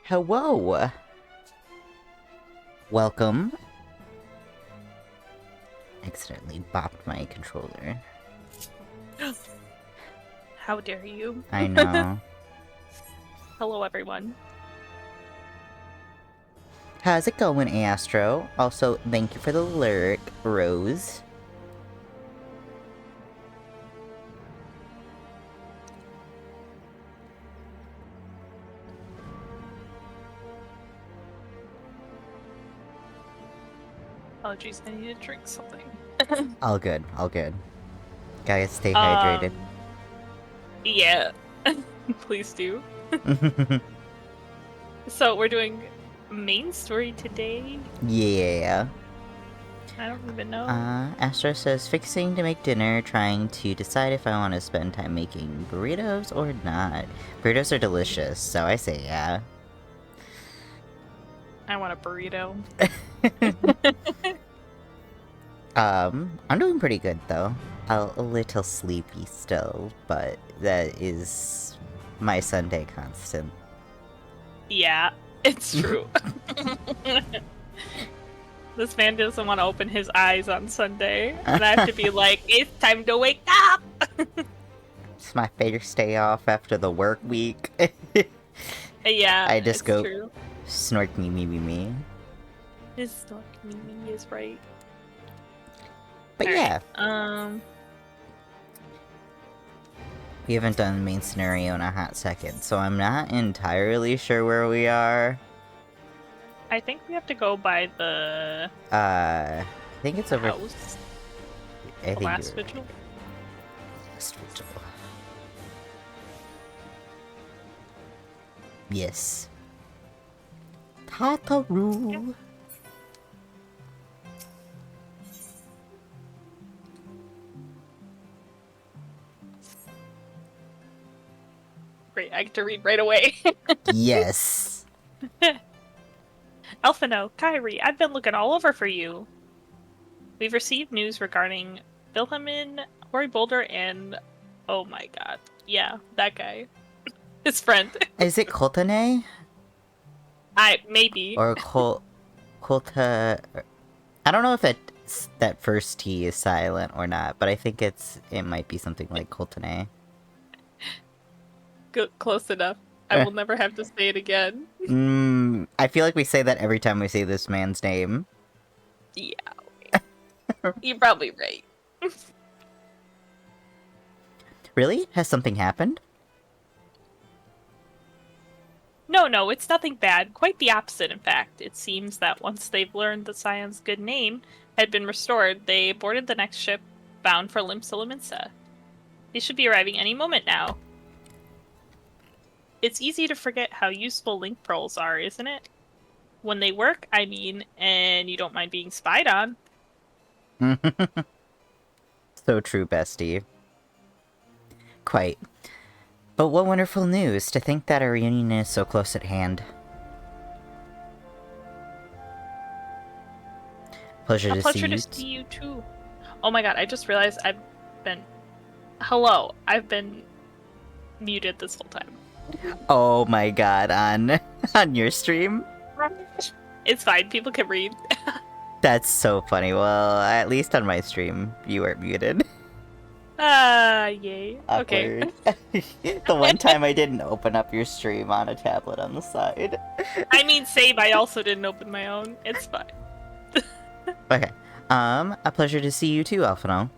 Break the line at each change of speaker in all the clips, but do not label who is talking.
Hello! Welcome. Accidentally bopped my controller.
How dare you?
I know.
Hello, everyone.
How's it going, Astro? Also, thank you for the lyric, Rose.
Oh, jeez, I need to drink something.
All good, all good. Gotta stay hydrated.
Yeah. Please do. So, we're doing main story today?
Yeah.
I don't even know.
Astro says, fixing to make dinner, trying to decide if I want to spend time making burritos or not. Burritos are delicious, so I say yeah.
I want a burrito.
I'm doing pretty good, though. A little sleepy still, but that is my Sunday constant.
Yeah, it's true. This man doesn't want to open his eyes on Sunday, and I have to be like, it's time to wake up!
It's my first day off after the work week.
Yeah,
I just go
true.
snort me.
His snort me is right.
But
all
yeah.
Right.
We haven't done the main scenario in a hot second, so I'm not entirely sure where we are.
I think we have to go by the
I think it's over.
house.
I think
Last vigil.
Last vigil. Yes. Tataru.
Yeah. Great, I get to read right away.
Yes.
Elfino, Kyrie, I've been looking all over for you. We've received news regarding Wilhelmin, Cory Boulder, and oh my god, yeah, that guy, his friend.
Is it Koltane?
Maybe.
Or Kolta... I don't know if that first T is silent or not, but I think it might be something like Koltane.
Close enough. I will never have to say it again.
I feel like we say that every time we say this man's name.
Yeah, you're probably right.
Really? Has something happened?
No, it's nothing bad. Quite the opposite, in fact. It seems that once they've learned the Scion's good name had been restored, they boarded the next ship bound for Limsa. They should be arriving any moment now. It's easy to forget how useful link pearls are, isn't it? When they work, I mean, and you don't mind being spied on.
So true, bestie. Quite. But what wonderful news to think that our reunion is so close at hand. Pleasure to see
you too. Oh my god, I just realized Hello, I've been muted this whole time.
Oh my god, on your stream?
It's fine, people can read.
That's so funny. Well, at least on my stream, you weren't muted.
Yay.
Awkward.
Okay.
The one time I didn't open up your stream on a tablet on the side.
I mean, same, I also didn't open my own. It's fine.
Okay. A pleasure to see you too, Alphino.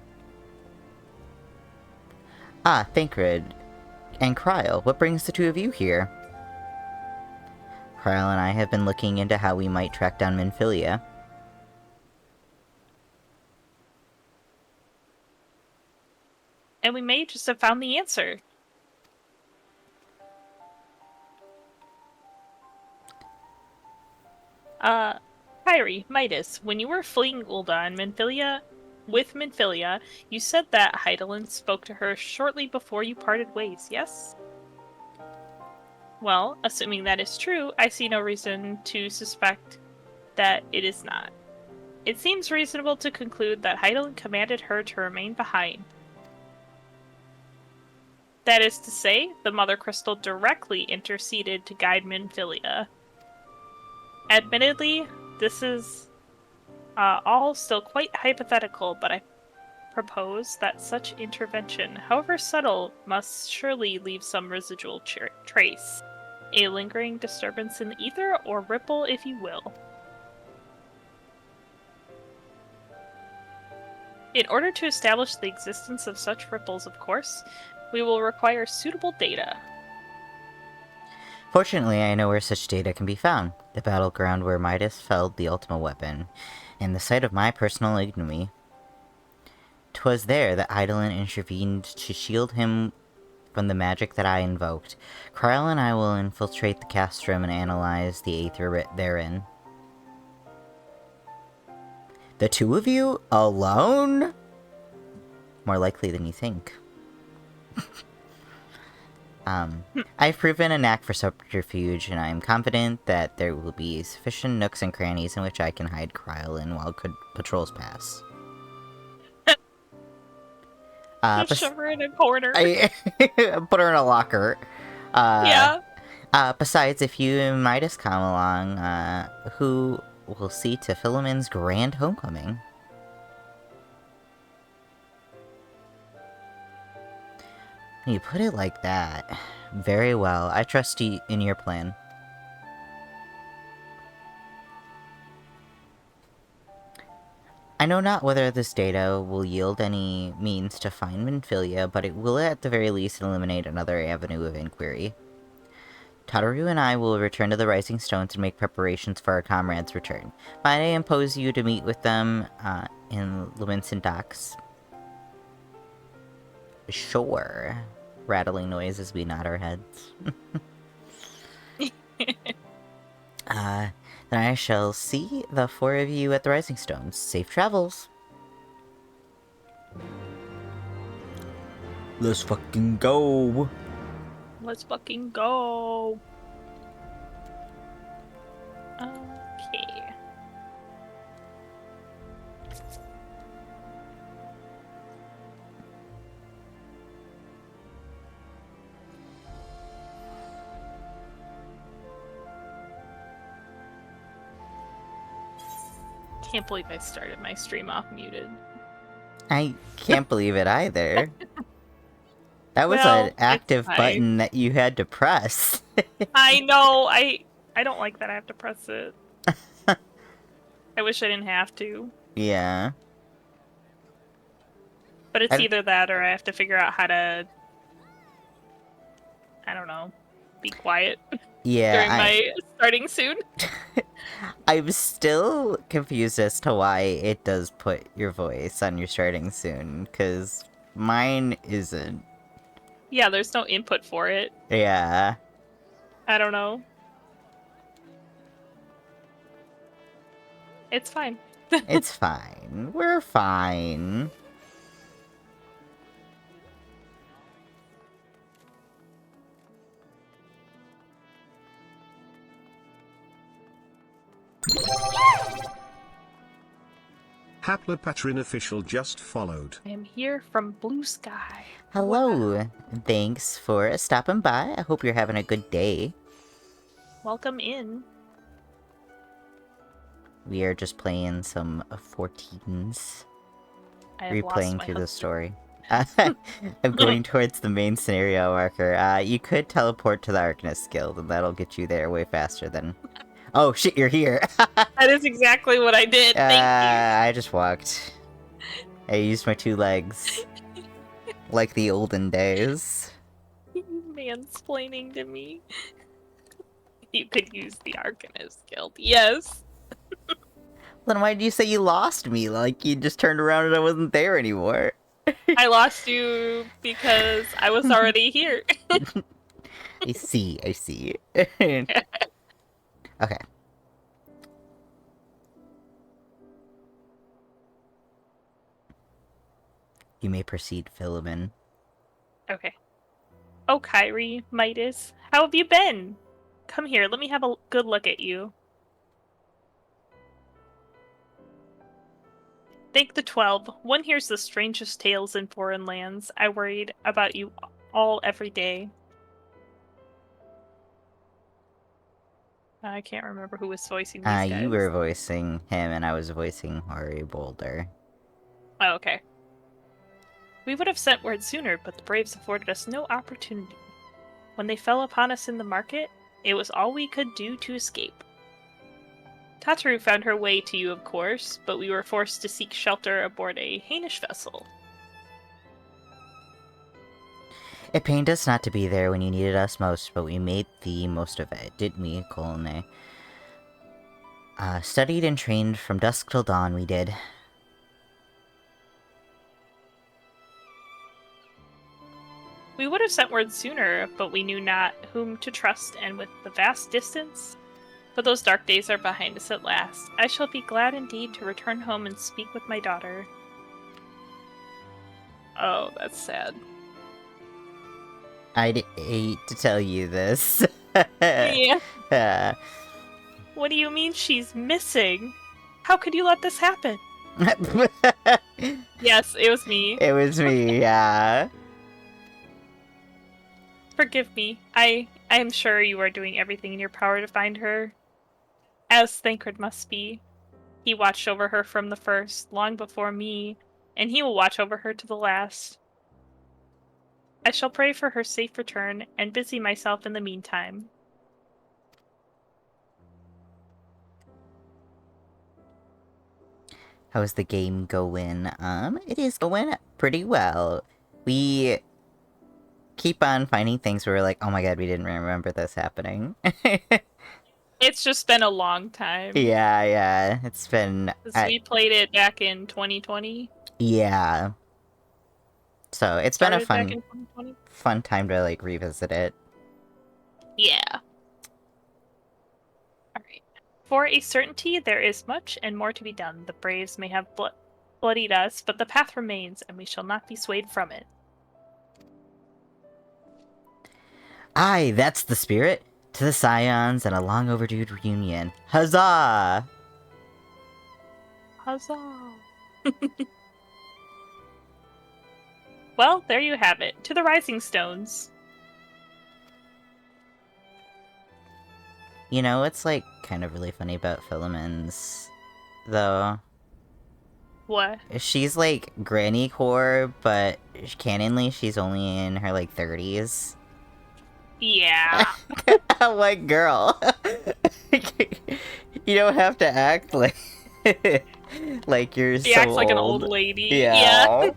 Ah, Thancred. And Kryle, what brings the two of you here? Kryle and I have been looking into how we might track down Minfilia.
And we may just have found the answer. Kyrie, Midas, when you were fleeing Ulda and with Minfilia, you said that Hydaelyn spoke to her shortly before you parted ways, yes? Well, assuming that is true, I see no reason to suspect that it is not. It seems reasonable to conclude that Hydaelyn commanded her to remain behind. That is to say, the Mother Crystal directly interceded to guide Minfilia. Admittedly, this is all still quite hypothetical, but I propose that such intervention, however subtle, must surely leave some residual trace. A lingering disturbance in the ether, or ripple, if you will. In order to establish the existence of such ripples, of course, we will require suitable data.
Fortunately, I know where such data can be found. The battleground where Midas felled the ultimate weapon, and the site of my personal ignominy. 'Twas there that Eidolon intervened to shield him from the magic that I invoked. Kryle and I will infiltrate the castrum and analyze the aether therein. The two of you? Alone? More likely than you think. I've proven a knack for subterfuge, and I am confident that there will be sufficient nooks and crannies in which I can hide Kryle in while patrols pass.
Just shove her in a corner.
I put her in a locker.
Yeah.
Besides, if you and Midas come along, who will see to Philomen's grand homecoming? You put it like that. Very well. I trust you in your plan. I know not whether this data will yield any means to find Minfilia, but it will at the very least eliminate another avenue of inquiry. Tataru and I will return to the Rising Stones and make preparations for our comrades' return. Might I impose you to meet with them in Luminson Docks? Sure. Rattling noise as we nod our heads. Then I shall see the four of you at the Rising Stones. Safe travels. Let's fucking go.
Let's fucking go. Okay. Can't believe I started my stream off muted.
I can't believe it either. That was
Well,
an active button that you had to press.
I know. I don't like that I have to press it. I wish I didn't have to.
Yeah.
But it's either that or I have to figure out how to, I don't know, be quiet during my starting soon.
I'm still confused as to why it does put your voice on your starting soon, because mine isn't.
Yeah, there's no input for it.
Yeah.
I don't know. It's fine.
It's fine. We're fine.
Haplopatrin official just followed.
I am here from Blue Sky.
Hello.
Wow.
Thanks for stopping by. I hope you're having a good day.
Welcome in.
We are just playing some 14s. Replaying through the story. I'm going towards the main scenario marker. You could teleport to the Arcanist Guild, and that'll get you there way faster than... Oh, shit, you're here!
That is exactly what I did. Thank you.
I just walked. I used my 2 legs. Like the olden days.
Mansplaining to me. You could use the Arcanist Guild. Yes.
Then why did you say you lost me? Like, you just turned around and I wasn't there anymore.
I lost you because I was already here.
I see. Okay. You may proceed, Philomen.
Okay. Oh, Kyrie, Midas, how have you been? Come here, let me have a good look at you. Thank the 12. One hears the strangest tales in foreign lands. I worried about you all every day. I can't remember who was voicing these guys.
You were voicing him, and I was voicing Hori Boulder.
Oh, okay. We would have sent word sooner, but the Braves afforded us no opportunity. When they fell upon us in the market, it was all we could do to escape. Tataru found her way to you, of course, but we were forced to seek shelter aboard a Hainish vessel.
It pained us not to be there when you needed us most, but we made the most of it, didn't we, Colne? Studied and trained from dusk till dawn, we did.
We would have sent word sooner, but we knew not whom to trust, and with the vast distance. But those dark days are behind us at last. I shall be glad indeed to return home and speak with my daughter. Oh, that's sad.
I'd hate to tell you this.
Yeah. What do you mean she's missing? How could you let this happen? Yes, it was me.
It was me, yeah.
Forgive me. I am sure you are doing everything in your power to find her. As Thancred must be. He watched over her from the first, long before me, and he will watch over her to the last. I shall pray for her safe return, and busy myself in the meantime.
How's the game going? It is going pretty well. We keep on finding things where we're like, oh my god, we didn't remember this happening.
It's just been a long time.
Yeah, it's been...
We played it back in 2020.
Yeah. So, it's been a fun time to, like, revisit it.
Yeah. Alright. For a certainty, there is much and more to be done. The Braves may have bloodied us, but the path remains, and we shall not be swayed from it.
Aye, that's the spirit. To the Scions and a long overdue reunion. Huzzah!
Huzzah! Well, there you have it. To the Rising Stones.
You know, it's, like, kind of really funny about Philomen's, though.
What?
She's, like, granny core, but canonly she's only in her, like, 30s.
Yeah.
I'm like, girl. You don't have to act like... like you're
She
so
acts like an old lady.
Yeah.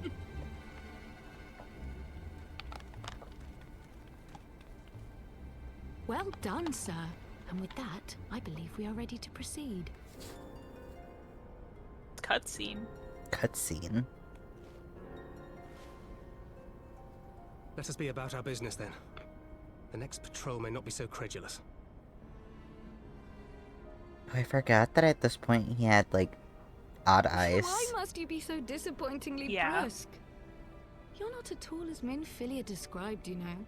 Well done, sir. And with that, I believe we are ready to proceed.
Cutscene.
Cutscene.
Let us be about our business then. The next patrol may not be so credulous.
Oh, I forgot that at this point he had, like, odd eyes.
Why must you be so disappointingly brusque? You're not at all as Minfilia described, you know.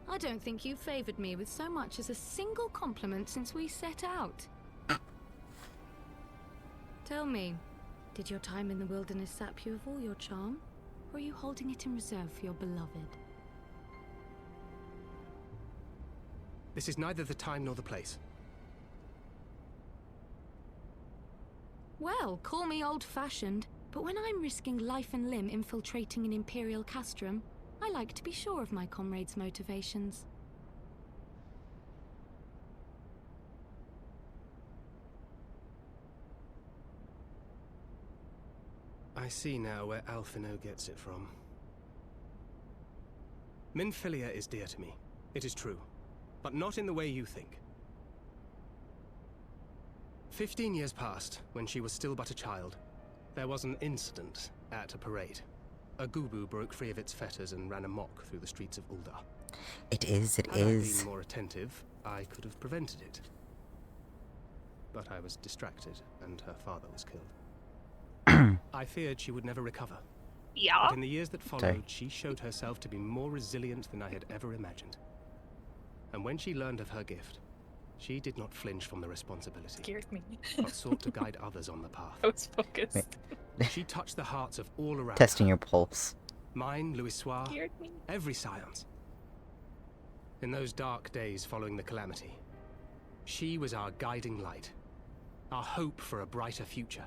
I don't think you favored me with so much as a single compliment since we set out. Tell me, did your time in the wilderness sap you of all your charm? Or are you holding it in reserve for your beloved?
This is neither the time nor the place.
Well, call me old-fashioned, but when I'm risking life and limb infiltrating an Imperial castrum, I like to be sure of my comrades' motivations.
I see now where Alphino gets it from. Minfilia is dear to me. It is true. But not in the way you think. 15 years passed, when she was still but a child. There was an incident at a parade. A Gubu broke free of its fetters and ran amok through the streets of Uldar.
It is.
Had I been more attentive, I could have prevented it. But I was distracted, and her father was killed. I feared she would never recover.
Yeah?
But in the years that followed, she showed herself to be more resilient than I had ever imagined. And when she learned of her gift, she did not flinch from the responsibility.
Scared me.
But sought to guide others on the path.
I was focused.
She touched the hearts of all around
Testing
her.
your pulse.
Mine, Louis Soir,
Scared me.
every Scion's. In those dark days following the calamity, She was our guiding light, our hope for a brighter future.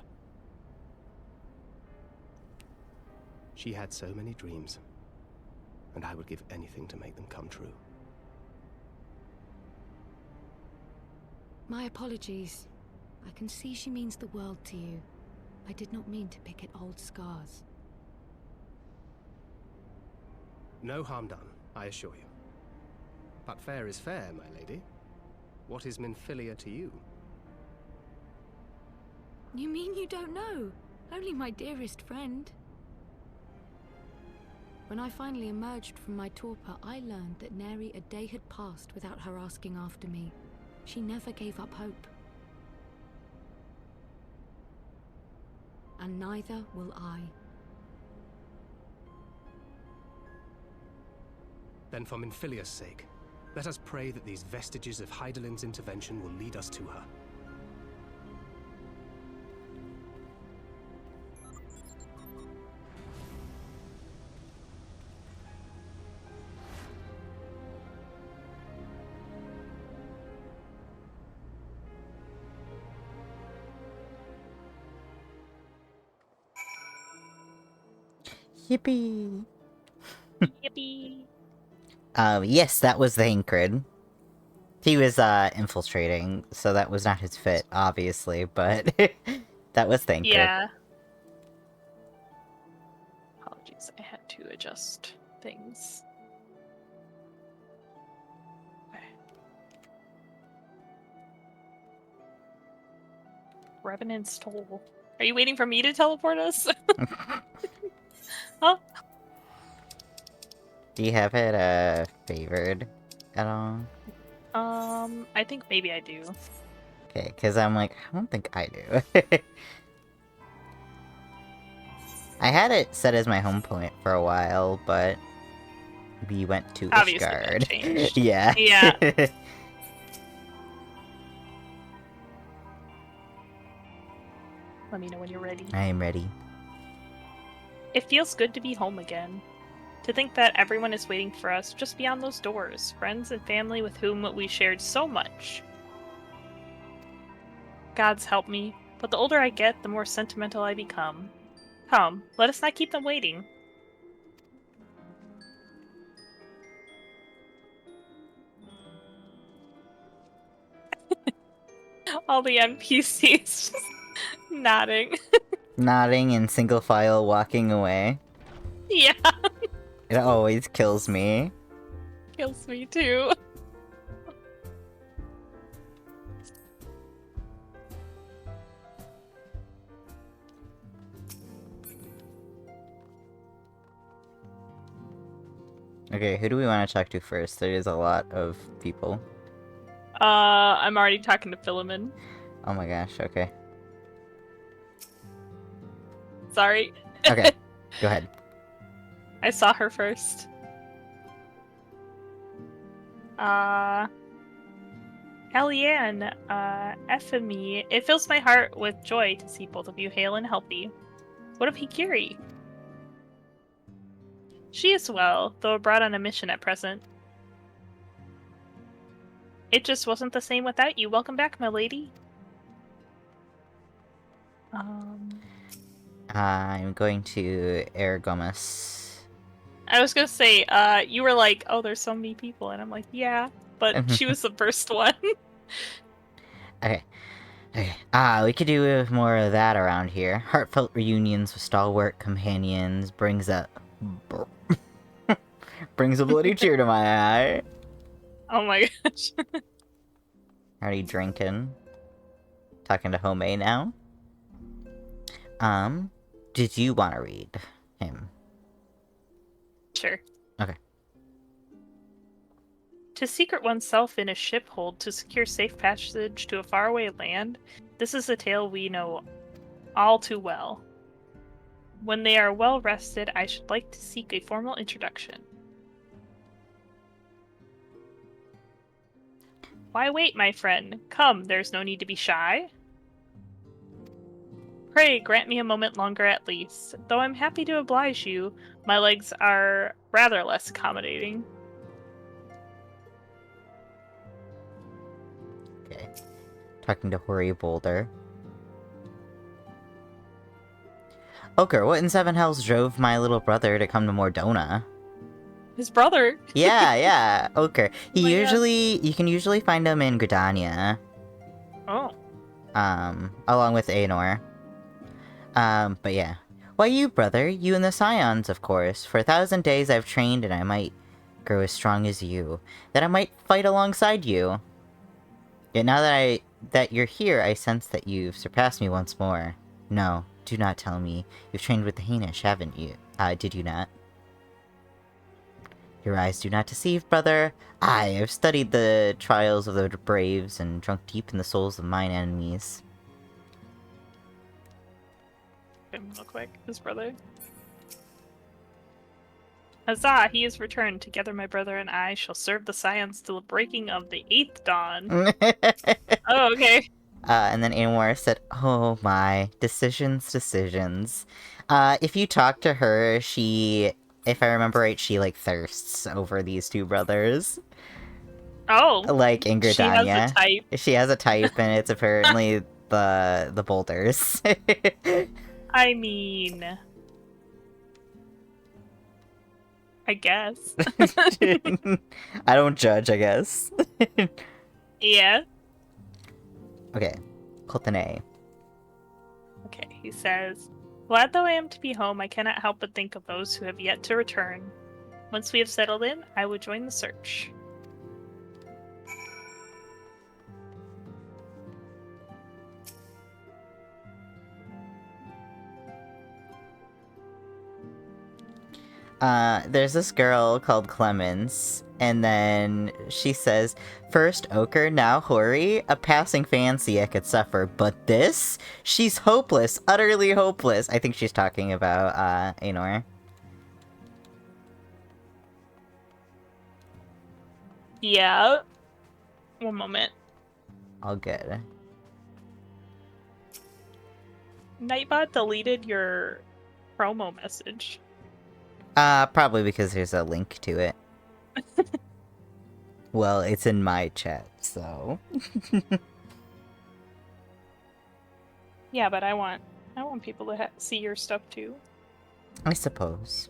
She had so many dreams, and I would give anything to make them come true.
My apologies. I can see she means the world to you. I did not mean to pick at old scars.
No harm done, I assure you. But fair is fair, my lady. What is Minfilia to you?
You mean you don't know? Only my dearest friend. When I finally emerged from my torpor, I learned that nary a day had passed without her asking after me. She never gave up hope. And neither will I.
Then for Minfilia's sake, let us pray that these vestiges of Hydaelyn's intervention will lead us to her.
Yippee!
Yippee!
Yes, that was the Hankrid. He was, infiltrating, so that was not his fit, obviously, but that was Thancred.
Yeah. Apologies, I had to adjust things. Okay. Revenant's Toll. Are you waiting for me to teleport us? Huh?
Do you have it, favored at all?
I think maybe I do.
Okay, because I'm like, I don't think I do. I had it set as my home point for a while, but we went to
Obviously that
Ishgard.
changed.
Yeah.
Yeah. Let me know when you're ready.
I am ready.
It feels good to be home again. To think that everyone is waiting for us just beyond those doors, friends and family with whom we shared so much. Gods help me, but the older I get, the more sentimental I become. Come, let us not keep them waiting. All the NPCs just nodding.
Nodding in single file, walking away.
Yeah,
It always kills me.
kills me too.
Okay, who do we want to talk to first? There is a lot of people.
I'm already talking to Philemon.
Oh my gosh, okay.
Sorry.
Okay, go ahead.
I saw her first. Eliane, FME, it fills my heart with joy to see both of you hale and healthy. What of Hikiri? She is well, though abroad on a mission at present. It just wasn't the same without you. Welcome back, my lady.
I'm going to Aragomas.
I was gonna say, you were like, oh, there's so many people, and I'm like, yeah, but she was the first one.
Okay. Okay. We could do with more of that around here. Heartfelt reunions with stalwart companions brings a... brings a bloody tear to my eye.
Oh my gosh.
Already drinking. Talking to Home now. Did you want to read him?
Sure.
Okay.
To secret oneself in a ship hold to secure safe passage to a faraway land, this is a tale we know all too well. When they are well rested, I should like to seek a formal introduction. Why wait, my friend? Come, there's no need to be shy. Pray, grant me a moment longer at least. Though I'm happy to oblige you, my legs are rather less accommodating.
Okay. Talking to Hori Boulder. Oker, what in seven hells drove my little brother to come to Mordona?
His brother.
Yeah, Oker.
Oh my God.
You can usually find him in Gridania.
Oh.
Along with Aenor. But yeah. Why you, brother? You and the Scions, of course. For 1,000 days I've trained and I might grow as strong as you. That I might fight alongside you. Yet now that you're here, I sense that you've surpassed me once more. No, do not tell me. You've trained with the Hainish, haven't you? Did you not? Your eyes do not deceive, brother. I have studied the trials of the braves and drunk deep in the souls of mine enemies.
Him real quick, his brother. Huzzah, he is returned. Together my brother and I shall serve the Scions till the breaking of the 8th dawn. Oh, okay.
And then Aenor said, oh my, decisions. If you talk to her, if I remember right, she, like, thirsts over these two brothers.
Oh.
Like, in
She has
Gridania.
a type.
She has a type, and it's apparently the boulders.
I mean... I guess.
I don't judge, I guess.
Yeah.
Okay. Courtenay.
Okay, he says, glad though I am to be home, I cannot help but think of those who have yet to return. Once we have settled in, I will join the search.
There's this girl called Clemens, and then she says, first Ochre, now Hori, a passing fancy I could suffer, but this? She's hopeless, utterly hopeless. I think she's talking about, Aenor.
Yeah. One moment.
All good.
Nightbot deleted your promo message.
Probably because there's a link to it. Well, it's in my chat, so...
Yeah, but I want people to see your stuff too.
I suppose.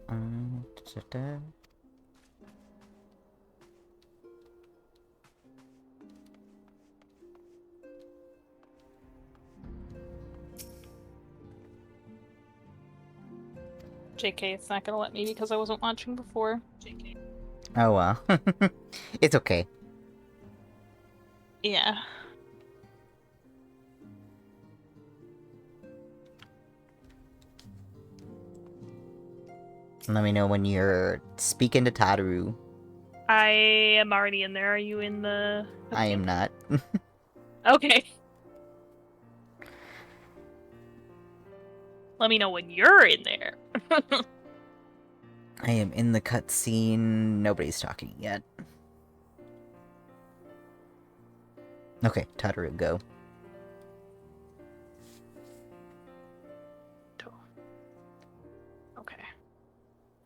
Da-da-da.
JK, it's not gonna let me because I wasn't watching before. JK.
Oh well. It's okay.
Yeah.
Let me know when you're speaking to Tadaru.
I am already in there. Are you in the...
I am not.
Okay. Let me know when you're in there.
I am in the cutscene. Nobody's talking yet. Okay, Tadaru, go.
Okay.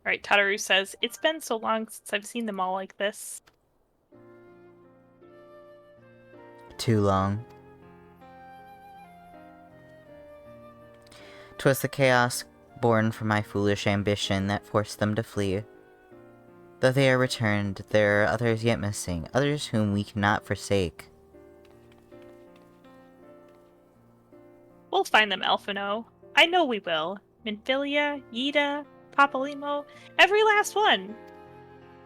Alright, Tadaru says, it's been so long since I've seen them all like this.
Too long. 'Twas the chaos born from my foolish ambition that forced them to flee. Though they are returned, there are others yet missing, others whom we cannot forsake.
We'll find them, Elfino. I know we will. Minfilia, Yida, Papalymo, every last one.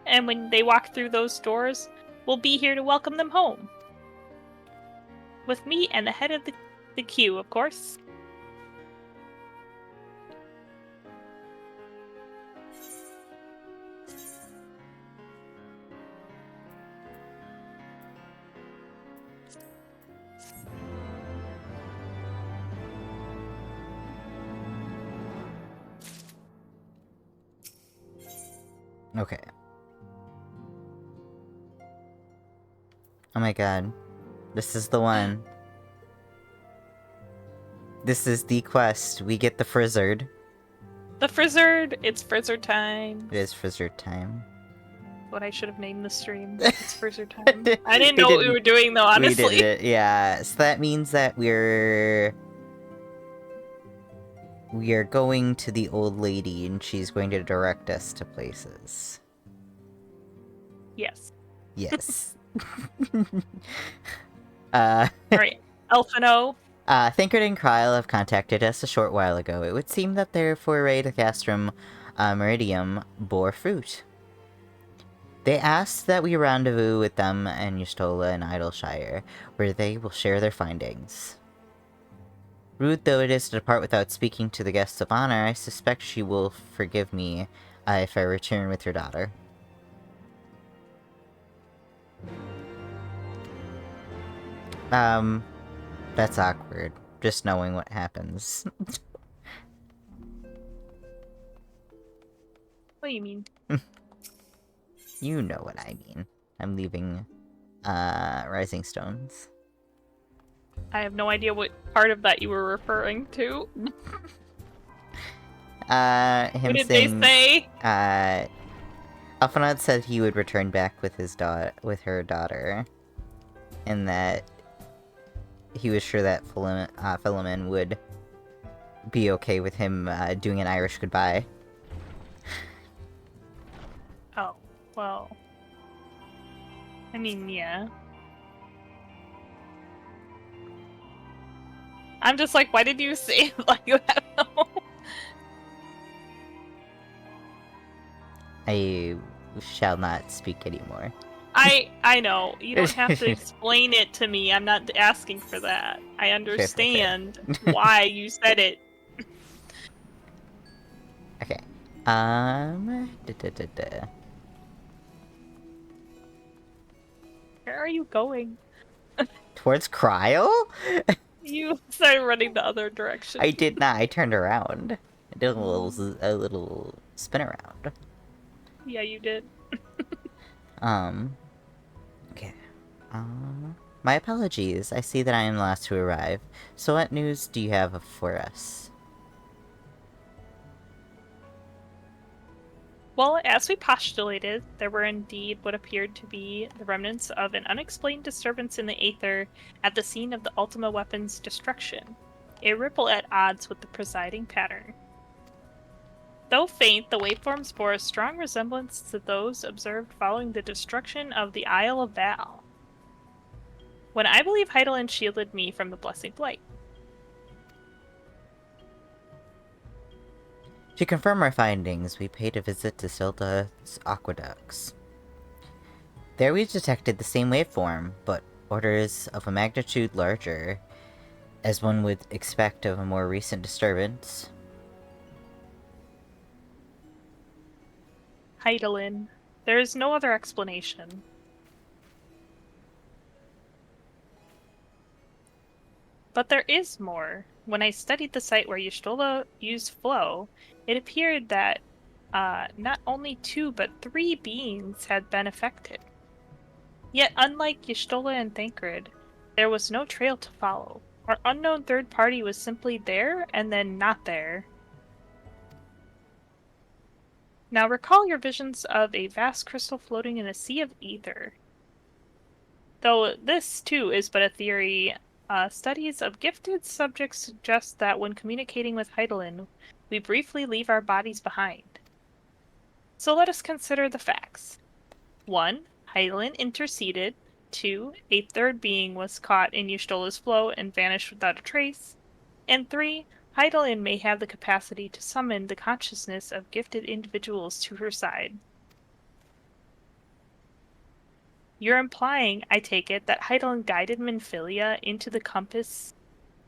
And when they walk through those doors, we'll be here to welcome them home. With me and the head of the queue, of course.
Okay. Oh my god. This is the one. This is the quest. We get the Frizzard.
The Frizzard, it's Frizzard time.
It is Frizzard time.
What I should have named the stream. It's Frizzard time. I didn't know what we were doing though,
We
honestly.
did it, yeah. So that means that we are going to the old lady, and she's going to direct us to places.
Yes.
Yes.
Alright, Elfino.
Thinkard and Kryle have contacted us a short while ago. It would seem that their foray to Castrum Meridium bore fruit. They asked that we rendezvous with them and Yustola in Idleshire, where they will share their findings. Rude though it is to depart without speaking to the guests of honor, I suspect she will forgive me if I return with her daughter. That's awkward. Just knowing what happens.
What do you mean?
You know what I mean. I'm leaving, Rising Stones.
I have no idea what part of that you were referring to.
Him
What did
saying,
they say?
Alphonse said he would return back with her daughter, and that he was sure that Philemon would be okay with him doing an Irish goodbye.
Oh, well. I mean, yeah. I'm just like, why did you say it like that?
I shall not speak anymore.
I know. You don't have to explain it to me. I'm not asking for that. I understand why you said it.
Okay.
Where are you going?
Towards Cryle?
You started running the other direction.
I did not. I turned around. I did a little spin around.
Yeah, you did.
Okay. My apologies. I see that I am last to arrive. So what news do you have for us?
Well, as we postulated, there were indeed what appeared to be the remnants of an unexplained disturbance in the aether at the scene of the Ultima weapon's destruction, a ripple at odds with the presiding pattern. Though faint, the waveforms bore a strong resemblance to those observed following the destruction of the Isle of Val, when I believe Heidelin shielded me from the Blessing Blight.
To confirm our findings, we paid a visit to Silda's aqueducts. There we detected the same waveform, but orders of a magnitude larger, as one would expect of a more recent disturbance.
Heidelin. There is no other explanation. But there is more. When I studied the site where Y'shtola used flow, it appeared that not only 2 but 3 beings had been affected. Yet unlike Y'shtola and Thancred, there was no trail to follow. Our unknown third party was simply there and then not there. Now recall your visions of a vast crystal floating in a sea of ether. Though this, too, is but a theory, studies of gifted subjects suggest that when communicating with Heidelin, we briefly leave our bodies behind. So let us consider the facts. 1. Heidelin interceded. 2. A third being was caught in Y'shtola's flow and vanished without a trace. And 3. Heidelin may have the capacity to summon the consciousness of gifted individuals to her side. You're implying, I take it, that Heidelin guided Minfilia into the compass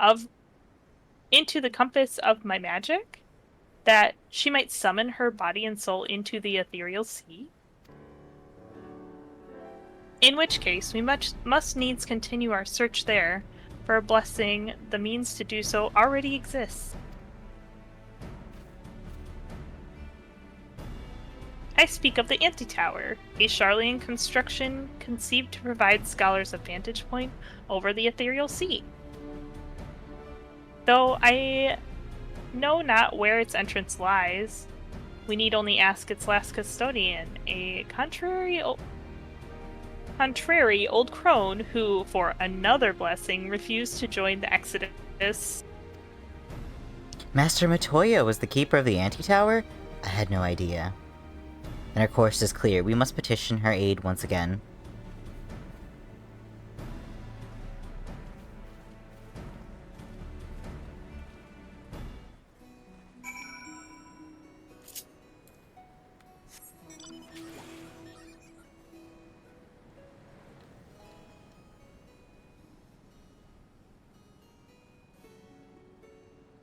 of my magic? That she might summon her body and soul into the ethereal sea? In which case, we must needs continue our search there. For a blessing, the means to do so already exists. I speak of the Antitower, a Charlian construction conceived to provide scholars a vantage point over the ethereal sea. Though I know not where its entrance lies. We need only ask its last custodian, a contrary old crone who, for another blessing, refused to join the Exodus.
Master Matoya was the keeper of the Anti-Tower? I had no idea. Then our course is clear. We must petition her aid once again.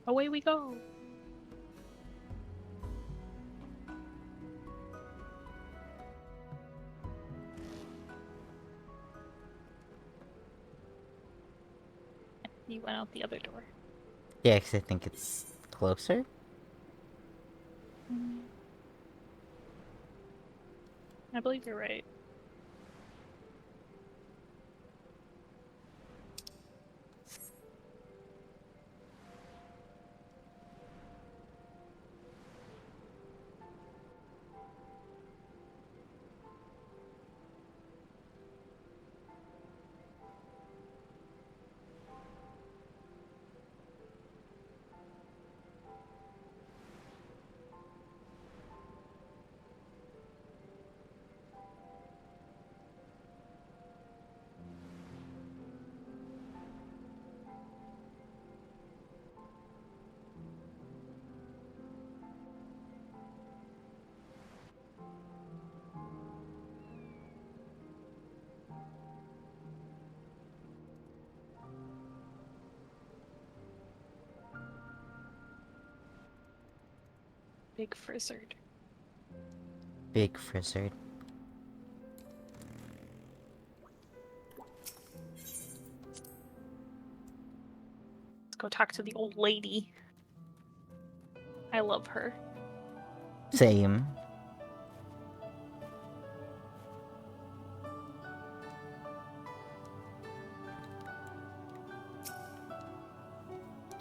Away we go. You went out the other door.
Yeah, because I think it's closer?
I believe you're right. Big Frizzard.
Big Frizzard.
Let's go talk to the old lady. I love her.
Same.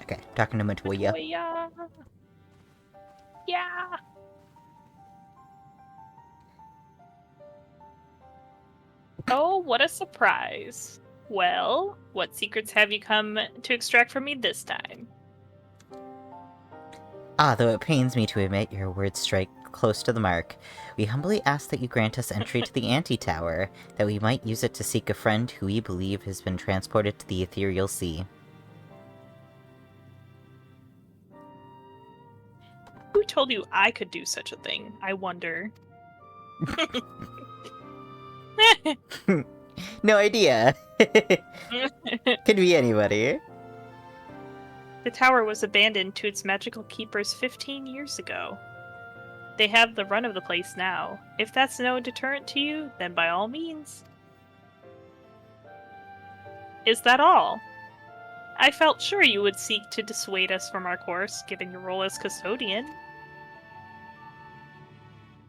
Okay, talking to Matoya.
Matoya. Yeah. Oh, what a surprise. Well, what secrets have you come to extract from me this time?
Ah, though it pains me to admit your words strike close to the mark. We humbly ask that you grant us entry to the Anti-Tower, that we might use it to seek a friend who we believe has been transported to the Ethereal Sea.
Who told you I could do such a thing, I wonder?
No idea. Could be anybody.
The tower was abandoned to its magical keepers 15 years ago. They have the run of the place now. If that's no deterrent to you, then by all means. Is that all? I felt sure you would seek to dissuade us from our course, given your role as custodian.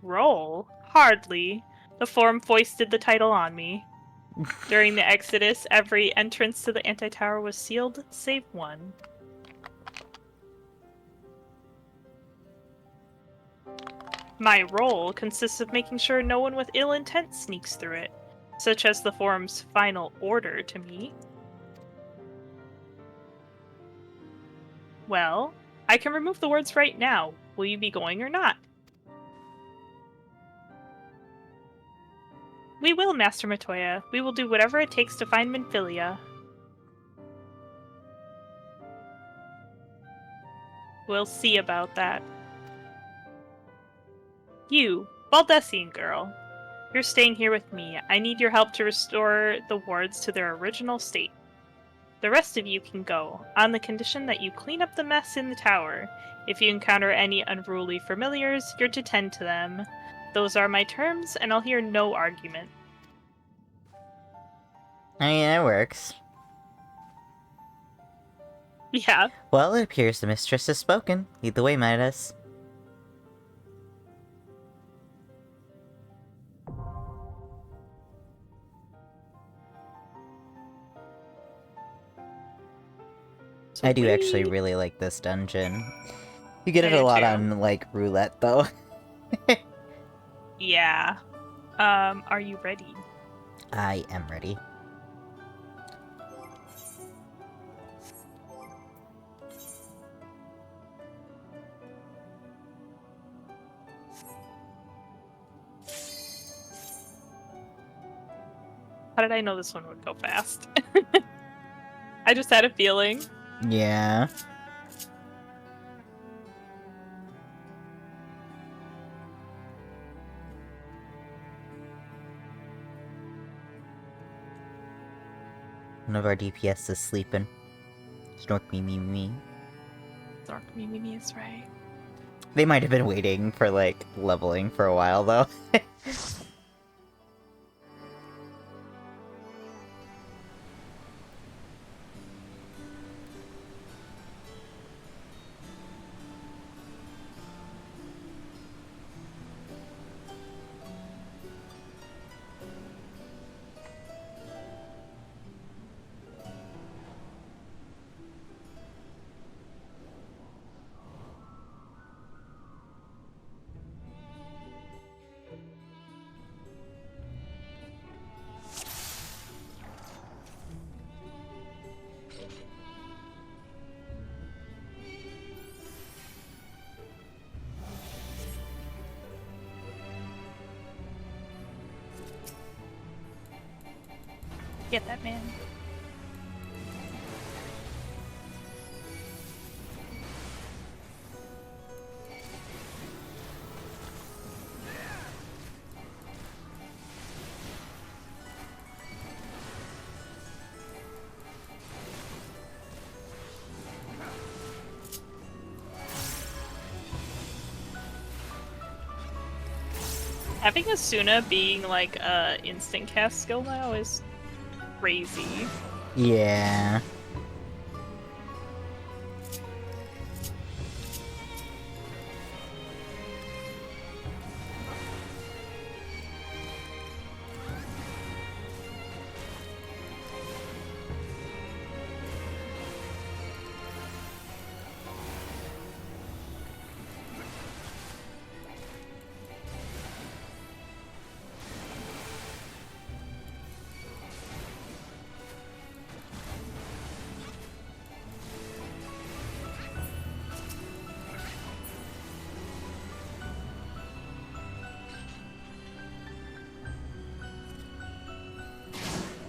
Role? Hardly. The Forum foisted the title on me. During the Exodus, every entrance to the Anti-Tower was sealed, save one. My role consists of making sure no one with ill intent sneaks through it, such as the Forum's final order to me. Well, I can remove the words right now. Will you be going or not? We will, Master Matoya. We will do whatever it takes to find Minfilia. We'll see about that. You, Baldessian girl. You're staying here with me. I need your help to restore the wards to their original state. The rest of you can go, on the condition that you clean up the mess in the tower. If you encounter any unruly familiars, you're to tend to them. Those are my terms, and I'll hear no argument.
I mean, it works.
Yeah.
Well, it appears the mistress has spoken. Lead the way, Midas. I do actually really like this dungeon. You get
I
it a
do
lot
too.
on, like, roulette, though.
Yeah. Are you ready?
I am ready.
How did I know this one would go fast? I just had a feeling.
Yeah. One of our DPS is sleeping. Snork me me me.
Zork Mimi is right.
They might have been waiting for, like, leveling for a while, though.
Get that man. Having Asuna being like a instant cast skill now is crazy.
Yeah.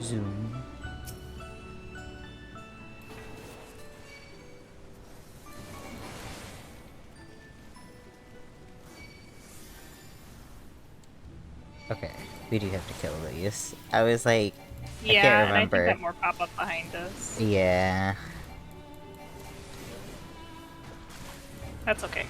Zoom. Okay, we do have to kill these. I was like, I
Yeah,
can't
and I think
remember.
that more pop up behind us.
Yeah.
That's okay.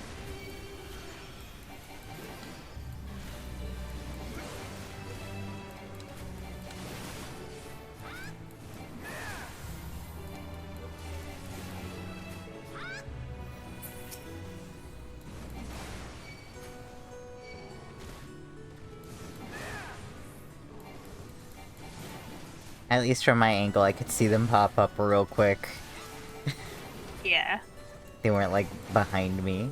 At least from my angle, I could see them pop up real quick.
Yeah.
They weren't, like, behind me.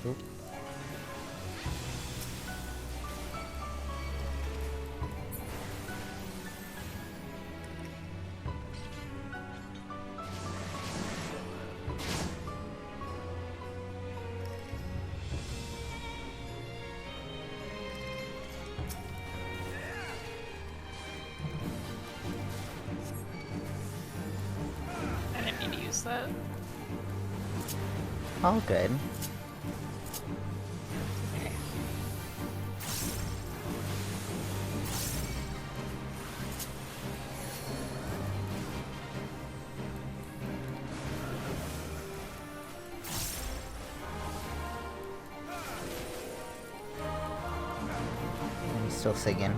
Oop.
I didn't mean to use that.
All good.
Okay.
I'm still singing.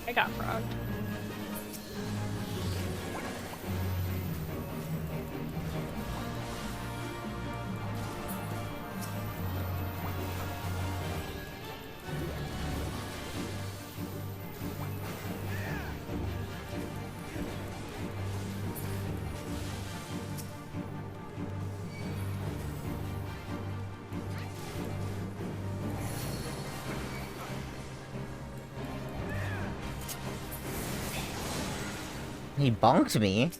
I got frogged.
He bonked me.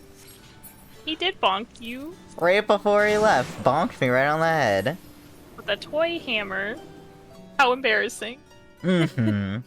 He did bonk you
Right before he left. Bonked me right on the head.
with a toy hammer. How embarrassing.
Mm-hmm.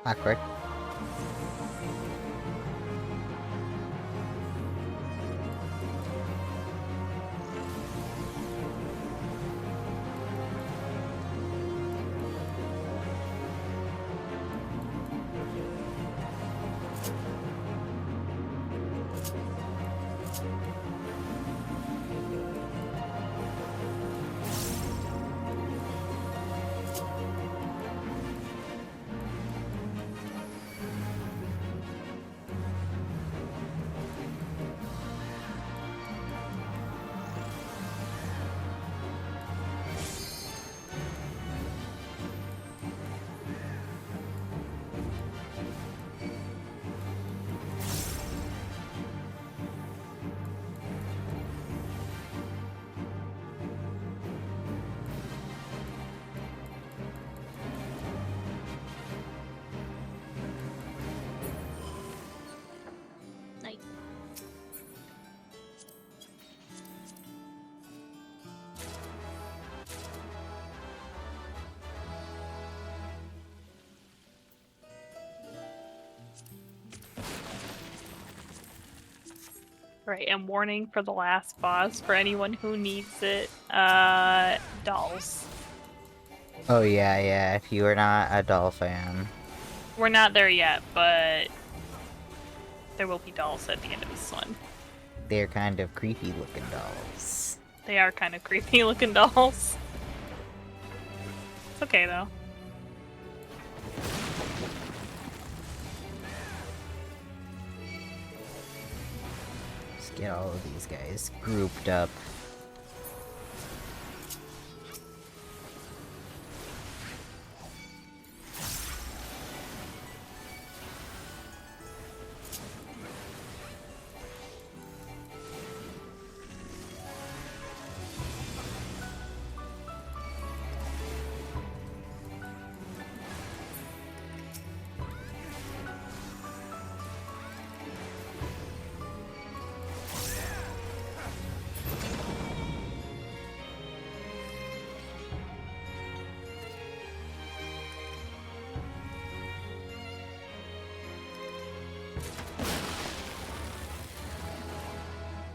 Awkward.
Right, and warning for the last boss for anyone who needs it. Dolls.
Oh yeah, if you are not a doll fan.
We're not there yet, but there will be dolls at the end of this one.
They're kind of creepy looking dolls.
They are kind of creepy looking dolls. It's okay though.
Let's get all of these guys grouped up.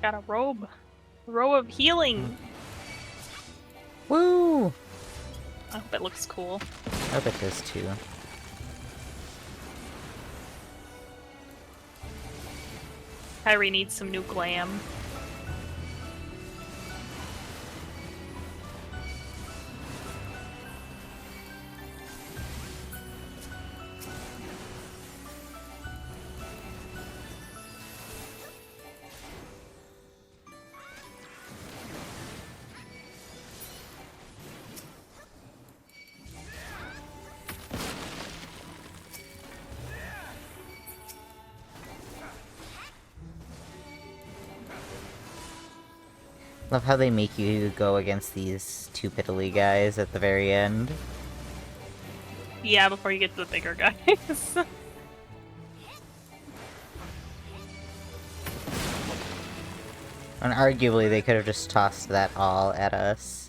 Got a robe. A robe of healing.
Woo!
I hope it looks cool.
I bet this too.
Kyrie needs some new glam.
Love how they make you go against these two piddly guys at the very end.
Yeah, before you get to the bigger guys.
And arguably they could have just tossed that all at us.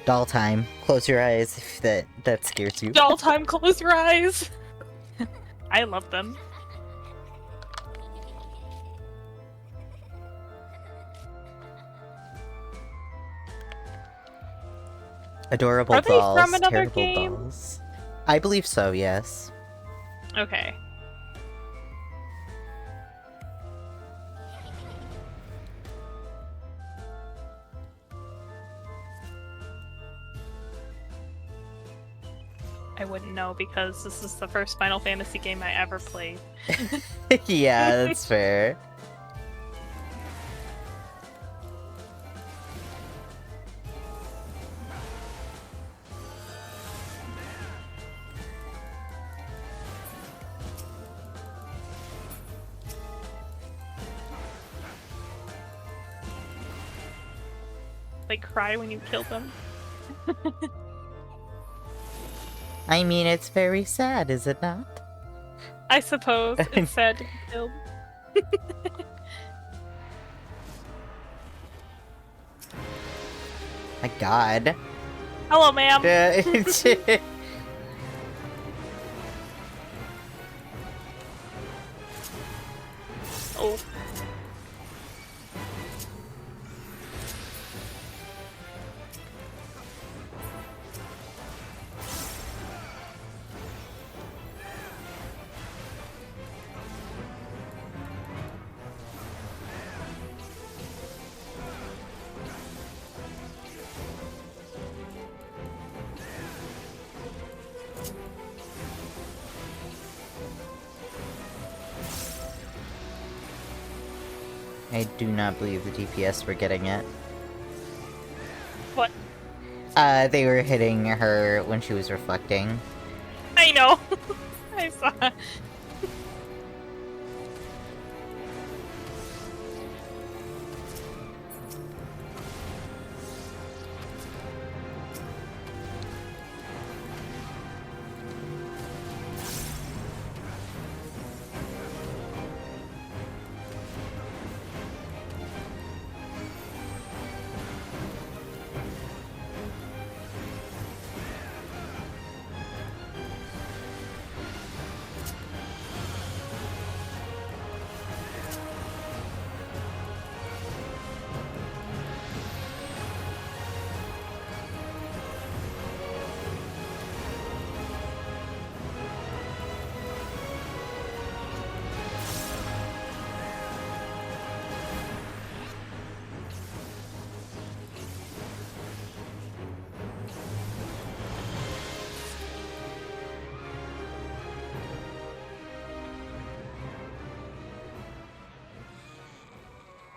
Doll time. Close your eyes if that scares you.
Doll time, close your eyes! I love them.
Adorable
Are they
dolls,
from another
terrible
game?
dolls. I believe so, yes.
Okay. I wouldn't know because this is the first Final Fantasy game I ever played.
Yeah, that's fair.
Like, cry when you kill them.
I mean, it's very sad, is it not?
I suppose it's sad to be killed.
My god.
Hello, ma'am. Oh.
I do not believe the DPS were getting it.
What?
They were hitting her when she was reflecting.
I know. I saw.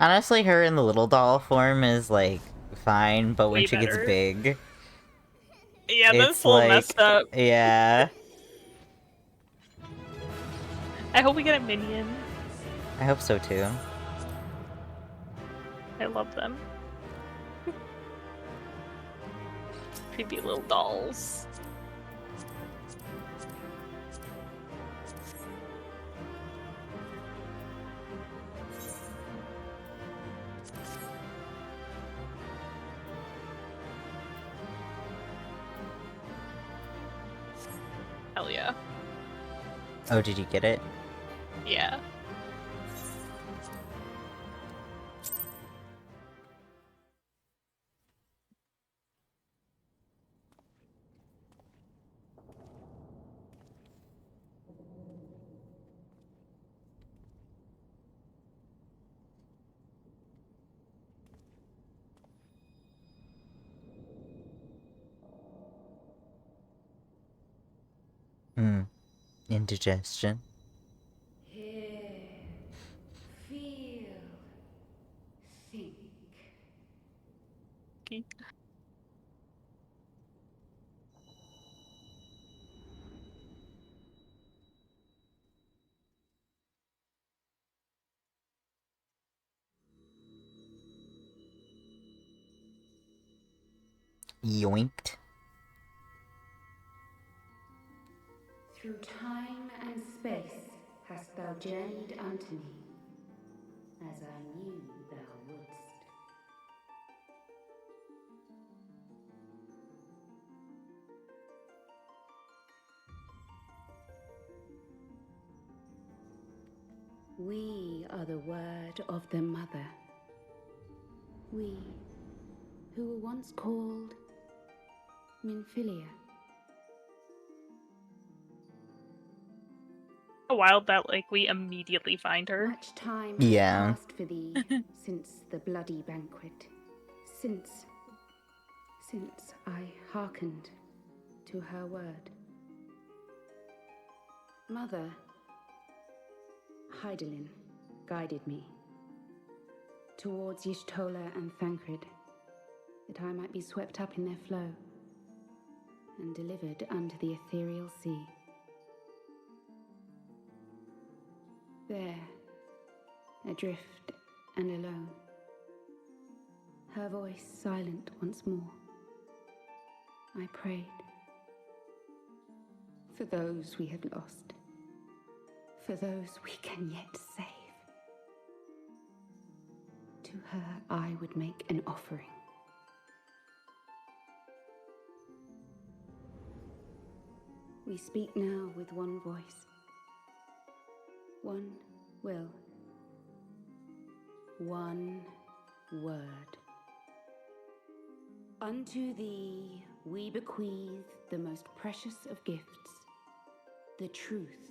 Honestly, her in the little doll form is, like, fine, but when
Way
she gets
better.
big,
Yeah, that's
it's
a little
like,
messed up.
yeah.
I hope we get a minion.
I hope so too.
I love them. Creepy little dolls. Hell yeah.
Oh, did you get it?
Yeah.
Indigestion.
Hear, feel, think.
Okay.
Yoinked.
Through time and space hast thou journeyed unto me, as I knew thou wouldst. We are the word of the mother. We, who were once called Minfilia.
Wild that, like, we immediately find her.
Much time
Yeah.
has passed for thee since the bloody banquet. Since I hearkened to her word. Mother, Hydaelyn, guided me towards Y'shtola and Thancred, that I might be swept up in their flow and delivered unto the ethereal sea. There, adrift and alone, her voice silent once more, I prayed for those we have lost, for those we can yet save. To her I would make an offering. We speak now with one voice, one will, one word. Unto thee we bequeath the most precious of gifts, the truth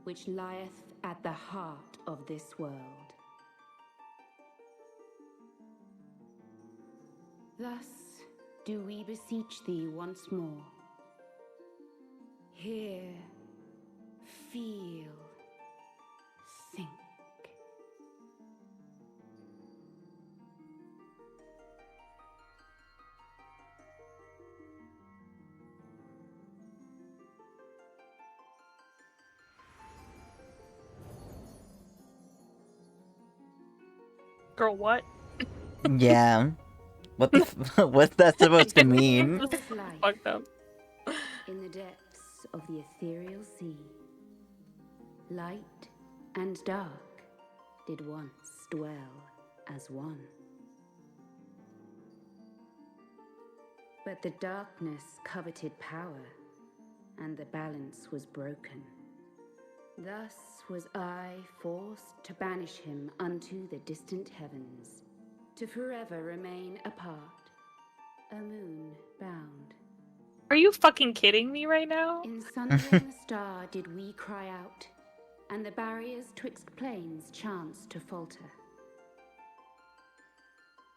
which lieth at the heart of this world. Thus do we beseech thee once more. Hear, feel, think.
Girl, what?
Yeah. What the what's that supposed to mean?
This is fucked up.
In the depths of the ethereal sea, light and dark did once dwell as one. But the darkness coveted power, and the balance was broken. Thus was I forced to banish him unto the distant heavens, to forever remain apart, a moon bound.
Are you fucking kidding me right now?
In sundering the star did we cry out, and the barriers twixt planes chanced to falter.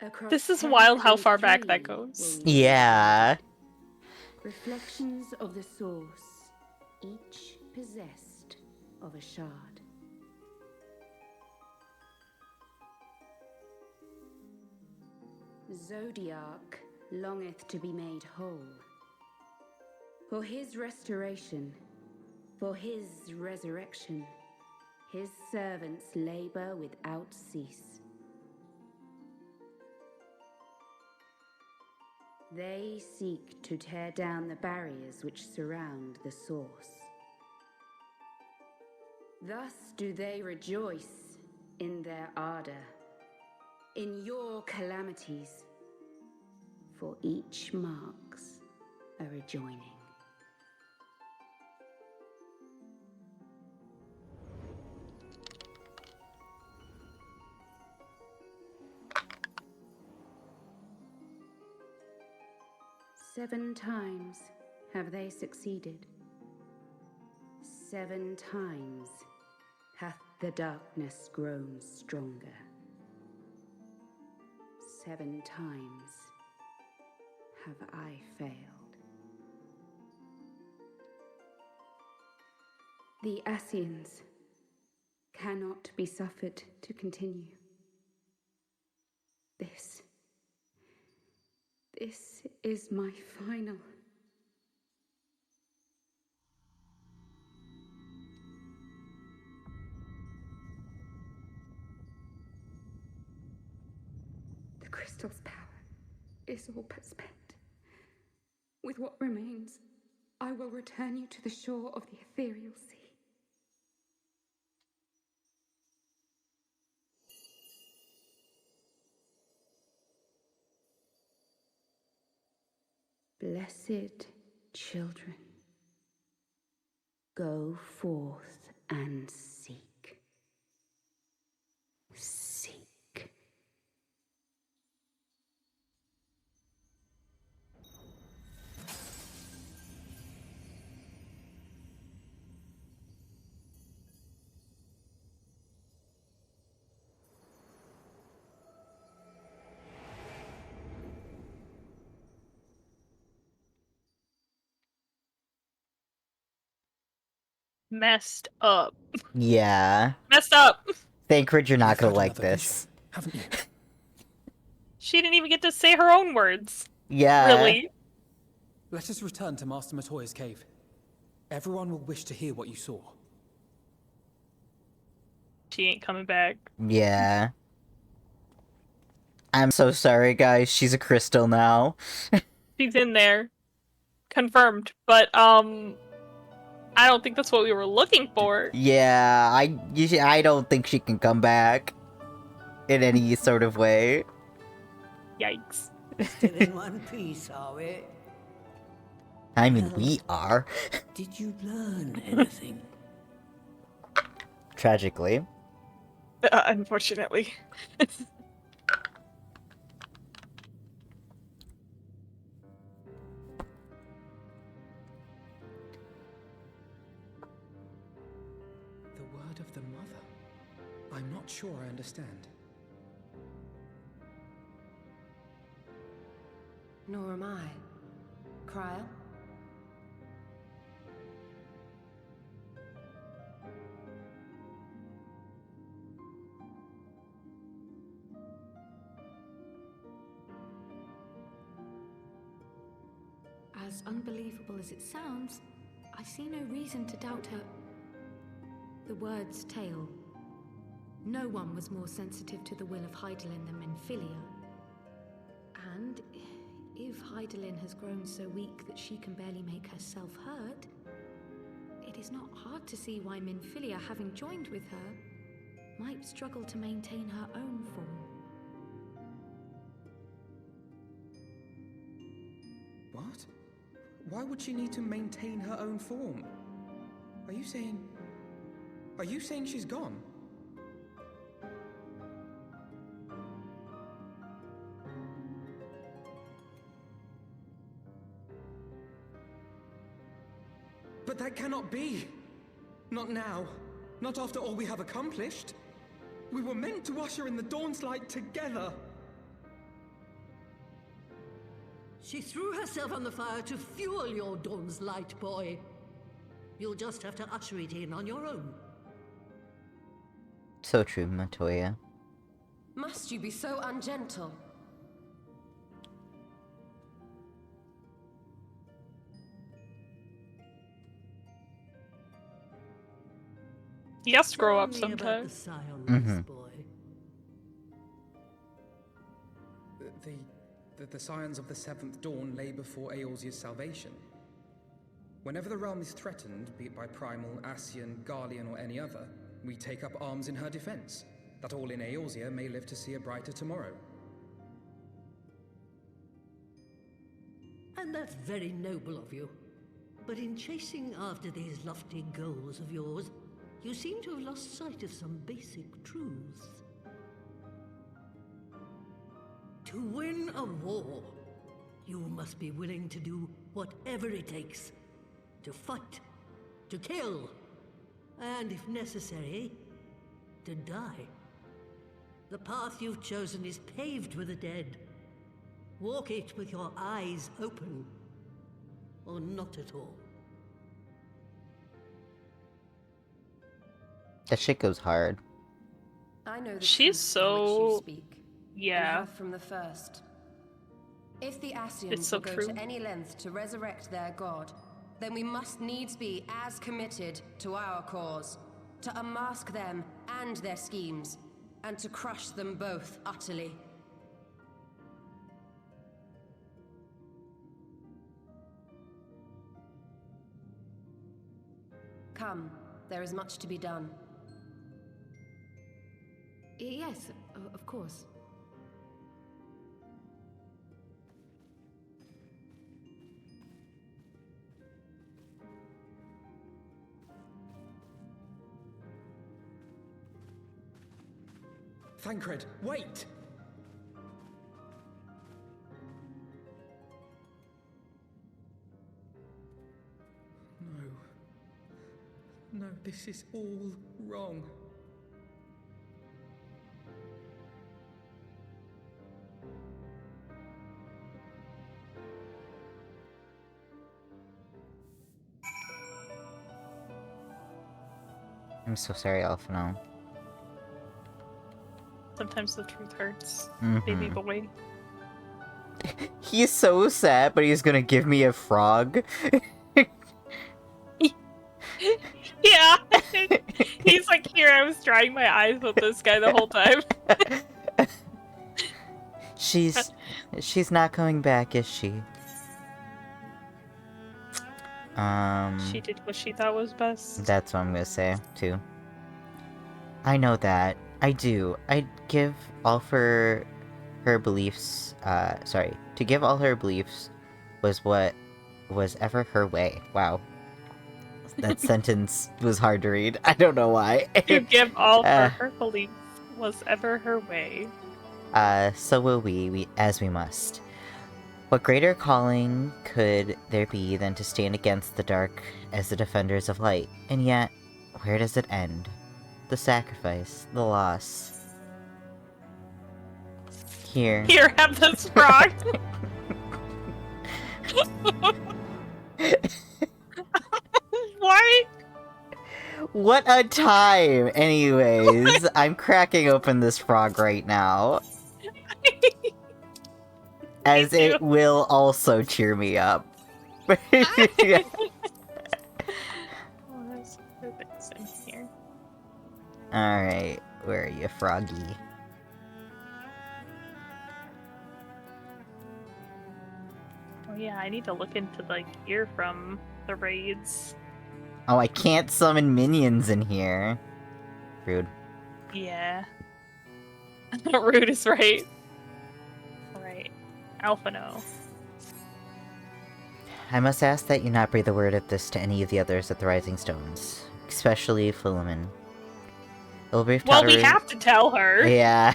Across
This is
heaven
wild how
and
far back that
three
goes.
were we
Yeah.
divided. Reflections of the source, each possessed of a shard. Zodiac longeth to be made whole. For his restoration, for his resurrection, his servants labor without cease. They seek to tear down the barriers which surround the source. Thus do they rejoice in their ardor, in your calamities, for each marks a rejoining. Seven times have they succeeded. 7 times hath the darkness grown stronger. 7 times have I failed. The Ascians cannot be suffered to continue. This is my final. The crystal's power is all but spent. With what remains, I will return you to the shore of the ethereal sea. Blessed children, go forth and seek. Seek.
Messed up.
Yeah.
Messed up.
Thancred, you're not
You've
gonna
had
like
another
this.
vision, haven't you?
She didn't even get to say her own words.
Yeah.
Really?
Let us return to Master Matoya's cave. Everyone will wish to hear what you saw.
She ain't coming back.
Yeah. I'm so sorry, guys. She's a crystal now.
She's in there. Confirmed. But, I don't think that's what we were looking for.
Yeah, I don't think she can come back. In any sort of way.
Yikes.
Still in one piece, are we?
I mean, we are.
Did you learn anything?
Tragically.
Unfortunately.
The word of the mother. I'm not sure I understand.
Nor am I. Cryle?
As unbelievable as it sounds, I see no reason to doubt her. The word's tale. No one was more sensitive to the will of Hydaelyn than Minfilia. And if Hydaelyn has grown so weak that she can barely make herself heard, it is not hard to see why Minfilia, having joined with her, might struggle to maintain her own form.
What? Why would she need to maintain her own form? Are you saying she's gone? But that cannot be! Not now. Not after all we have accomplished. We were meant to usher in the dawn's light together.
She threw herself on the fire to fuel your dawn's light, boy. You'll just have to usher it in on your own.
So true, Matoya.
Must you be so ungentle?
He has to grow up
Tell me about the
sometime.
scions, boy.
The scions of the Seventh Dawn lay before Eorzea's salvation. Whenever the realm is threatened, be it by Primal, Ascian, Garlean, or any other, we take up arms in her defense, that all in Eorzea may live to see a brighter tomorrow.
And that's very noble of you. But in chasing after these lofty goals of yours, you seem to have lost sight of some basic truths. To win a war, you must be willing to do whatever it takes. To fight, to kill, and if necessary, to die. The path you've chosen is paved with the dead. Walk it with your eyes open, or not at all.
That shit goes hard.
I know the
She's
truth from which you
so-
speak. And
Yeah.
have from the first. If the Ascians
It's so
will go
true.
to any length to resurrect their god, then we must needs be as committed to our cause, to unmask them and their schemes, and to crush them both utterly. Come, there is much to be done.
Yes, of course.
Thancred, wait! No, this is all wrong.
I'm so sorry, Alphino.
Sometimes the truth hurts,
Mhm.
baby boy.
He's so sad, but he's gonna give me a frog.
Yeah. He's like, here, I was drying my eyes with this guy the whole time.
She's not coming back, is she?
She did what she thought was best.
That's what I'm gonna say, too. I know that. I do. I'd give all for her beliefs, to give all her beliefs was what was ever her way. Wow. That sentence was hard to read. I don't know why.
To give all for her beliefs was ever her way.
So will we as we must. What greater calling could there be than to stand against the dark as the defenders of light? And yet, where does it end? The sacrifice, the loss. Here.
Here, have this frog. Why?
What a time! Anyways, I'm cracking open this frog right now. As it will also cheer me up.
Oh, there's other things in here.
Alright, where are you, froggy?
Oh yeah, I need to look into the gear from the raids.
Oh, I can't summon minions in here. Rude.
Yeah. Rude is right. Right. Alphino.
I must ask that you not breathe a word of this to any of the others at the Rising Stones. Especially Philemon. I will brief
Well,
Tataru...
we have to tell her.
Yeah.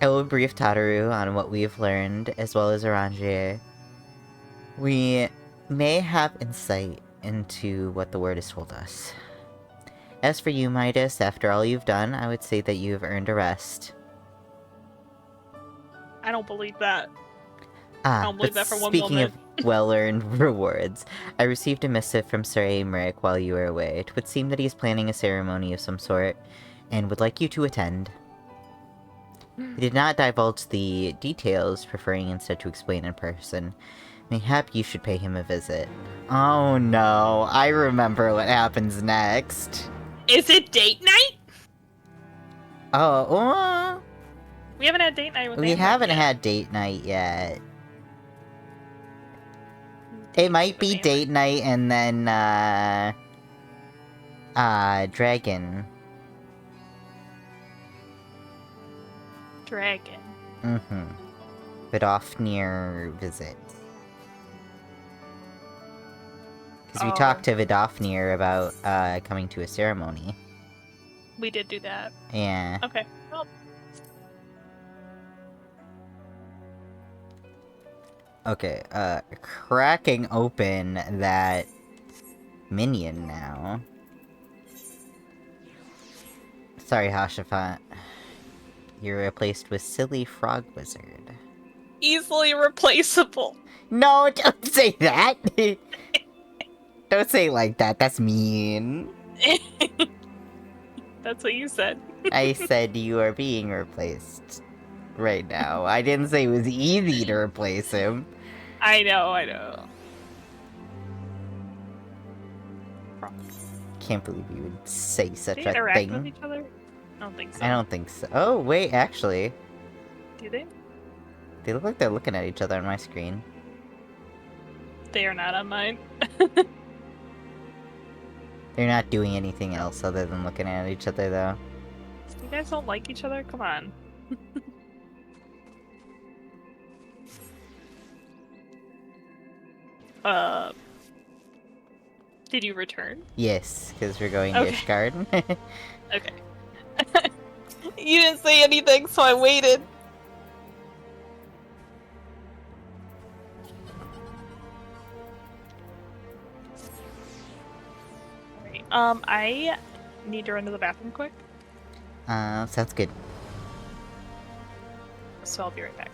I will brief Tataru on what we've learned, as well as Orangier. We may have insight into what the word has told us. As for you, Midas, after all you've done, I would say that you have earned a rest.
I don't believe that. I don't believe that for one
speaking
moment.
of well-earned rewards, I received a missive from Sir Aymeric while you were away. It would seem that he's planning a ceremony of some sort, and would like you to attend. He did not divulge the details, preferring instead to explain in person. Mayhap you should pay him a visit. Oh no, I remember what happens next.
Is it date night?
Oh,
We haven't had date night with
we
Amber
haven't
yet.
had date night yet.
Date
It might
with
be
Amber.
date night and then, dragon.
Dragon.
Mm-hmm. Vidofnir visit. Because we talked to Vidofnir about, coming to a ceremony.
We did do that.
Yeah.
Okay. Well,
Okay, cracking open that minion now. Sorry, Hashafat. You're replaced with Silly Frog Wizard.
easily replaceable.
No, don't say that! Don't say it like that, that's mean.
That's what you said.
I said you are being replaced right now. I didn't say it was easy to replace him.
I know.
Can't believe you would say such
They
a
interact with
thing.
each other? I don't think so.
I don't think so. Oh, wait, actually.
Do they?
They look like they're looking at each other on my screen.
They are not on mine.
They're not doing anything else other than looking at each other, though.
You guys don't like each other? Come on. Did you return?
Yes, because we're going to
Okay.
Ishgard.
Okay. You didn't say anything, so I waited. Alright, I need to run to the bathroom quick,
Sounds good.
so I'll be right back.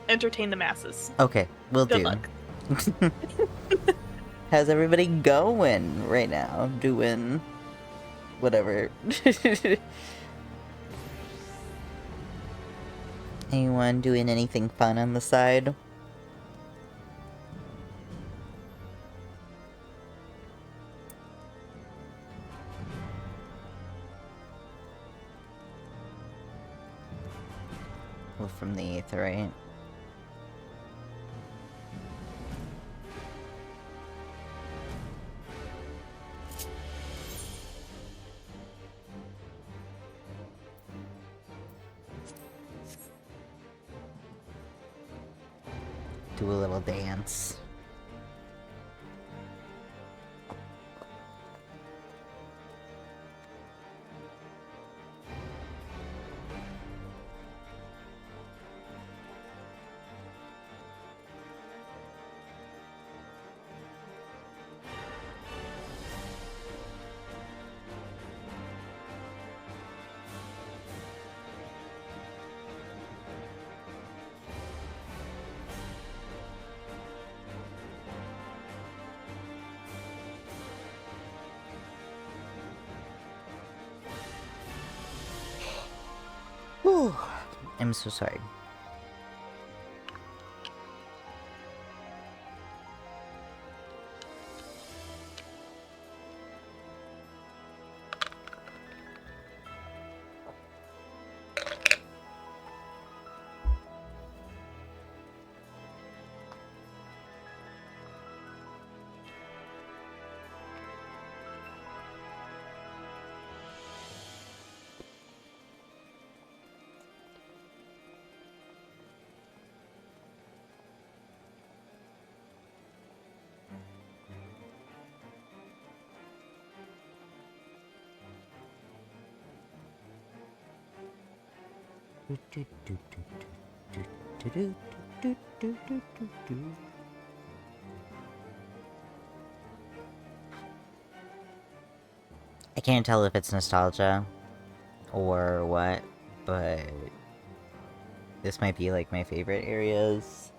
Entertain the masses.
Okay, we'll
Good
do.
luck.
How's everybody going right now? Doing whatever. Anyone doing anything fun on the side? Well, from the 8th, right? Do a little dance. Whew. I'm so sorry. I can't tell if it's nostalgia or what, but this might be like my favorite areas.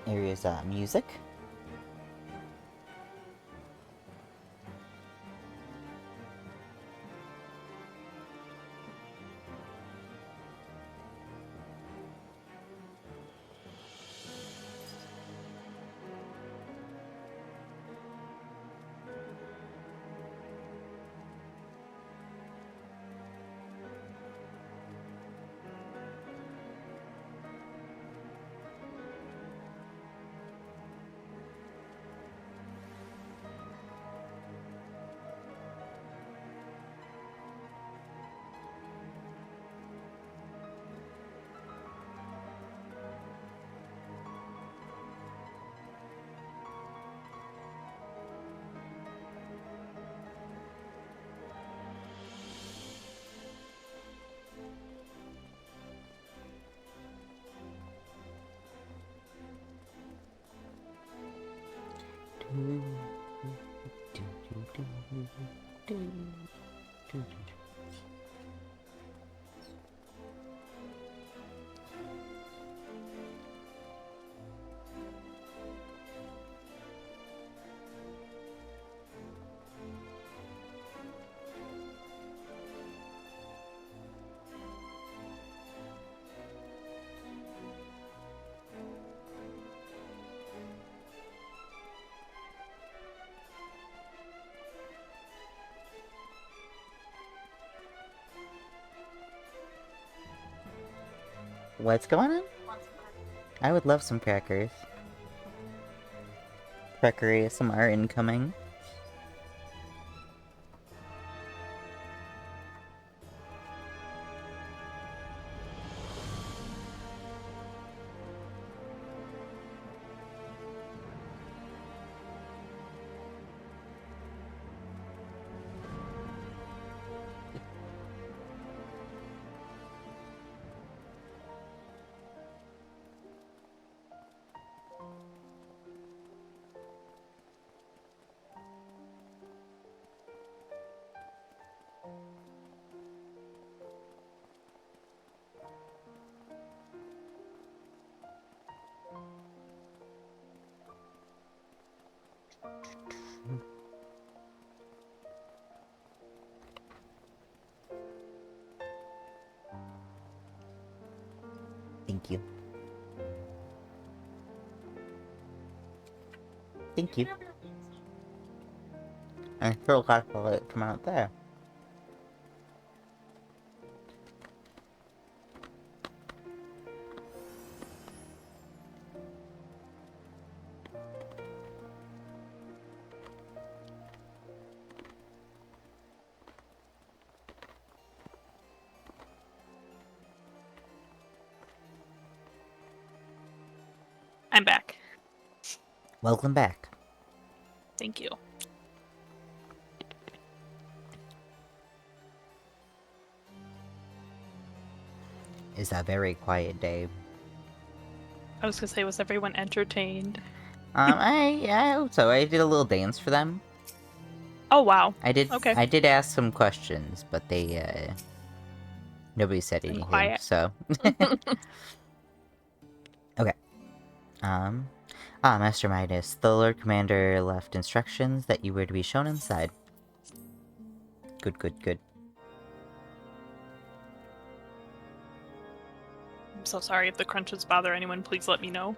Areas music. What's going on? I would love some crackers. Cracker ASMR incoming. Thank you. Thank you. I still got to let it come out there.
I'm back.
Welcome back.
Thank you.
It's a very quiet day.
I was gonna say, was everyone entertained?
I hope so. I did a little dance for them.
Oh wow.
I
Okay.
did ask some questions, but they nobody said
Been
anything,
quiet.
so okay. Master Midas, the Lord Commander left instructions that you were to be shown inside. Good, good, good.
I'm so sorry if the crunches bother anyone. Please let me know.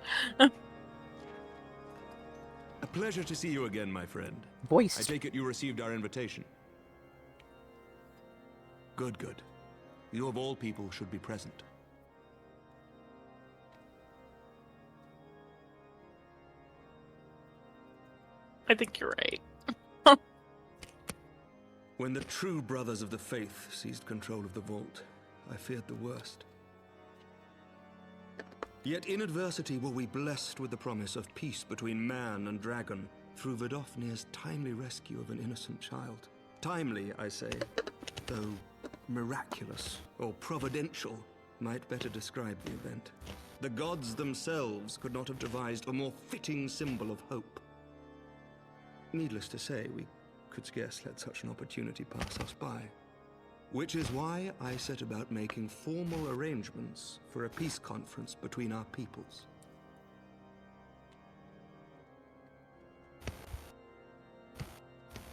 A pleasure to see you again, my friend.
Voice.
I take it you received our invitation. Good, good. You of all people should be present.
I think you're right.
When the true brothers of the faith seized control of the vault, I feared the worst. Yet in adversity were we blessed with the promise of peace between man and dragon through Vidofnir's timely rescue of an innocent child. Timely, I say, though miraculous or providential might better describe the event. The gods themselves could not have devised a more fitting symbol of hope. Needless to say, we could scarce let such an opportunity pass us by. Which is why I set about making formal arrangements for a peace conference between our peoples.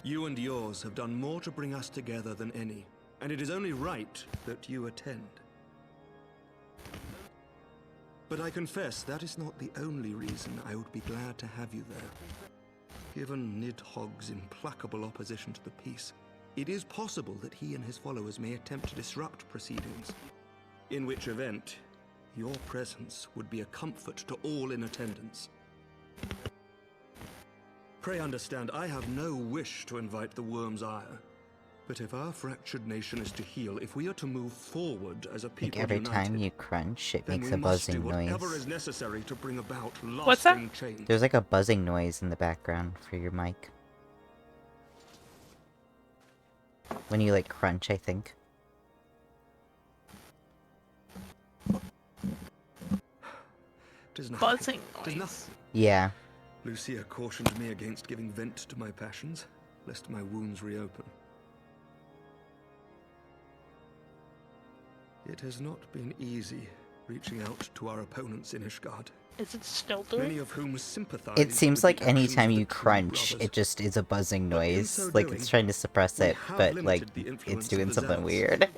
You and yours have done more to bring us together than any, and it is only right that you attend. But I confess that is not the only reason I would be glad to have you there. Given Nidhogg's implacable opposition to the peace, it is possible that he and his followers may attempt to disrupt proceedings, in which event, your presence would be a comfort to all in attendance. Pray understand, I have no wish to invite the Worm's ire. But if our fractured nation is to heal, if we are to move forward as a people
Every
united,
time you crunch, it
then
makes
we
a
must do
buzzing
whatever
noise.
is necessary to bring about
What's that?
lasting change.
There's like a buzzing noise in the background for your mic. When you like crunch, I think.
Tis nothing.
Buzzing
Tis
noise.
nothing.
Yeah.
Lucia cautioned me against giving vent to my passions, lest my wounds reopen. It has not been easy reaching out to our opponents in Ishgard,
Is it still
many
doing?
of whom sympathize
It seems
with
like
the actions
anytime
of the
you
Two
crunch,
Brothers.
it just is a buzzing
But in
noise.
so
Like,
doing,
it's trying to suppress
we
it,
have
but, like,
limited the
it's
influence
doing
of the
something
zealots.
weird.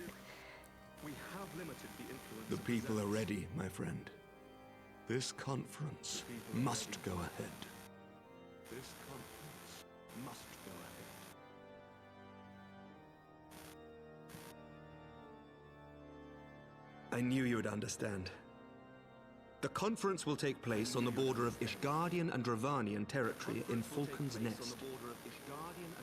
We have limited the influence. The people are ready, my friend. This conference must go ahead. This conference must go ahead. I knew you would understand. The conference will take place on the border of Ishgardian and Dravanian territory in Falcon's Nest.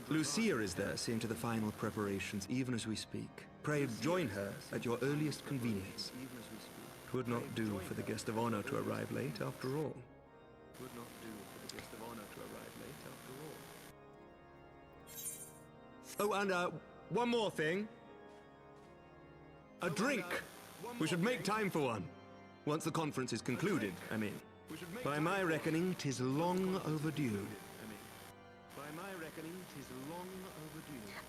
Lucia is there, seeing to the final preparations, even as we speak. Pray join her at your earliest convenience. It would not do for the guest of honor to arrive late, after all. Oh, and one more thing. A drink. We should make time for one. Once the conference is concluded, I mean. By my reckoning, 'tis long overdue.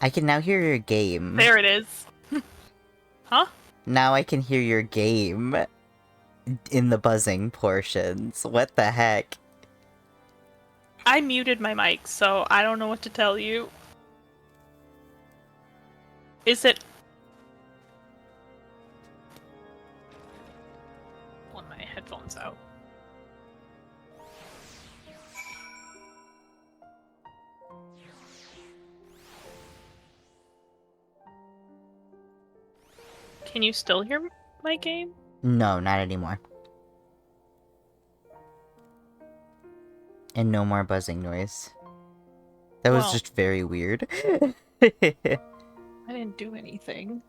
I can now hear your game.
There it is. Huh?
Now I can hear your game in the buzzing portions. What the heck?
I muted my mic, so I don't know what to tell you. Is it... Pull my headphones out. Can you still hear my game?
No, not anymore. And no more buzzing noise. That was
Well-
just very weird.
I didn't do anything.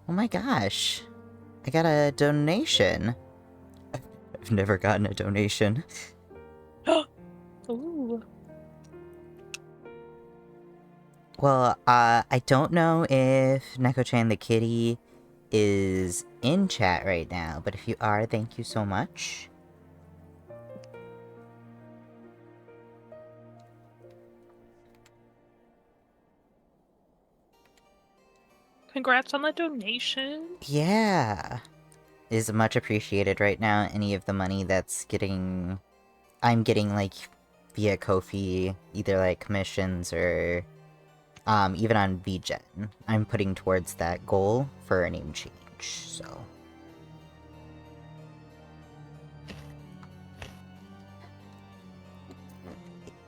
Oh my gosh. I got a donation. I've never gotten a donation.
Ooh.
Well, I don't know if Neko-chan the kitty is in chat right now, but if you are, thank you so much.
Congrats on the donation.
Yeah. It is much appreciated right now. Any of the money that's I'm getting, like, via Ko-fi, either, like, commissions or, even on VGen. I'm putting towards that goal for a name change, so...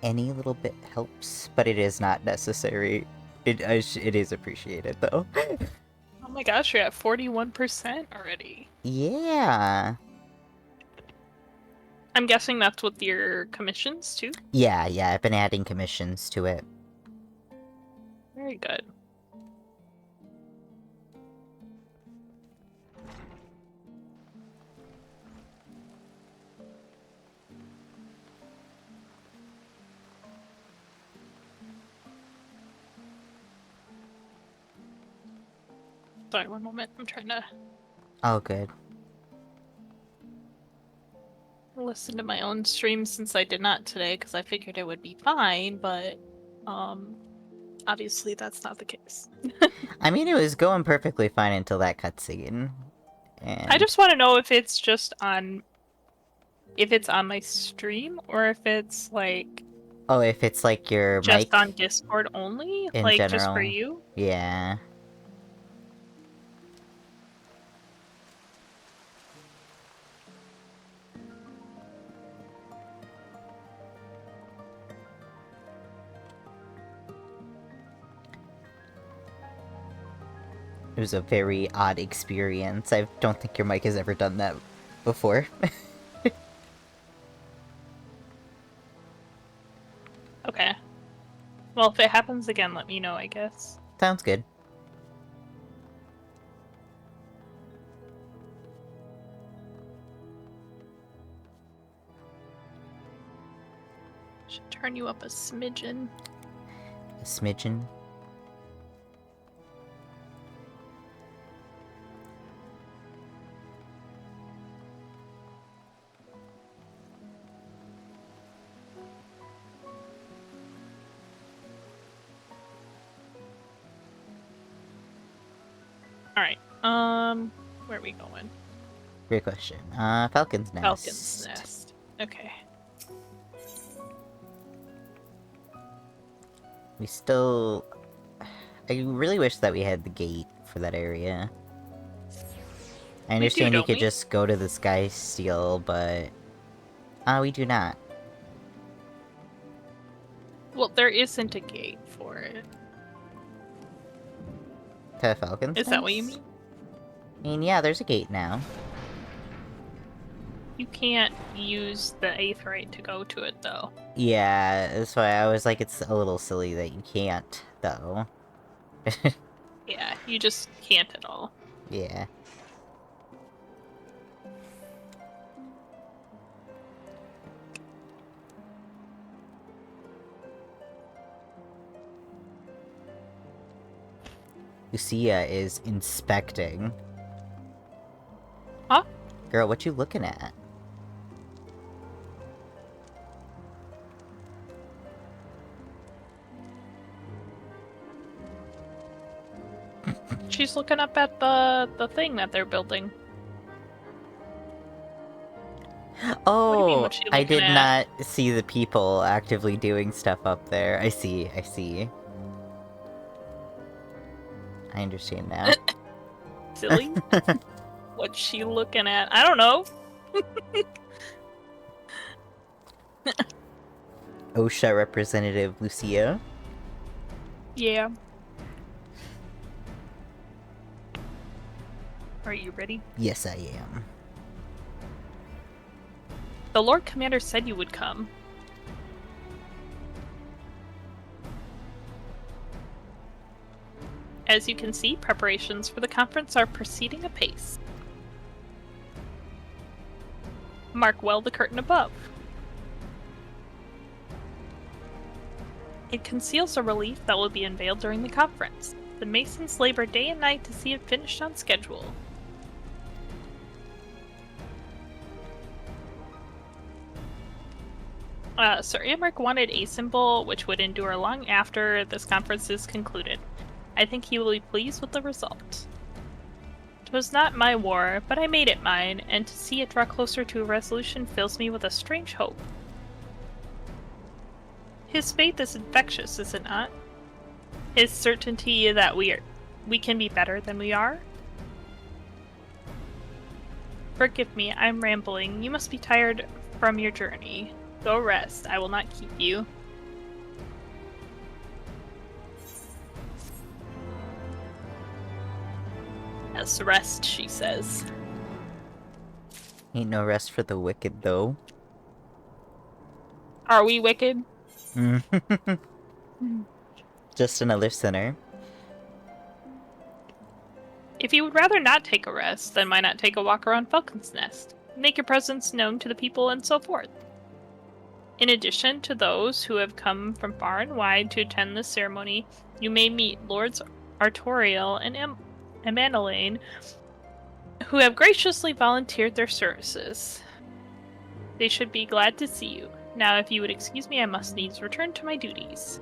Any little bit helps, but it is not necessary. It is appreciated, though.
Oh my gosh, you're at 41% already.
Yeah.
I'm guessing that's with your commissions, too?
Yeah, I've been adding commissions to it.
Very good. Sorry, one moment. I'm trying to
Oh, good.
listen to my own stream since I did not today because I figured it would be fine, but obviously that's not the case.
I mean, it was going perfectly fine until that cutscene. And...
I just want to know if it's just on... if it's on my stream, or if it's, like...
Oh, if it's, like, your
just
mic
on Discord only?
in
Like,
general.
just for you?
Yeah. It was a very odd experience. I don't think your mic has ever done that before.
Okay. Well, if it happens again, let me know, I guess.
Sounds good.
Should turn you up a smidgen.
A smidgen.
Alright. Where are we going?
Great question. Falcon's Nest.
Falcon's Nest. Okay.
We still... I really wish that we had the gate for that area. I understand you
don't
could
we?
just go to the Sky Steel, but... we do not.
Well, there isn't a gate for it.
To Falcon's
Is that what you
Nest?
mean?
I mean, yeah, there's a gate now.
You can't use the Aetheryte to go to it, though.
Yeah, that's why I was like, it's a little silly that you can't, though.
Yeah, you just can't at all.
Yeah. Lucia is inspecting.
Huh?
Girl, what you looking at?
She's looking up at the thing that they're building.
Oh,
what's she
I
looking
did
at?
not see the people actively doing stuff up there. I see. I understand now.
Silly. What's she looking at? I don't know.
OSHA representative Lucia.
Yeah. Are you ready?
Yes, I am.
The Lord Commander said you would come. As you can see, preparations for the conference are proceeding apace. Mark well the curtain above. It conceals a relief that will be unveiled during the conference. The Masons labor day and night to see it finished on schedule. Sir Amric wanted a symbol which would endure long after this conference is concluded. I think he will be pleased with the result. It was not my war, but I made it mine, and to see it draw closer to a resolution fills me with a strange hope. His faith is infectious, is it not? His certainty that we can be better than we are? Forgive me, I'm rambling. You must be tired from your journey. Go rest. I will not keep you. Yes, rest, she says.
Ain't no rest for the wicked, though.
Are we wicked?
Just another sinner.
If you would rather not take a rest, then why not take a walk around Falcon's Nest? Make your presence known to the people and so forth. In addition to those who have come from far and wide to attend this ceremony, you may meet Lords Artorial and Amanelaine, who have graciously volunteered their services. They should be glad to see you. Now, if you would excuse me, I must needs return to my duties.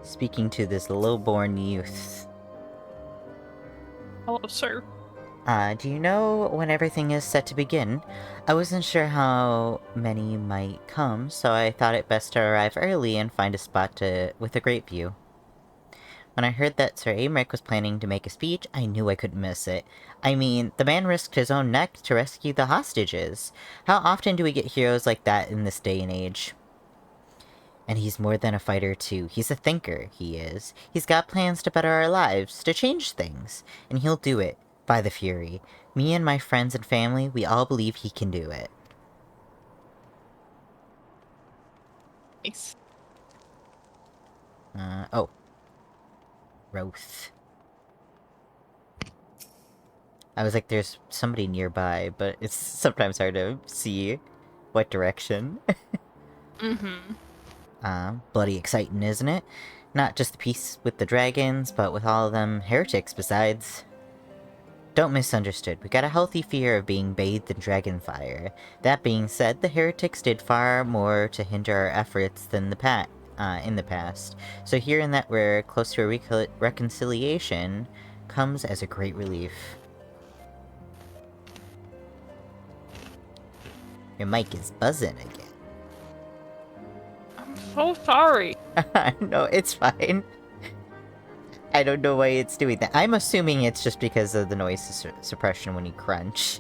Speaking to this low-born youth.
Hello, sir.
Do you know when everything is set to begin? I wasn't sure how many might come, so I thought it best to arrive early and find a spot with a great view. When I heard that Sir Amric was planning to make a speech, I knew I couldn't miss it. I mean, the man risked his own neck to rescue the hostages. How often do we get heroes like that in this day and age? And he's more than a fighter, too. He's a thinker, he is. He's got plans to better our lives, to change things. And he'll do it, by the Fury. Me and my friends and family, we all believe he can do it.
Nice.
Oh. Roth. I was like, there's somebody nearby, but it's sometimes hard to see what direction. Bloody exciting, isn't it? Not just the piece with the dragons, but with all of them heretics besides. Don't misunderstood. We got a healthy fear of being bathed in dragon fire. That being said, the heretics did far more to hinder our efforts than in the past. So hearing that we're close to a reconciliation comes as a great relief. Your mic is buzzing again.
I'm so sorry.
No, it's fine. I don't know why it's doing that. I'm assuming it's just because of the noise suppression when you crunch.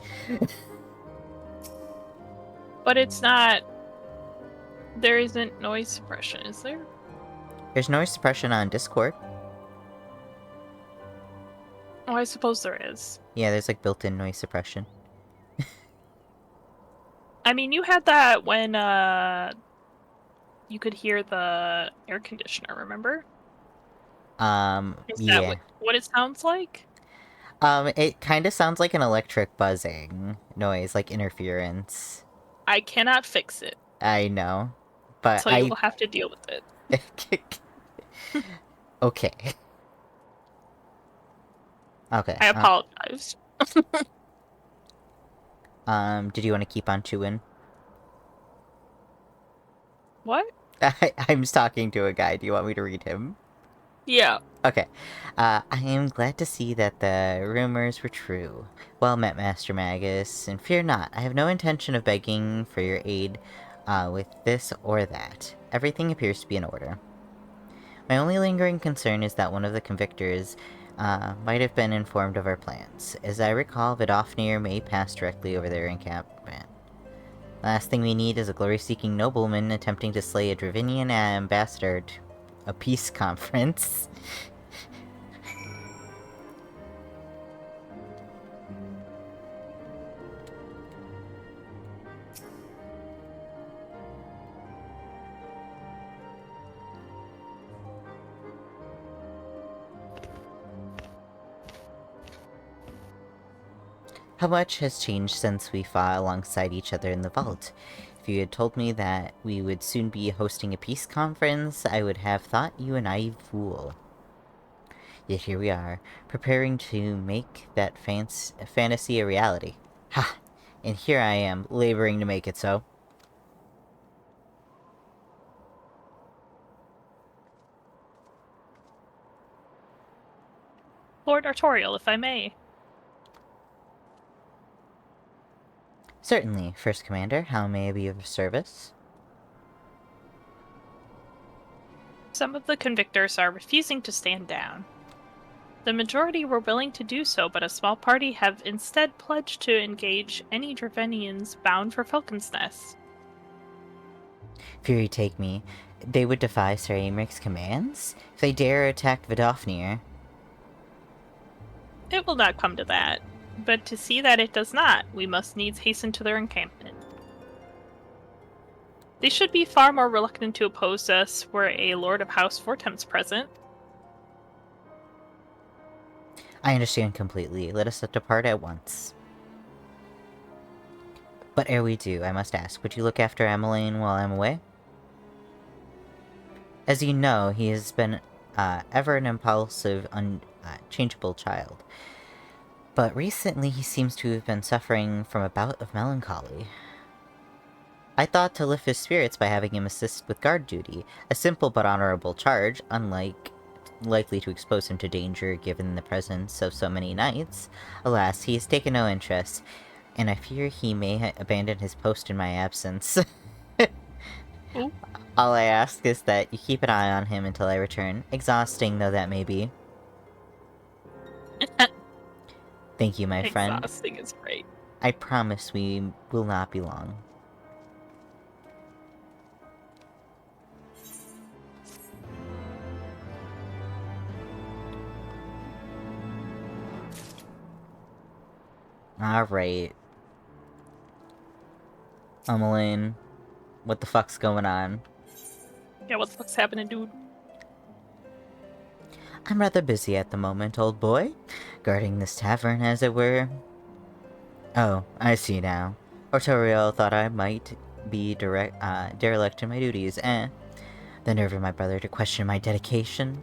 But it's not... There isn't noise suppression, is there?
There's noise suppression on Discord.
Oh, I suppose there is.
Yeah, there's like built-in noise suppression.
I mean, you had that when, you could hear the air conditioner, remember? Is
yeah.
that what it sounds like?
It kind of sounds like an electric buzzing noise, like interference.
I cannot fix it,
I know, but
so you will have to deal with it.
Okay. Okay.
I apologize.
Did you want to keep on chewing?
What?
I'm talking to a guy. Do you want me to read him?
Yeah.
Okay. I am glad to see that the rumors were true. Well met, Master Magus, and fear not, I have no intention of begging for your aid with this or that. Everything appears to be in order. My only lingering concern is that one of the convictors might have been informed of our plans. As I recall, Vidofnir may pass directly over their encampment. Last thing we need is a glory-seeking nobleman attempting to slay a Dravinian ambassador to a peace conference. How much has changed since we fought alongside each other in the vault? If you had told me that we would soon be hosting a peace conference, I would have thought you a naive fool. Yet here we are, preparing to make that fantasy a reality. Ha! And here I am, laboring to make it so.
Lord Artorial, if I may.
Certainly, First Commander, how may I be of service?
Some of the convictors are refusing to stand down. The majority were willing to do so, but a small party have instead pledged to engage any Dravenians bound for Falcon's Nest.
Fury take me. They would defy Sir Americ's commands? If they dare attack Vidofnir.
It will not come to that, but to see that it does not, we must needs hasten to their encampment. They should be far more reluctant to oppose us were a Lord of House Fortemps present.
I understand completely. Let us depart at once. But ere we do, I must ask, would you look after Emmeline while I'm away? As you know, he has been ever an impulsive, unchangeable child. But recently he seems to have been suffering from a bout of melancholy. I thought to lift his spirits by having him assist with guard duty, a simple but honorable charge, likely to expose him to danger given the presence of so many knights. Alas, he has taken no interest, and I fear he may abandon his post in my absence. All I ask is that you keep an eye on him until I return, exhausting though that may be. Thank you, my friend.
Exhausting is great.
I promise we will not be long. Alright. Emmeline, what the fuck's going on?
Yeah, what the fuck's happening, dude?
I'm rather busy at the moment, old boy. Guarding this tavern, as it were. Oh, I see now. Artorial thought I might be derelict in my duties, The nerve of my brother to question my dedication.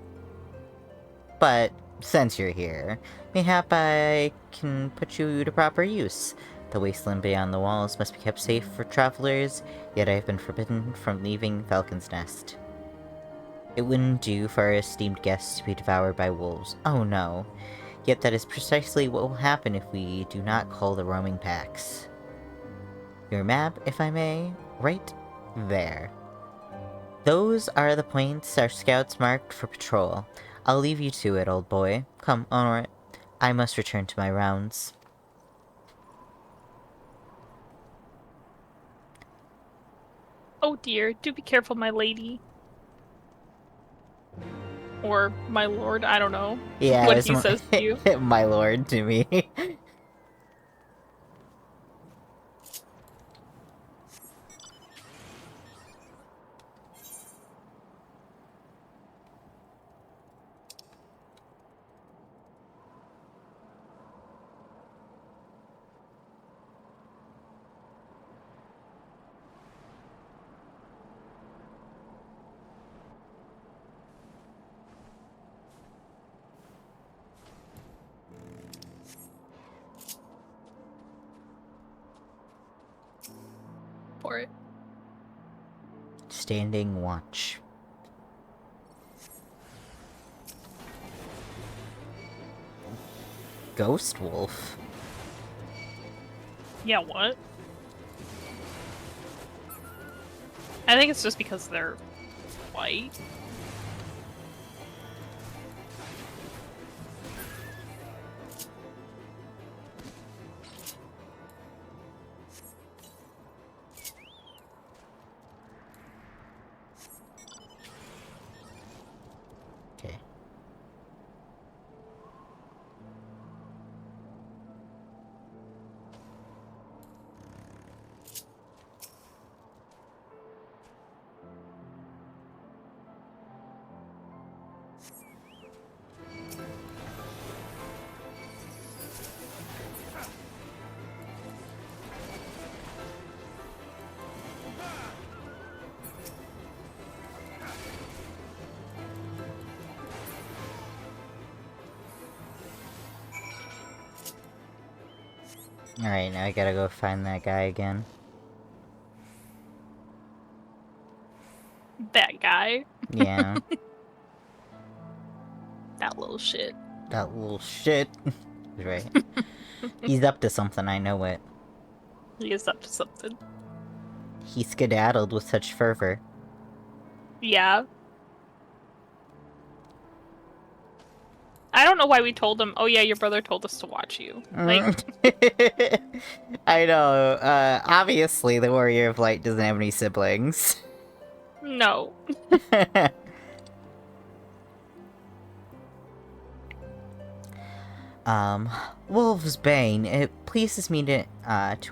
But since you're here, mayhap I can put you to proper use. The wasteland beyond the walls must be kept safe for travelers, yet I have been forbidden from leaving Falcon's Nest. It wouldn't do for our esteemed guests to be devoured by wolves. Oh no. Yet that is precisely what will happen if we do not call the roaming packs. Your map, if I may, right there. Those are the points our scouts marked for patrol. I'll leave you to it, old boy. Come, onward. I must return to my rounds.
Oh dear, do be careful, my lady. Or my lord, I don't know.
Yeah,
What
it's
he says to you.
my lord to me.
For it.
Standing watch. Ghost wolf?
Yeah, what? I think it's just because they're white.
Okay. Alright, now I gotta go find that guy again.
That guy.
Yeah.
That little shit.
That little shit. Right. He's up to something, I know it.
He is up to something.
He skedaddled with such fervor.
Yeah. I don't know why we told him, oh yeah, your brother told us to watch you. Like,
I know, obviously the Warrior of Light doesn't have any siblings.
no.
Wolf's Bane, it pleases me to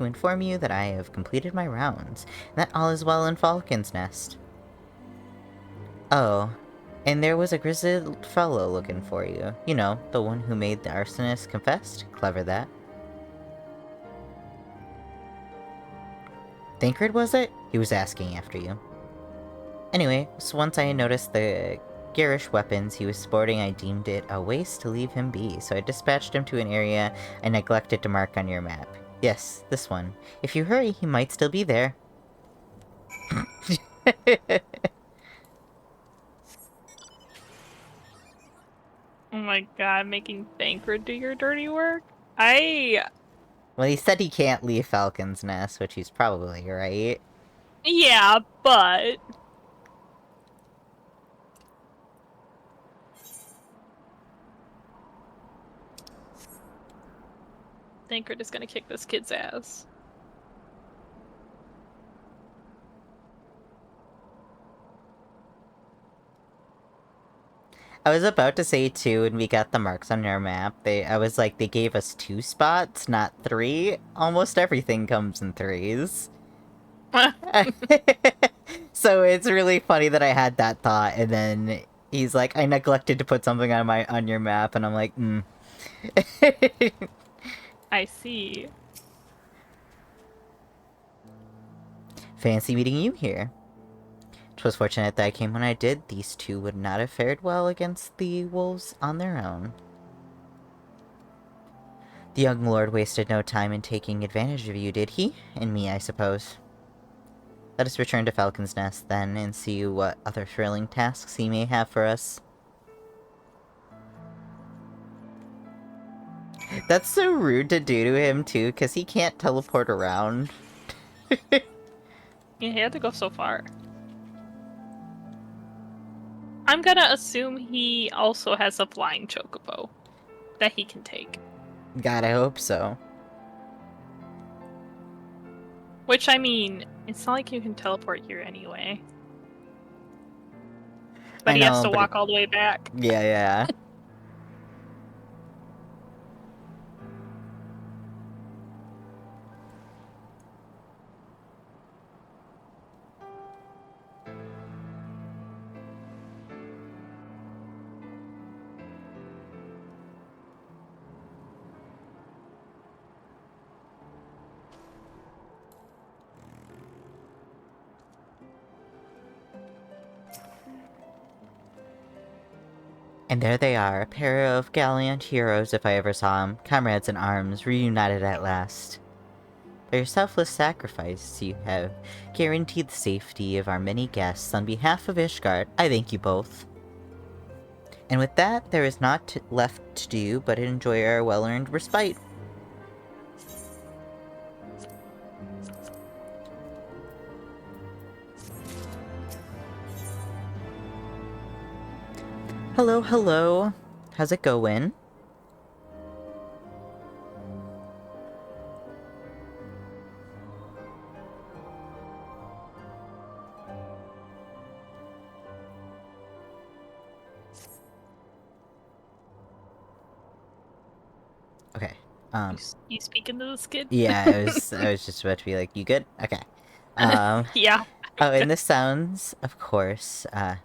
inform you that I have completed my rounds, and that all is well in Falcon's Nest. Oh, and there was a grizzled fellow looking for you. You know, the one who made the arsonist confessed? Clever that. Thancred, was it? He was asking after you. Anyway, so once I noticed the garish weapons he was sporting, I deemed it a waste to leave him be, so I dispatched him to an area I neglected to mark on your map. Yes, this one. If you hurry, he might still be there.
Oh my god, making Thancred do your dirty work?
Well, he said he can't leave Falcon's Nest, which he's probably right.
Yeah, but... Thancred is gonna kick this kid's ass.
I was about to say, too, when we got the marks on our map, I was like, they gave us 2 spots, not 3. Almost everything comes in 3s. So it's really funny that I had that thought, and then he's like, I neglected to put something on your map, and I'm like,
I see.
Fancy meeting you here. 'Twas fortunate that I came when I did. These two would not have fared well against the wolves on their own. The young lord wasted no time in taking advantage of you, did he? And me, I suppose. Let us return to Falcon's Nest, then, and see what other thrilling tasks he may have for us. That's so rude to do to him, too, because he can't teleport around.
Yeah, he had to go so far. I'm gonna assume he also has a flying chocobo that he can take.
God, I hope so.
Which, I mean, it's not like you can teleport here anyway. But
I
he has
know,
to
but
walk all the way back.
yeah. And there they are, a pair of gallant heroes if I ever saw them, comrades in arms, reunited at last. By your selfless sacrifice, you have guaranteed the safety of our many guests. On behalf of Ishgard, I thank you both. And with that, there is naught left to do but enjoy our well-earned respite. Hello, hello. How's it going? Okay.
You speak into the skid?
Yeah, I was just about to be like, you good? Okay.
Yeah.
Oh, and this sounds, of course, and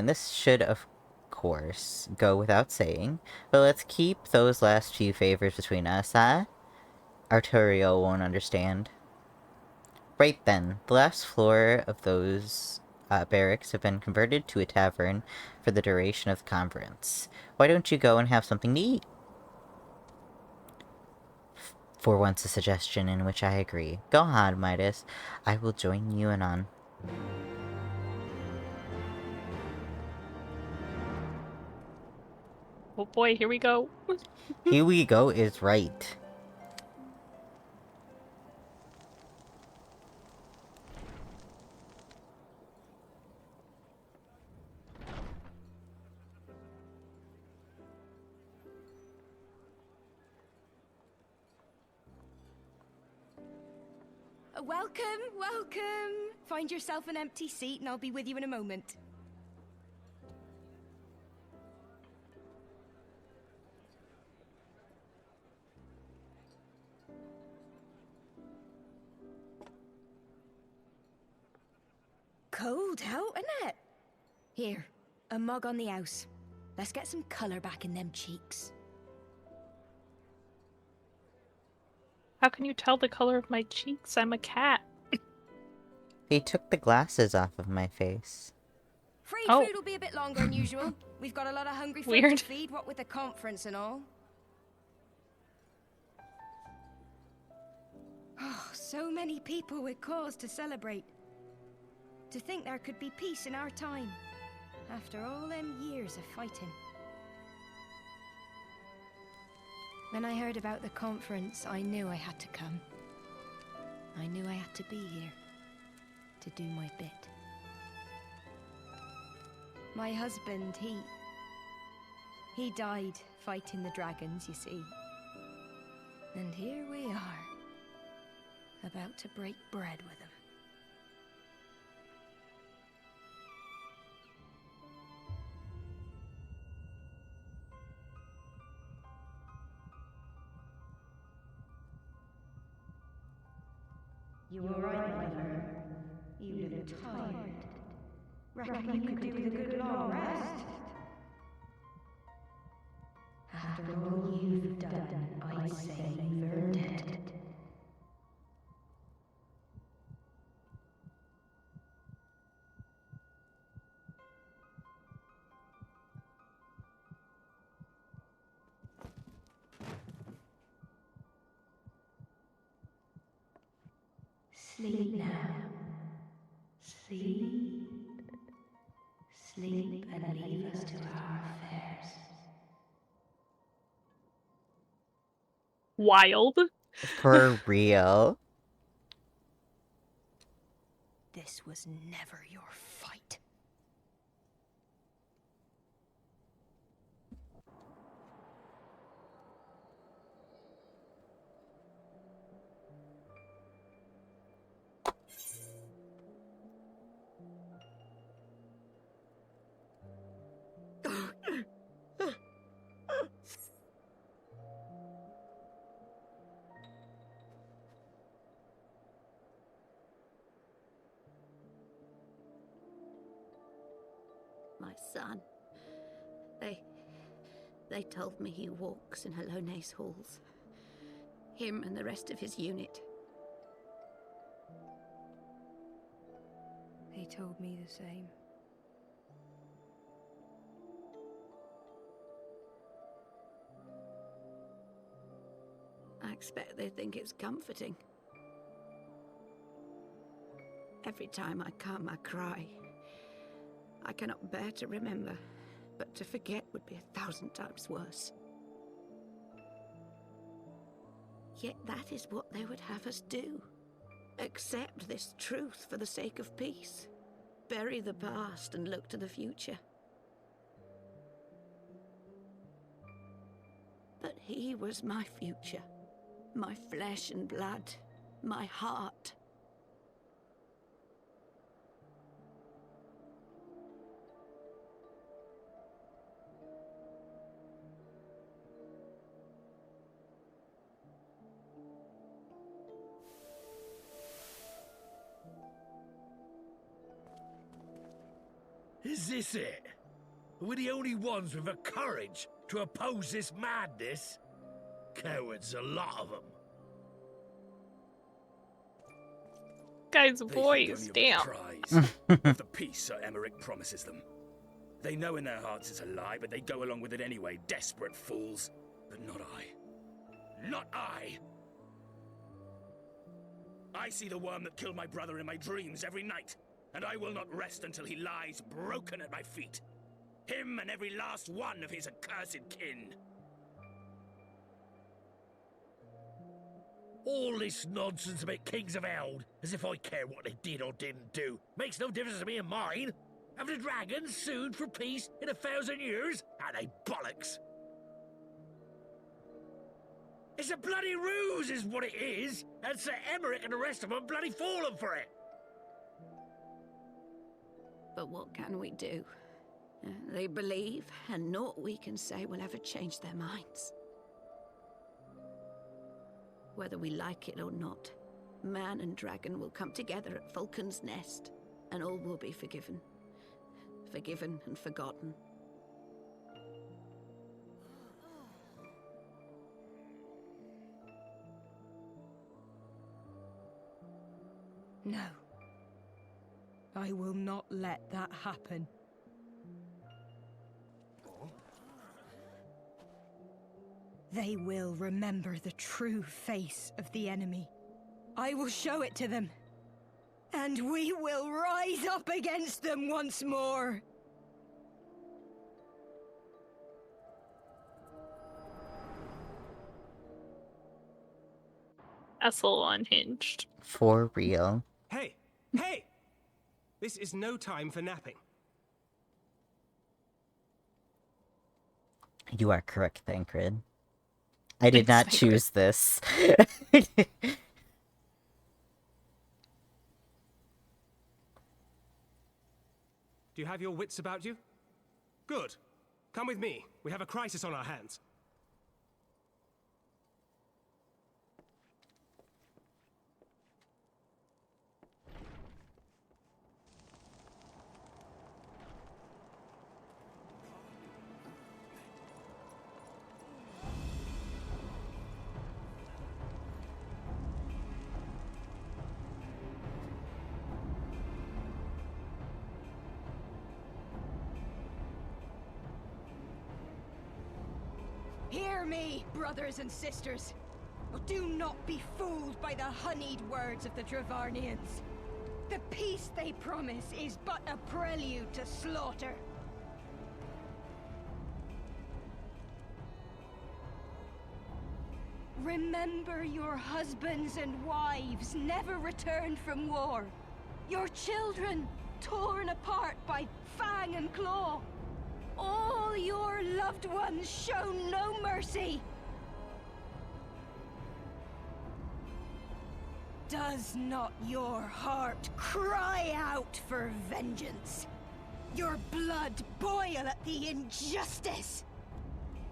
this should, of course, go without saying, but let's keep those last few favors between us, huh? Arturo won't understand. Right then, the last floor of those barracks have been converted to a tavern for the duration of the conference. Why don't you go and have something to eat? For once a suggestion in which I agree. Go on, Midas. I will join you anon.
Oh boy, here we go.
Here we go is right.
Welcome, welcome. Find yourself an empty seat and I'll be with you in a moment. Cold out, isn't it? Here, a mug on the house. Let's get some colour back in them cheeks.
How can you tell the color of my cheeks? I'm a cat.
He took the glasses off of my face.
Free
Oh.
food will be a bit longer than usual. We've got a lot of hungry folk
Weird.
to feed, what with the conference and all. Oh, so many people with cause to celebrate. To think there could be peace in our time, after all them years of fighting. When I heard about the conference, I knew I had to come. I knew I had to be here, to do my bit. My husband, he died fighting the dragons, you see. And here we are, about to break bread with him.
You all right, my friend? You look tired. Reckon you could do with a good long rest? After all you've done, I'd say you've earned it. Sleep now. Sleep. Sleep and leave us to our affairs.
Wild.
For real.
This was never your fight.
My son. They told me he walks in Hallone's halls. Him and the rest of his unit.
They told me the same.
I expect they think it's comforting. Every time I come, I cry. I cannot bear to remember, but to forget would be 1,000 times worse. Yet that is what they would have us do. Accept this truth for the sake of peace. Bury the past and look to the future. But he was my future. My flesh and blood. My heart.
Is this it? We're the only ones with the courage to oppose this madness? Cowards, a lot of them.
Guy's voice, damn.
Of the peace Sir Emmerich promises them. They know in their hearts it's a lie, but they go along with it anyway, desperate fools. But not I. Not I! I see the worm that killed my brother in my dreams every night, and I will not rest until he lies broken at my feet. Him and every last one of his accursed kin.
All this nonsense about Kings of Eld, as if I care what they did or didn't do, makes no difference to me and mine. Have the dragons sued for peace in 1,000 years? Are they bollocks? It's a bloody ruse is what it is, and Sir Emmerich and the rest of them bloody fallen for it.
But what can we do? They believe, and naught we can say will ever change their minds. Whether we like it or not, man and dragon will come together at Vulcan's Nest, and all will be forgiven. Forgiven and forgotten.
No. I will not let that happen. They will remember the true face of the enemy. I will show it to them. And we will rise up against them once more.
That's a little unhinged.
For real.
Hey! Hey! This is no time for napping.
You are correct, Thancred. I did not choose this.
Do you have your wits about you? Good. Come with me. We have a crisis on our hands.
Hear me, brothers and sisters. Do not be fooled by the honeyed words of the Dravarnians. The peace they promise is but a prelude to slaughter. Remember your husbands and wives never returned from war. Your children torn apart by fang and claw. All your loved ones shown no mercy. Does not your heart cry out for vengeance? Your blood boil at the injustice?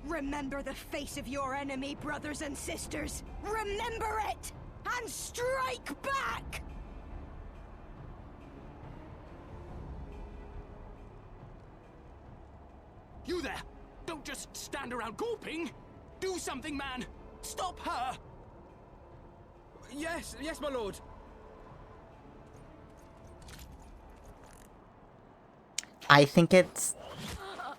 Remember the face of your enemy, brothers and sisters. Remember it, and strike back!
You there! Don't just stand around gawping! Do something, man! Stop her!
Yes, my lord.
I think it's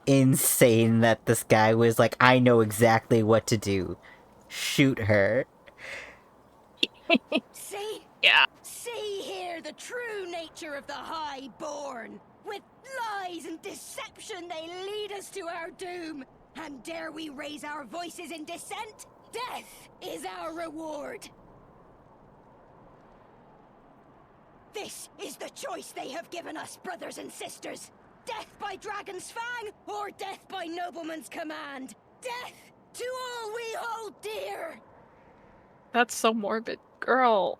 insane that this guy was like, I know exactly what to do. Shoot her.
See?
Yeah.
See here the true nature of the Highborn. With lies and deception they lead us to our doom. And dare we raise our voices in dissent? Death is our reward. This is the choice they have given us, brothers and sisters. Death by dragon's fang, or death by nobleman's command. Death to all we hold dear.
That's so morbid. Girl.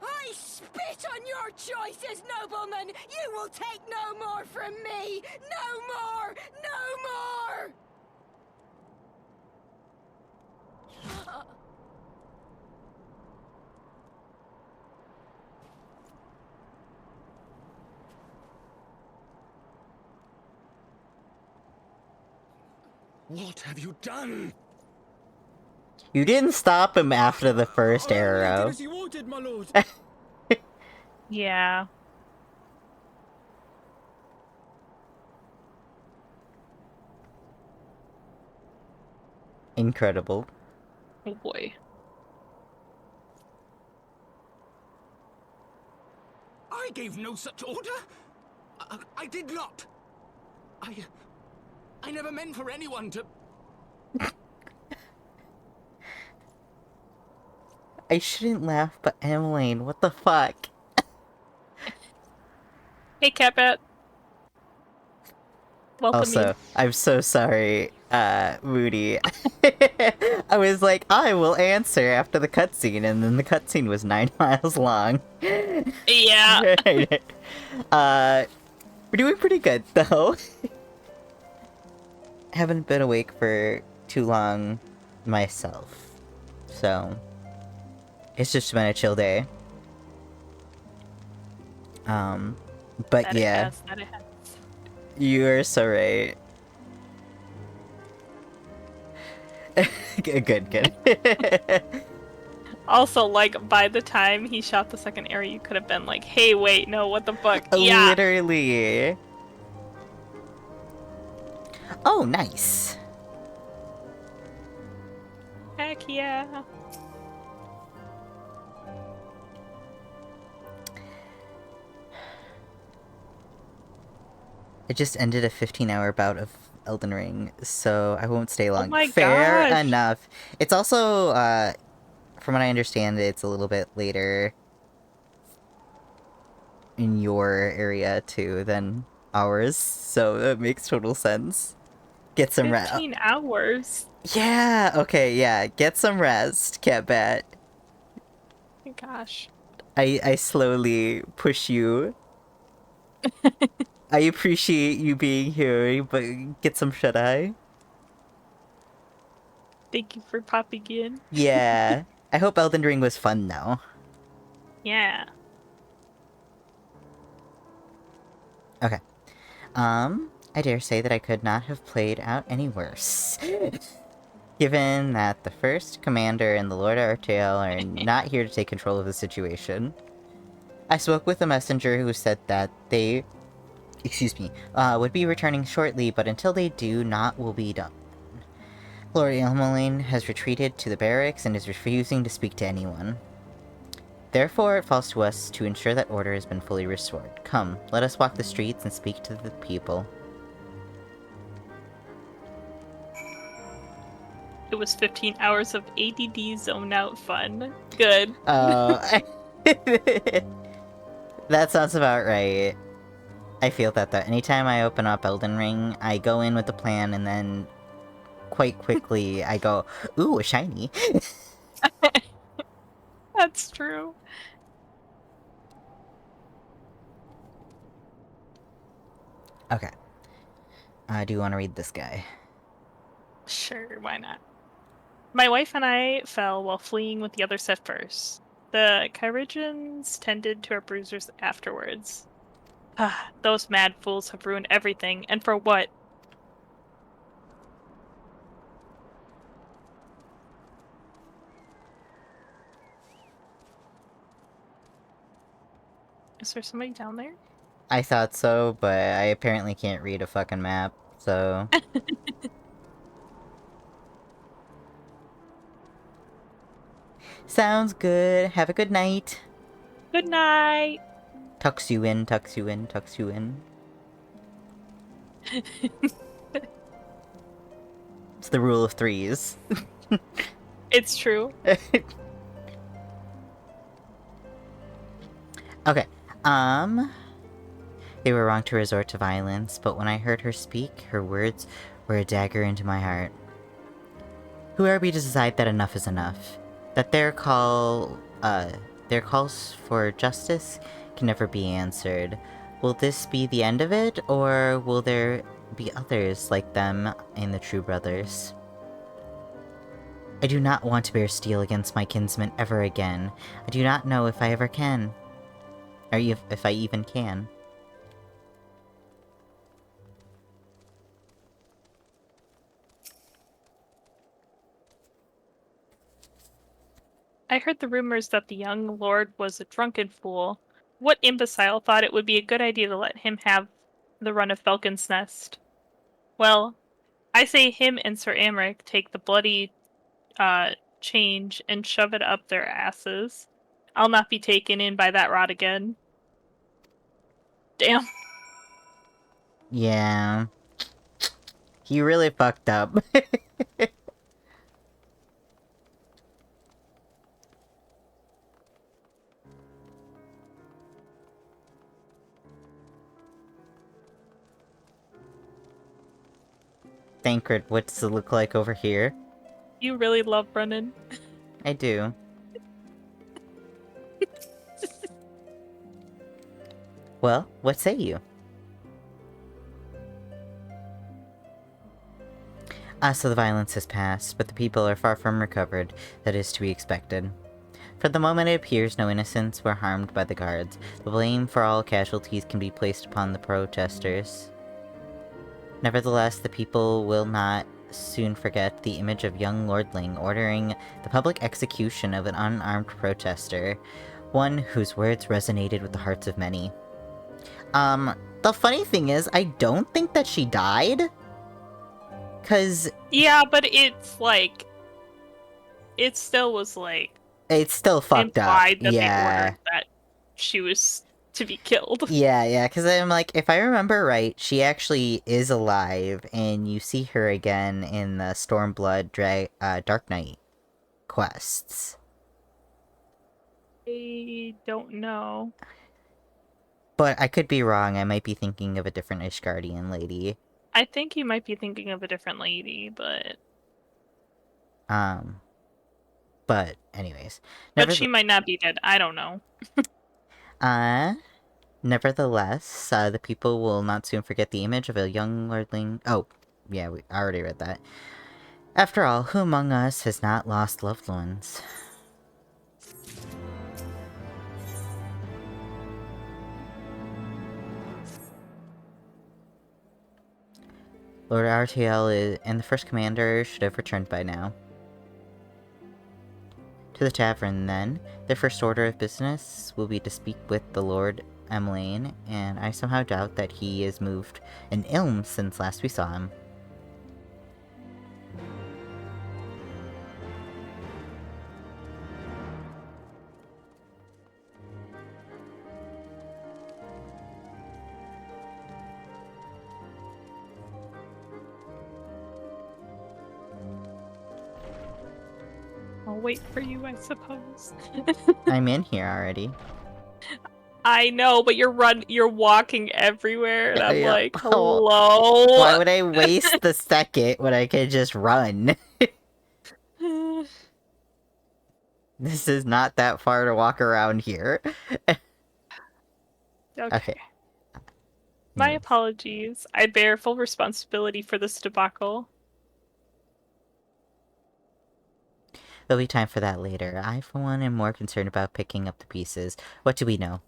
I spit on your choices, nobleman! You will take no more from me! No more! No more!
What have you done?
You didn't stop him after the first arrow.
As you ordered, my lord.
Yeah.
Incredible.
Oh boy.
I gave no such order. I did not. I never meant for anyone to...
I shouldn't laugh, but Emmeline, what the fuck?
Hey, Catbat. Welcome
Also,
in.
I'm so sorry, Moody. I was like, I will answer after the cutscene, and then the cutscene was 9 miles long.
Yeah.
We're doing pretty good, though. Haven't been awake for too long myself, so it's just been a chill day. But
That
yeah,
it has.
you are so right. Good.
Also, like, by the time he shot the second arrow, you could have been like, hey, wait, no, what the fuck? Yeah.
Literally. Oh, nice.
Heck yeah.
I just ended a 15-hour bout of Elden Ring, so I won't stay long.
Oh my
Fair
gosh.
enough. It's also, from what I understand, it's a little bit later in your area, too, than ours, so that makes total sense. Get some rest.
15 hours.
Yeah, okay, yeah. Get some rest, Catbat.
Oh my gosh.
I slowly push you. I appreciate you being here, but get some shut-eye.
Thank you for popping in.
Yeah. I hope Elden Ring was fun, though.
Yeah.
Okay. I dare say that I could not have played out any worse. Given that the first commander and the Lord Artael are not here to take control of the situation. I spoke with a messenger who said that they... would be returning shortly, but until they do, naught will be done. Lord Ilmaline has retreated to the barracks and is refusing to speak to anyone. Therefore, it falls to us to ensure that order has been fully restored. Come, let us walk the streets and speak to the people.
It was 15 hours of ADD zone out fun. Good.
That sounds about right. I feel that though. Anytime I open up Elden Ring, I go in with a plan and then quite quickly I go, ooh, a shiny.
That's true.
Okay. Do you want to read this guy?
Sure, why not? My wife and I fell while fleeing with the others at first. The Kyrigians tended to our bruisers afterwards. Ah, those mad fools have ruined everything, and for what? Is there somebody down there?
I thought so, but I apparently can't read a fucking map, so... Sounds good. Have a good night.
Good night.
Tucks you in, tucks you in, tucks you in. It's the rule of threes.
It's true.
Okay, they were wrong to resort to violence, but when I heard her speak, her words were a dagger into my heart. Who are we to decide that enough is enough? That their calls for justice can never be answered. Will this be the end of it, or will there be others like them in the True Brothers? I do not want to bear steel against my kinsmen ever again. I do not know if I ever can. Or if I even can.
I heard the rumors that the young lord was a drunken fool. What imbecile thought it would be a good idea to let him have the run of Falcon's Nest? Well, I say him and Sir Amric take the bloody change and shove it up their asses. I'll not be taken in by that rot again. Damn.
Yeah. He really fucked up. Thancred, what does it look like over here?
You really love Brennan.
I do. Well, what say you? So the violence has passed, but the people are far from recovered. That is to be expected. For the moment it appears no innocents were harmed by the guards. The blame for all casualties can be placed upon the protesters. Nevertheless, the people will not soon forget the image of young Lordling ordering the public execution of an unarmed protester, one whose words resonated with the hearts of many. The funny thing is, I don't think that she died. 'Cause...
Yeah, but it's like... It still was like...
It's still fucked up.
Implied that
Yeah.
they ordered that she was to be killed.
Yeah, because I'm like, if I remember right, she actually is alive, and you see her again in the Stormblood Dark Knight quests.
I don't know.
But I could be wrong, I might be thinking of a different Ishgardian lady.
I think you might be thinking of a different lady, but...
But, anyways.
But she might not be dead, I don't know.
Nevertheless, the people will not soon forget the image of a young lordling... Oh, yeah, I already read that. After all, who among us has not lost loved ones? Lord RTL and the first commander should have returned by now. To the tavern, then. Their first order of business will be to speak with the Lord Emlane, and I somehow doubt that he has moved an ilm since last we saw him.
I'll wait for you, I suppose.
I'm in here already.
I know, but you're walking everywhere, and I'm
Yeah.
like,
Oh,
hello?
why would I waste the second when I could just run? This is not that far to walk around here. Okay.
My
Anyways.
apologies. I bear full responsibility for this debacle.
There'll be time for that later. I, for one, am more concerned about picking up the pieces. What do we know?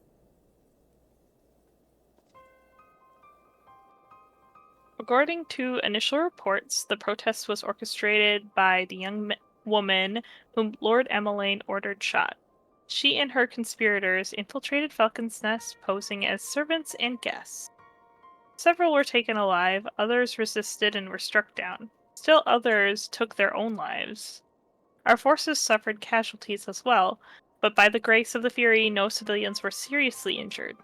According to initial reports, the protest was orchestrated by the young woman whom Lord Emmeline ordered shot. She and her conspirators infiltrated Falcon's Nest, posing as servants and guests. Several were taken alive, others resisted and were struck down. Still others took their own lives. Our forces suffered casualties as well, but by the grace of the Fury, no civilians were seriously injured.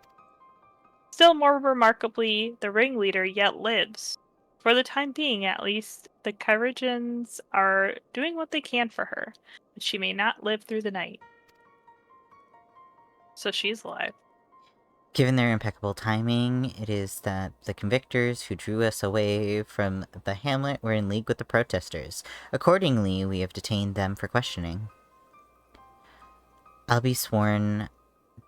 Still more remarkably, the ringleader yet lives. For the time being, at least, the Kyrigians are doing what they can for her, but she may not live through the night. So she's alive.
Given their impeccable timing, it is that the convictors who drew us away from the hamlet were in league with the protesters. Accordingly, we have detained them for questioning. I'll be sworn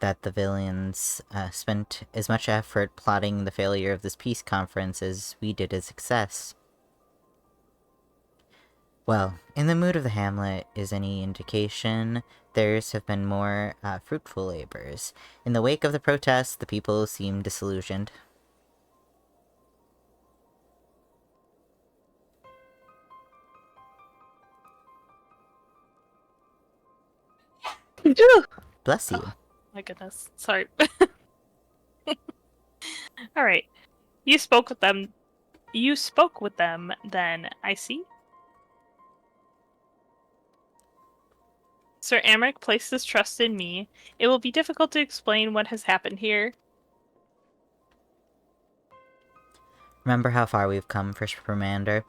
that the villains spent as much effort plotting the failure of this peace conference as we did its success. Well, in the mood of the hamlet is any indication, theirs have been more fruitful labors. In the wake of the protests, the people seem disillusioned. Bless you.
Oh, my goodness. Sorry. Alright. You spoke with them, then, I see? Sir Amric placed his trust in me. It will be difficult to explain what has happened here.
Remember how far we've come, First Commander.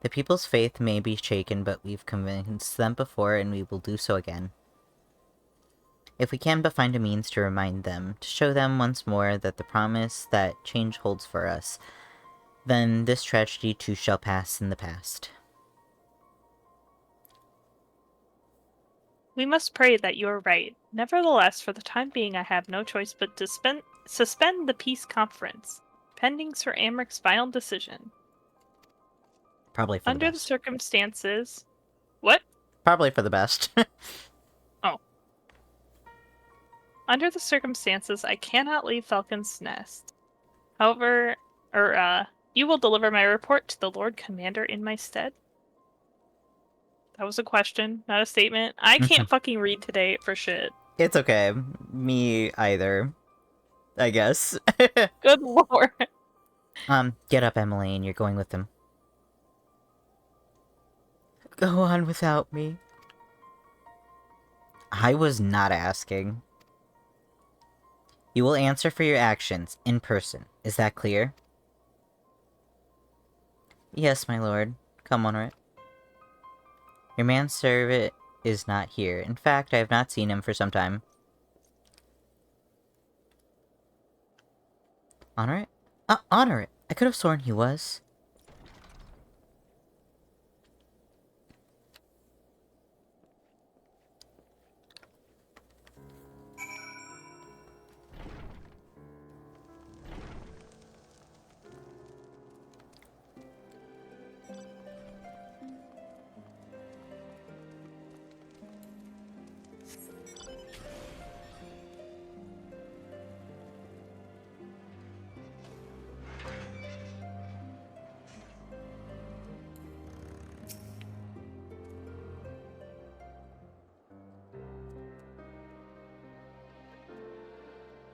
The people's faith may be shaken, but we've convinced them before, and we will do so again. If we can but find a means to remind them, to show them once more that the promise that change holds for us, then this tragedy too shall pass in the past.
We must pray that you are right. Nevertheless, for the time being, I have no choice but to suspend the peace conference, pending Sir Amric's final decision.
Probably for the
Under the
best.
circumstances... What?
Probably for the best.
Oh. Under the circumstances, I cannot leave Falcon's Nest. However, you will deliver my report to the Lord Commander in my stead? That was a question, not a statement. I can't fucking read today for shit.
It's okay. Me either. I guess.
Good lord.
Get up, Emmeline. You're going with them. Go on without me. I was not asking. You will answer for your actions, in person. Is that clear? Yes, my lord. Come on, right? Your manservant is not here. In fact, I have not seen him for some time. Honor it? Honor it! I could have sworn he was.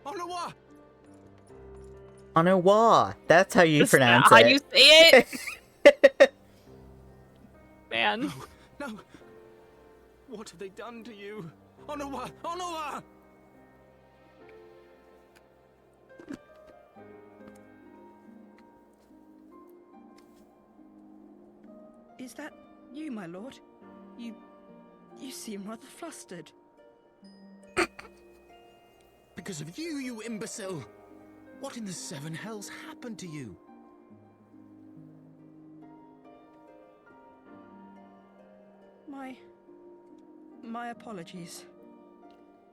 Onawa!
Onawa! That's how you pronounce
how
it.
you say it? Man.
No. What have they done to you? Onawa! Onawa!
Is that you, my lord? You
You seem rather flustered.
Because of you, you imbecile! What in the seven hells happened to you?
My apologies.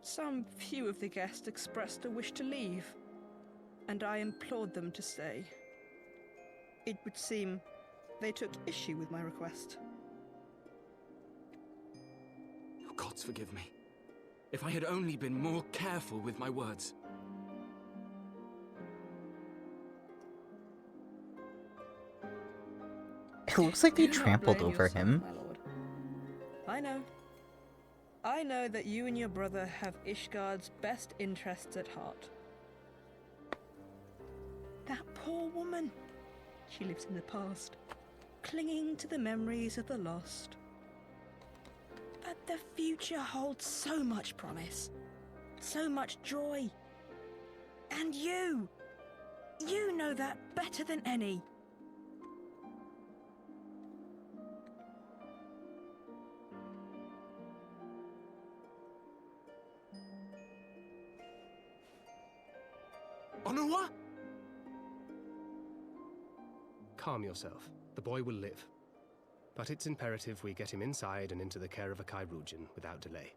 Some few of the guests expressed a wish to leave, and I implored them to stay. It would seem they took issue with my request.
Oh, gods forgive me. If I had only been more careful with my words.
It looks like they
Do not
trampled
blame
over
yourself,
him.
my lord. I know. I know that you and your brother have Ishgard's best interests at heart. That poor woman. She lives in the past, clinging to the memories of the lost. But the future holds so much promise, so much joy. And you know that better than any.
Onua?
Calm yourself. The boy will live. But it's imperative we get him inside and into the care of a Chirurgeon without delay.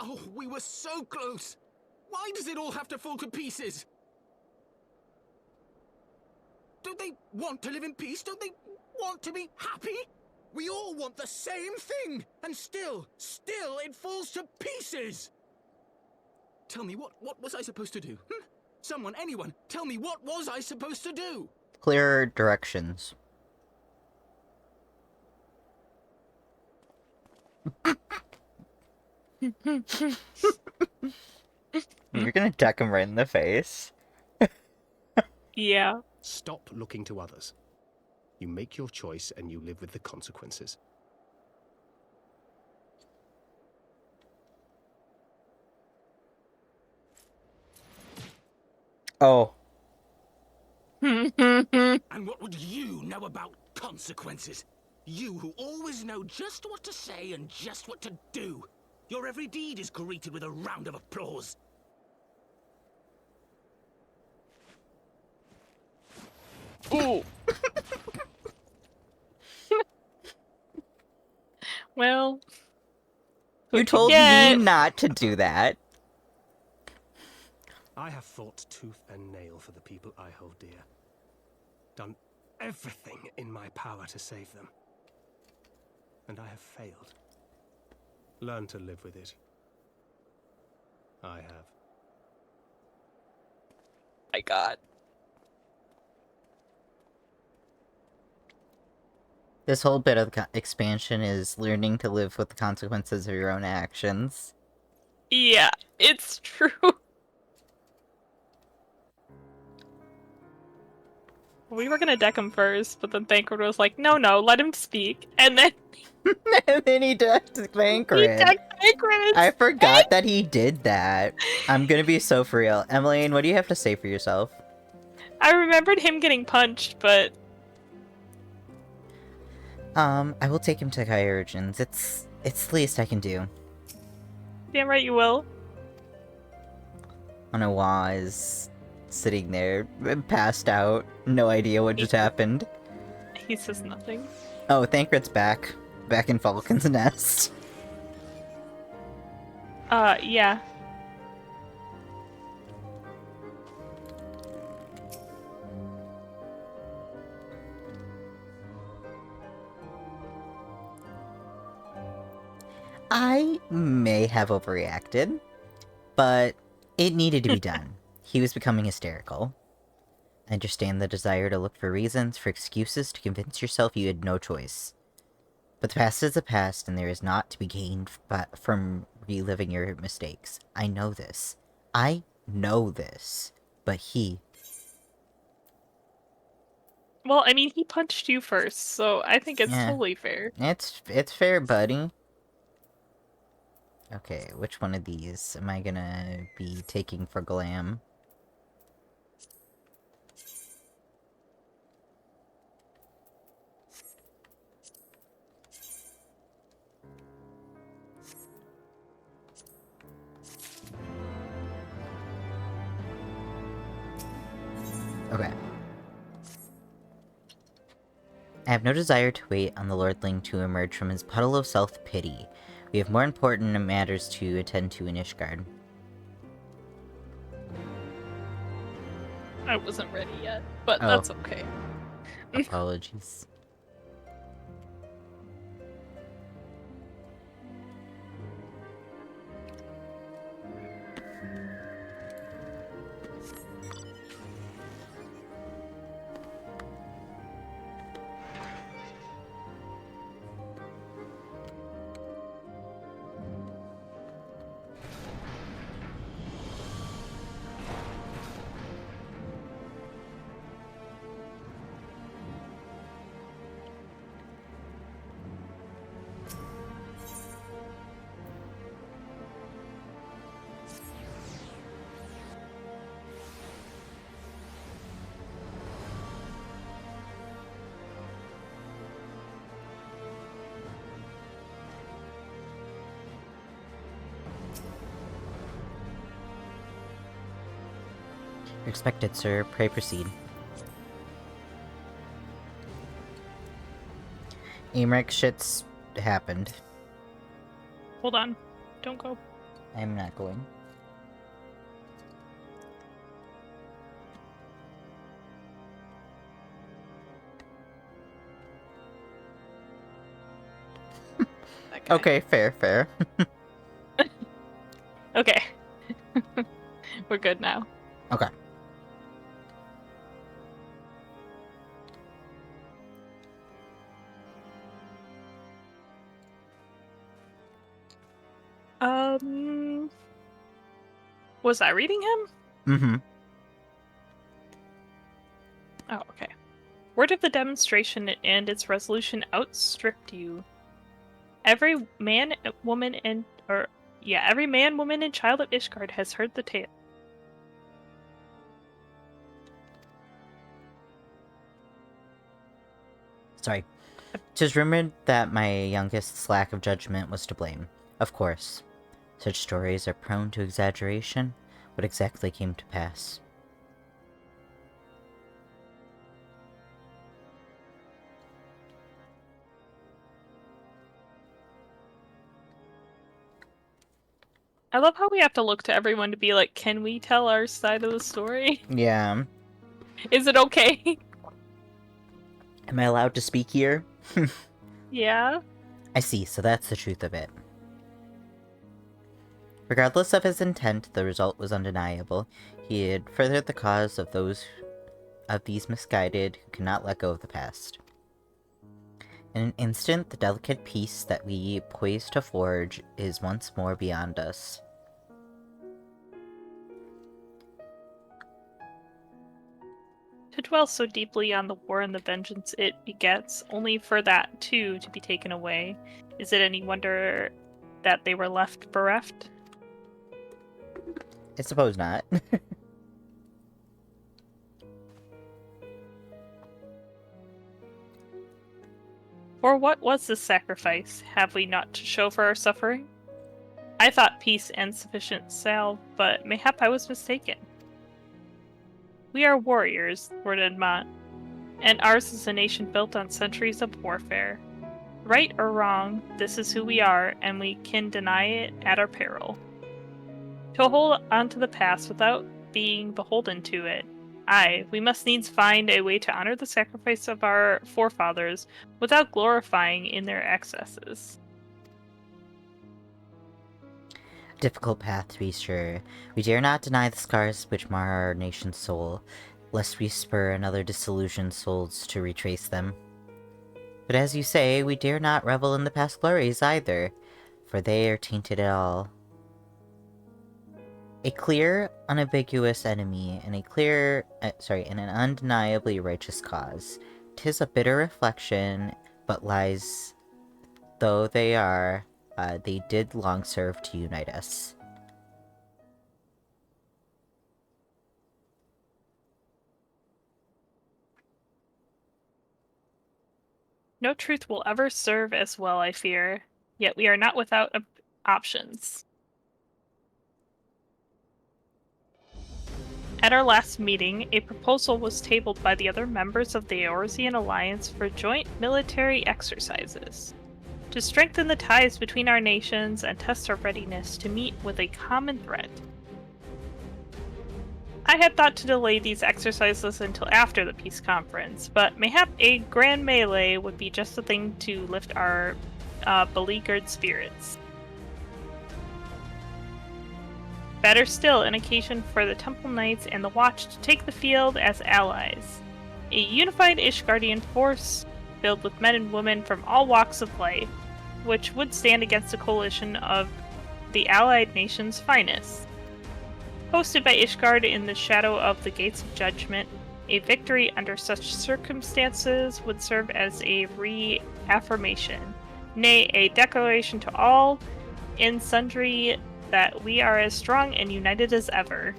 Oh, we were so close! Why does it all have to fall to pieces? Don't they want to live in peace? Don't they want to be happy? We all want the same thing! And still it falls to pieces! Tell me, what was I supposed to do? Someone, anyone, tell me, what was I supposed to do?
Clearer directions. You're gonna deck him right in the face.
Yeah.
Stop looking to others. You make your choice and you live with the consequences.
Oh.
And what would you know about consequences? You who always know just what to say and just what to do. Your every deed is greeted with a round of applause.
Ooh. Well,
You told me not to do that.
I have fought tooth and nail for the people I hold dear. Done everything in my power to save them. And I have failed. Learn to live with it. I have.
My God.
This whole bit of expansion is learning to live with the consequences of your own actions.
Yeah, it's true. We were gonna deck him first, but then Thancred was like, no, let him speak. And then...
And then he decked Thancred.
He decked Thancred.
I forgot that he did that. I'm gonna be so for real. Emmeline, what do you have to say for yourself?
I remembered him getting punched, but...
I will take him to Chirurgeons. It's the least I can do.
Damn right you will.
Onawa is sitting there, passed out, no idea what just happened.
He says nothing.
Oh, Thancred's back. Back in Falcon's Nest.
Yeah.
I may have overreacted, but it needed to be done. He was becoming hysterical. I understand the desire to look for reasons, for excuses, to convince yourself you had no choice. But the past is the past, and there is naught to be gained from reliving your mistakes. I know this. I know this. But he...
Well, I mean, he punched you first, so I think it's totally fair.
It's fair, buddy. Okay, which one of these am I gonna be taking for glam? I have no desire to wait on the Lordling to emerge from his puddle of self-pity. We have more important matters to attend to in Ishgard.
I wasn't ready yet, but
Oh.
that's okay.
Apologies. Expected, sir. Pray proceed. Emmerich, shit's happened.
Hold on. Don't go.
I'm not going. Okay, fair.
Okay. We're good now.
Okay.
Was I reading him?
Mm-hmm.
Oh, okay. Word of the demonstration and its resolution outstripped you. Every man, woman, and child of Ishgard has heard the tale.
Sorry. 'Tis rumored that my youngest's lack of judgment was to blame. Of course. Such stories are prone to exaggeration. What exactly came to pass?
I love how we have to look to everyone to be like, can we tell our side of the story?
Yeah.
Is it okay?
Am I allowed to speak here?
Yeah.
I see, so that's the truth of it. Regardless of his intent, the result was undeniable. He had furthered the cause of these misguided who cannot let go of the past. In an instant, the delicate peace that we poised to forge is once more beyond us.
To dwell so deeply on the war and the vengeance it begets, only for that, too, to be taken away. Is it any wonder that they were left bereft?
I suppose not.
For what was this sacrifice? Have we not to show for our suffering? I thought peace and sufficient salve, but mayhap I was mistaken. We are warriors, Lord Edmont, and ours is a nation built on centuries of warfare. Right or wrong, this is who we are, and we can deny it at our peril. To hold on to the past without being beholden to it, we must needs find a way to honor the sacrifice of our forefathers without glorifying in their excesses.
Difficult path, to be sure. We dare not deny the scars which mar our nation's soul, lest we spur another disillusioned souls to retrace them. But as you say, we dare not revel in the past glories either, for they are tainted at all. A clear, unambiguous enemy, and an undeniably righteous cause. 'Tis a bitter reflection, but lies though they are, they did long serve to unite us.
No truth will ever serve as well, I fear, yet we are not without options. At our last meeting, a proposal was tabled by the other members of the Eorzean Alliance for joint military exercises to strengthen the ties between our nations and test our readiness to meet with a common threat. I had thought to delay these exercises until after the peace conference, but mayhap a grand melee would be just the thing to lift our beleaguered spirits. Better still, an occasion for the Temple Knights and the Watch to take the field as allies. A unified Ishgardian force filled with men and women from all walks of life, which would stand against a coalition of the allied nations' finest. Hosted by Ishgard in the shadow of the Gates of Judgment, a victory under such circumstances would serve as a reaffirmation, nay, a declaration to all in sundry that we are as strong and united as ever.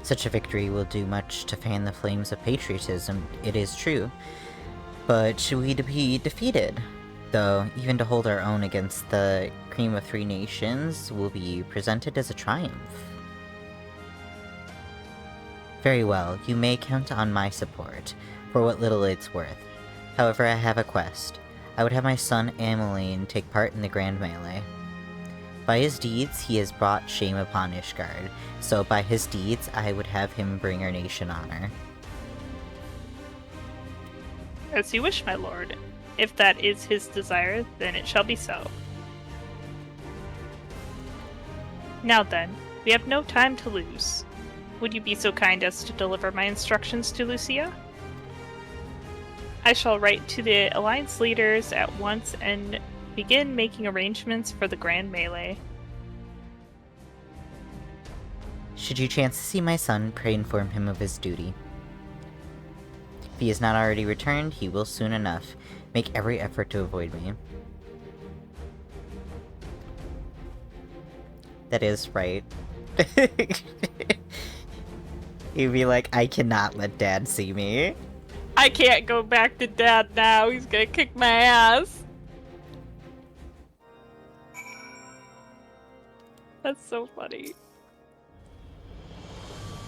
Such a victory will do much to fan the flames of patriotism, it is true. But should we be defeated? Though, even to hold our own against the cream of three nations will be presented as a triumph. Very well, you may count on my support, for what little it's worth. However, I have a quest. I would have my son Ameline take part in the Grand Melee. By his deeds, he has brought shame upon Ishgard, so by his deeds, I would have him bring our nation honor.
As you wish, my lord. If that is his desire, then it shall be so. Now then, we have no time to lose. Would you be so kind as to deliver my instructions to Lucia? I shall write to the Alliance leaders at once and begin making arrangements for the Grand Melee.
Should you chance to see my son, pray inform him of his duty. If he has not already returned, he will soon enough. Make every effort to avoid me. That is right. You'd be like, I cannot let Dad see me.
I can't go back to Dad now. He's gonna kick my ass. That's so funny.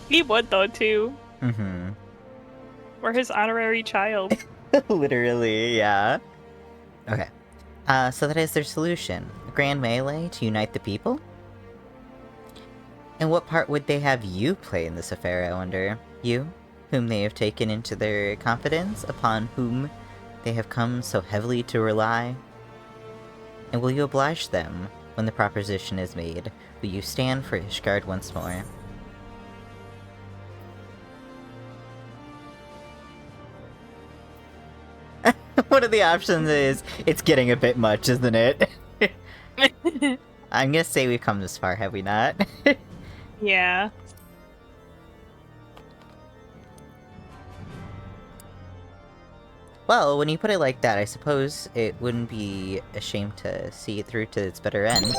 He would, though, too.
Mm-hmm.
We're his honorary child.
Literally, yeah. Okay. So that is their solution. A grand melee to unite the people? And what part would they have you play in this affair, I wonder? You, whom they have taken into their confidence, upon whom they have come so heavily to rely? And will you oblige them when the proposition is made? Will you stand for Ishgard once more? One of the options is, it's getting a bit much, isn't it? I'm gonna say we've come this far, have we not?
Yeah.
Well, when you put it like that, I suppose it wouldn't be a shame to see it through to its bitter end.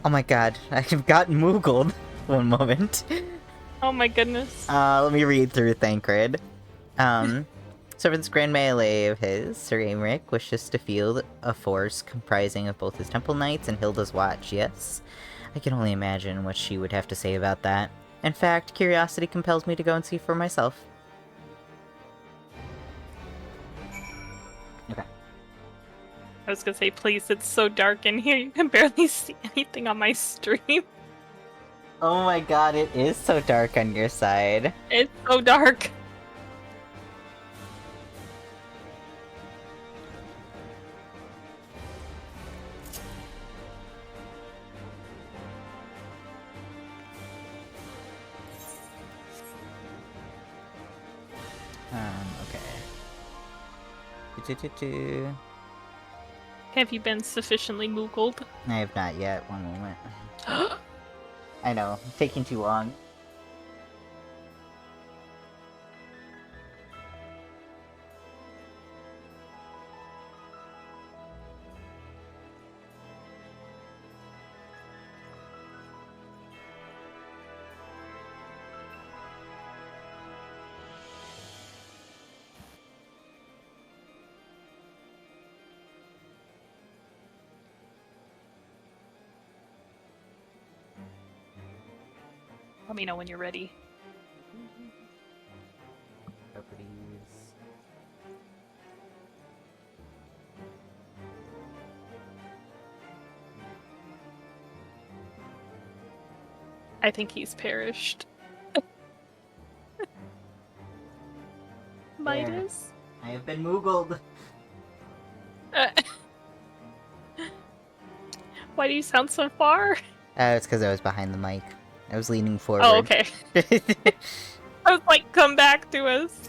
Oh my god, I've gotten moogled. One moment.
Oh my goodness.
Let me read through Thancred. So for this grand melee of his, Sir Aymeric wishes to field a force comprising of both his Temple Knights and Hilda's Watch, yes? I can only imagine what she would have to say about that. In fact, curiosity compels me to go and see for myself. Okay.
I was gonna say, please, it's so dark in here, you can barely see anything on my stream.
Oh my god, it is so dark on your side.
It's so dark.
Okay.
Have you been sufficiently moogled?
I have not yet. One moment. I know, taking too long.
Let me know when you're ready.
Properties.
I think he's perished. Midas?
I have been moogled.
Why do you sound so far?
It's because I was behind the mic. I was leaning forward.
Oh, okay. I was like, come back to us.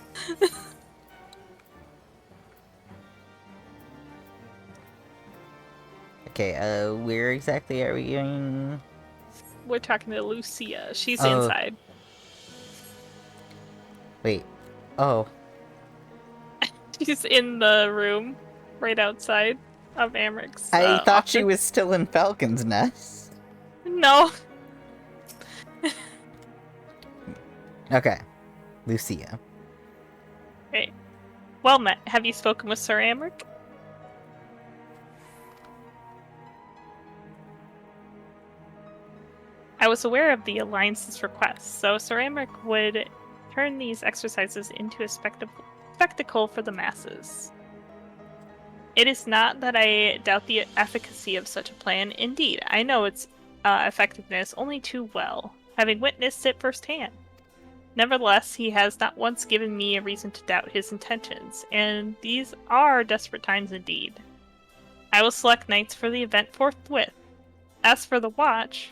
Okay, where exactly are we going?
We're talking to Lucia. She's
Oh.
inside.
Wait. Oh.
She's in the room right outside of Amric's
I thought
office.
she was still in Falcon's Nest.
No.
Okay. Lucia.
Okay. Well met. Have you spoken with Sir Amric? I was aware of the Alliance's request, so Sir Amric would turn these exercises into a spectacle for the masses. It is not that I doubt the efficacy of such a plan. Indeed, I know its effectiveness only too well, having witnessed it firsthand. Nevertheless, he has not once given me a reason to doubt his intentions, and these are desperate times indeed. I will select knights for the event forthwith. As for the watch...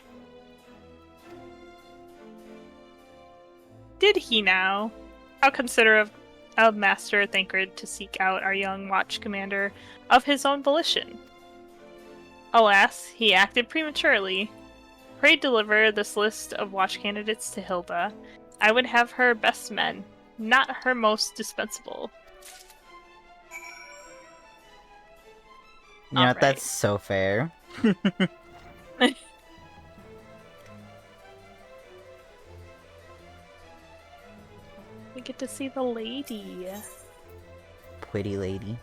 Did he now? How considerate of Master Thancred to seek out our young watch commander of his own volition. Alas, he acted prematurely. Pray deliver this list of watch candidates to Hilda. I would have her best men, not her most dispensable.
You know what? That's so fair.
We get to see the lady.
Pretty lady.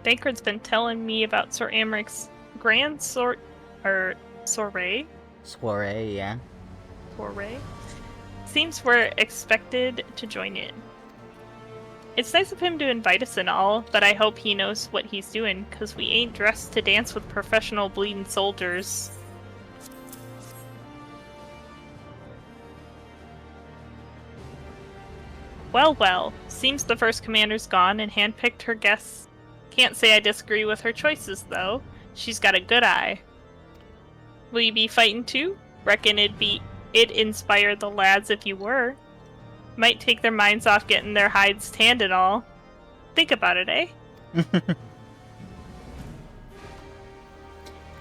Thancred's been telling me about Sir Amric's grand soiree?
Soiree, yeah.
Soiree? Seems we're expected to join in. It's nice of him to invite us and all, but I hope he knows what he's doing, cause we ain't dressed to dance with professional bleeding soldiers. Well, well, seems the first commander's gone and handpicked her guests. Can't say I disagree with her choices, though. She's got a good eye. Will you be fighting too? Reckon it'd inspire the lads if you were. Might take their minds off getting their hides tanned and all. Think about it, eh?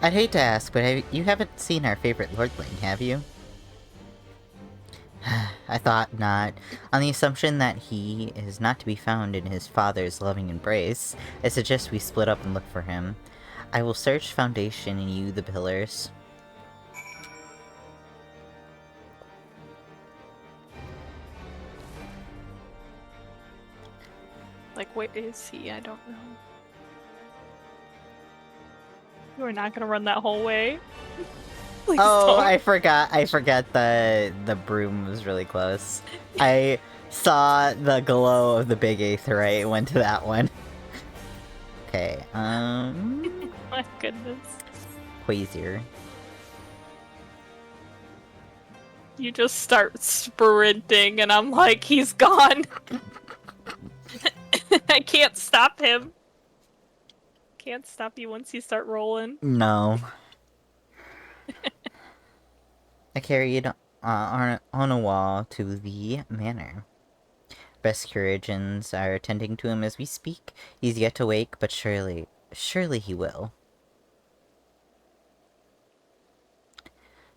I'd hate to ask, but you haven't seen our favorite lordling, have you? I thought not. On the assumption that he is not to be found in his father's loving embrace, I suggest we split up and look for him. I will search Foundation and you the pillars.
Like, where is he? I don't know. You are not gonna run that whole way. Please
Oh,
don't.
I forgot the broom was really close. I saw the glow of the big aetheryte, went to that one. Okay,
My goodness.
Quasir.
You just start sprinting and I'm like, he's gone. I can't stop him. Can't stop you once you start rolling.
No. I carried on a wall to the manor. Best Curigens are attending to him as we speak. He's yet to wake, but surely he will.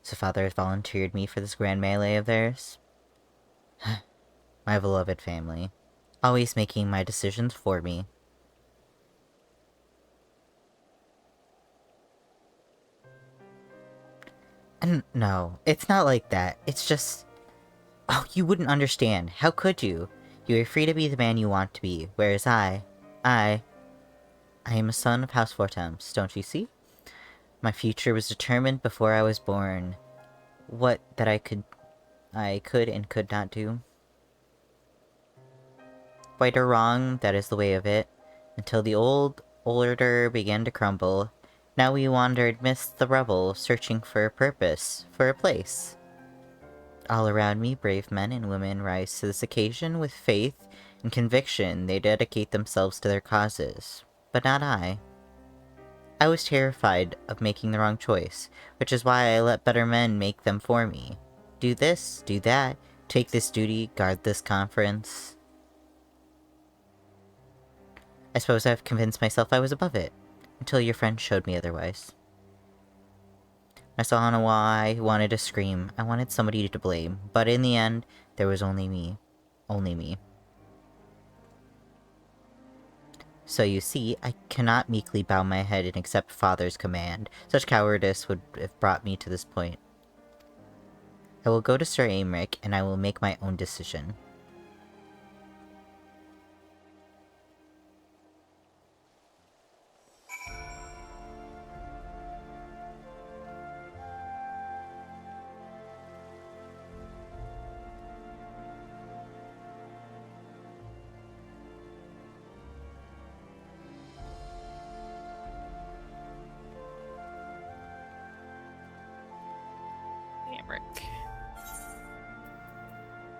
So father has volunteered me for this grand melee of theirs? My beloved family. Always making my decisions for me. No, it's not like that. It's just... Oh, you wouldn't understand. How could you? You are free to be the man you want to be, whereas I am a son of House Fortemps, don't you see? My future was determined before I was born. What that I could and could not do. Right or wrong, that is the way of it. Until the old order began to crumble, now we wandered midst the rubble, searching for a purpose, for a place. All around me, brave men and women rise to this occasion with faith and conviction. They dedicate themselves to their causes. But not I. I was terrified of making the wrong choice, which is why I let better men make them for me. Do this, do that, take this duty, guard this conference. I suppose I've convinced myself I was above it, until your friend showed me otherwise. I saw why I wanted to scream. I wanted somebody to blame, but in the end, there was only me. Only me. So you see, I cannot meekly bow my head and accept Father's command. Such cowardice would have brought me to this point. I will go to Sir Aymeric, and I will make my own decision.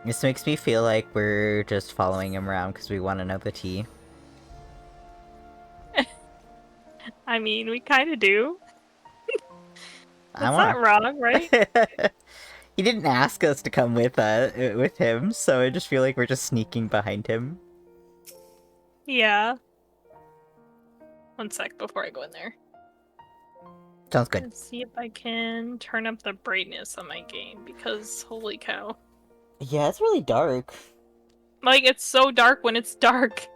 This makes me feel like we're just following him around because we want to know the tea.
I mean, we kind of do.
That's
not wrong, right?
He didn't ask us to come with him, so I just feel like we're just sneaking behind him.
Yeah. One sec before I go in there.
Sounds good.
Let's see if I can turn up the brightness on my game, because holy cow.
Yeah, it's really dark.
Like, it's so dark when it's dark.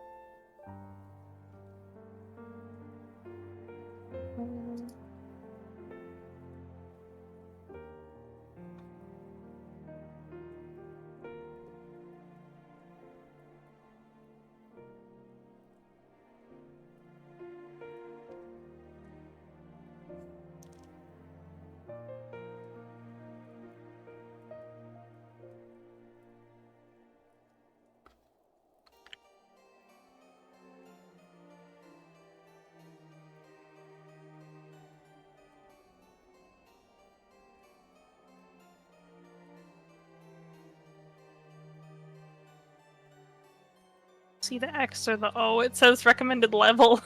See the X or the O? It says recommended level.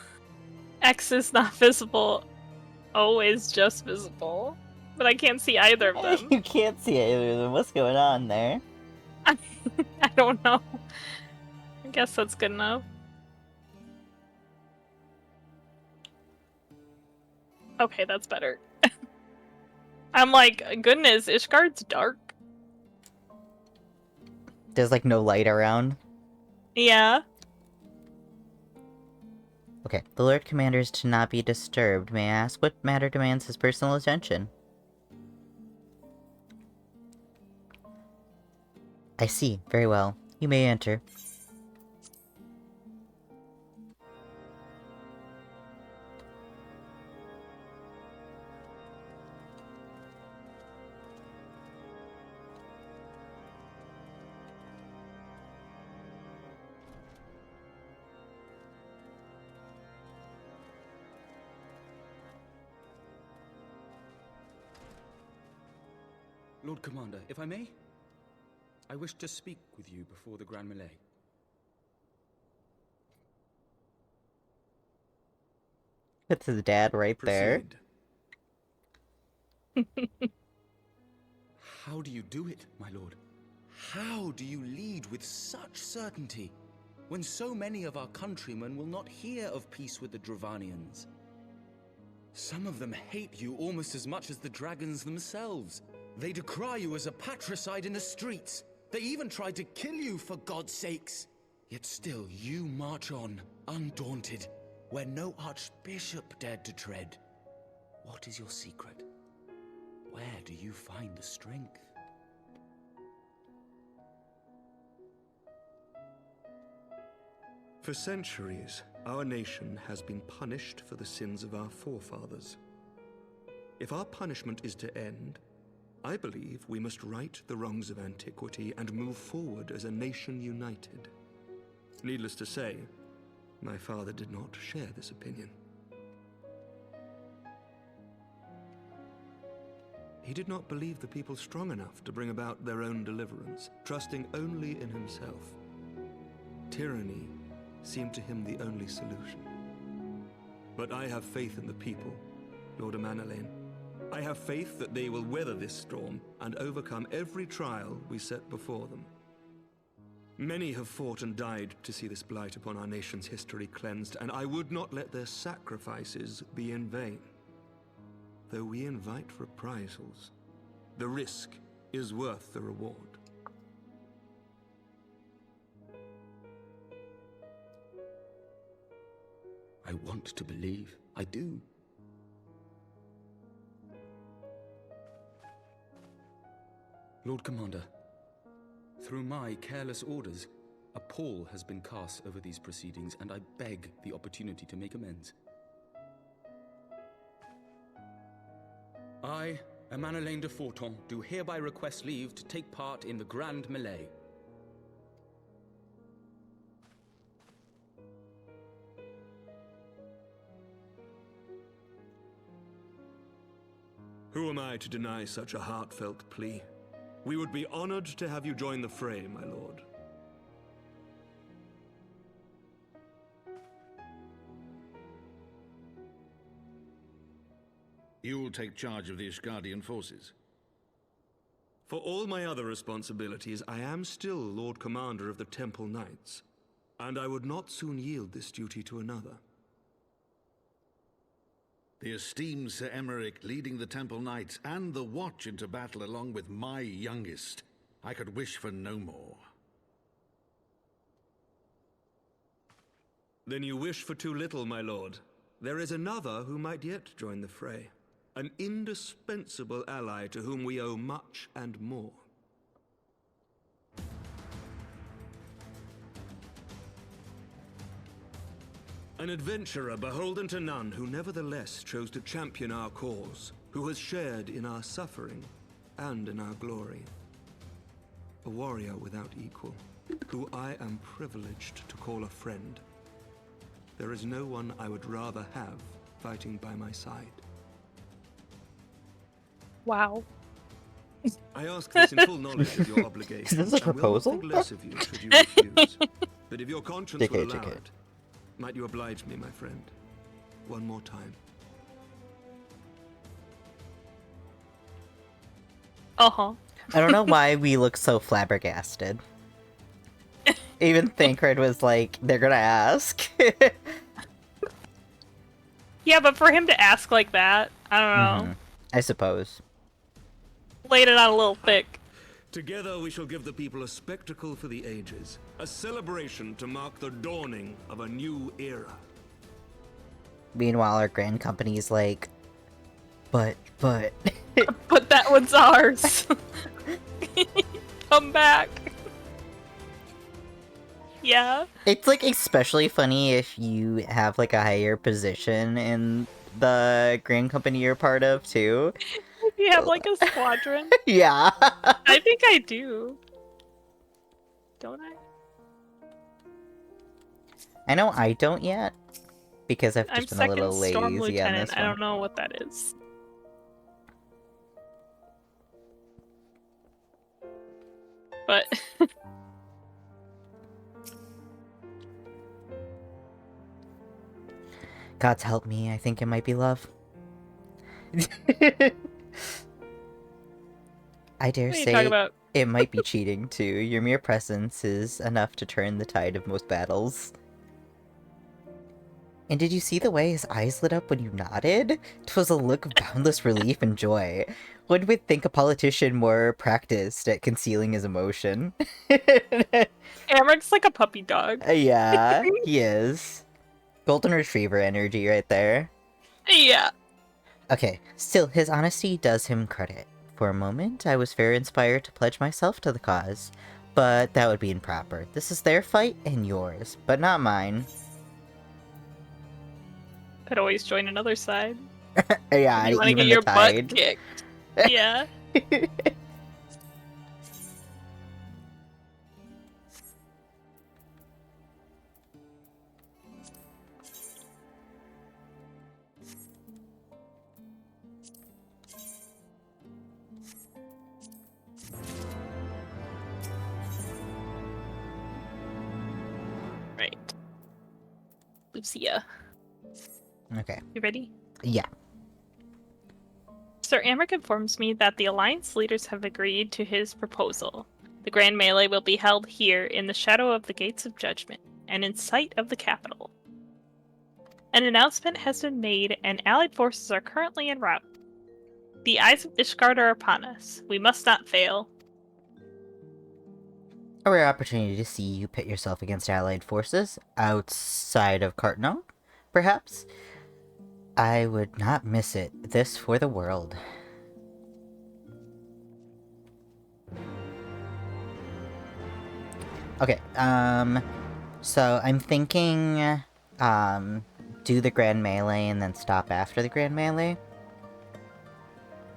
X is not visible. O is just visible. But I can't see either of them.
You can't see either of them. What's going on there?
I don't know. I guess that's good enough. Okay, that's better. I'm like, goodness, Ishgard's dark.
There's like no light around.
Yeah.
Okay, the Lord Commander is to not be disturbed. May I ask what matter demands his personal attention? I see. Very well. You may enter.
Lord Commander, if I may? I wish to speak with you before the Grand Melee.
That's his dad right there.
How do you do it, my lord? How do you lead with such certainty, when so many of our countrymen will not hear of peace with the Dravanians? Some of them hate you almost as much as the dragons themselves. They decry you as a patricide in the streets. They even tried to kill you, for God's sakes. Yet still you march on, undaunted, where no archbishop dared to tread. What is your secret? Where do you find the strength?
For centuries, our nation has been punished for the sins of our forefathers. If our punishment is to end, I believe we must right the wrongs of antiquity and move forward as a nation united. Needless to say, my father did not share this opinion. He did not believe the people strong enough to bring about their own deliverance, trusting only in himself. Tyranny seemed to him the only solution. But I have faith in the people, Lord Amanalain. I have faith that they will weather this storm and overcome every trial we set before them. Many have fought and died to see this blight upon our nation's history cleansed, and I would not let their sacrifices be in vain. Though we invite reprisals, the risk is worth the reward.
I want to believe. I do. Lord Commander, through my careless orders, a pall has been cast over these proceedings, and I beg the opportunity to make amends. I, Amanalain de Forton, do hereby request leave to take part in the Grand Melee.
Who am I to deny such a heartfelt plea? We would be honored to have you join the fray, my lord.
You will take charge of the Ishgardian forces.
For all my other responsibilities, I am still Lord Commander of the Temple Knights, and I would not soon yield this duty to another.
The esteemed Sir Emeric leading the Temple Knights and the Watch into battle along with my youngest. I could wish for no more.
Then you wish for too little, my lord. There is another who might yet join the fray. An indispensable ally to whom we owe much and more. An adventurer beholden to none who nevertheless chose to champion our cause, who has shared in our suffering and in our glory. A warrior without equal, who I am privileged to call a friend. There is no one I would rather have fighting by my side.
Wow.
I ask this in full knowledge of your obligations.
Is this a proposal?
And will not think less of you should you refuse. But if your conscience
JK,
will allow
JK.
it, might you oblige me, my friend? One more time.
Uh-huh.
I don't know why we look so flabbergasted. Even Thancred was like, they're gonna ask.
Yeah, but for him to ask like that, I don't know.
I suppose.
Laid it on a little thick.
Together we shall give the people a spectacle for the ages. A celebration to mark the dawning of a new era.
Meanwhile, our grand company's like, but.
But that one's ours. Come back. Yeah.
It's like especially funny if you have like a higher position in the grand company you're part of too.
You have like a squadron?
Yeah.
I think I do. Don't I?
I know I don't yet, because I've
I'm
just been a little
second storm
lazy on
lieutenant.
this
I
one.
don't know what that is. But
God's help me, I think it might be love. I dare
What are you talking
say
about?
it might be cheating too. Your mere presence is enough to turn the tide of most battles. And did you see the way his eyes lit up when you nodded? 'Twas a look of boundless relief and joy. One would think a politician more practiced at concealing his emotion.
Amaric's like a puppy dog.
Yeah, he is. Golden Retriever energy right there.
Yeah.
Okay, still, his honesty does him credit. For a moment, I was very inspired to pledge myself to the cause, but that would be improper. This is their fight and yours, but not mine.
Could always join another side.
Yeah,
If you want to get
even the
your butt
tide.
kicked. Yeah. Right. Lucia.
Okay.
You ready?
Yeah.
Sir Amric informs me that the Alliance leaders have agreed to his proposal. The Grand Melee will be held here in the shadow of the Gates of Judgment, and in sight of the capital. An announcement has been made, and allied forces are currently en route. The eyes of Ishgard are upon us. We must not fail.
A rare opportunity to see you pit yourself against allied forces outside of Cartno, perhaps? I would not miss it. This for the world. Okay, so I'm thinking, do the Grand Melee and then stop after the Grand Melee?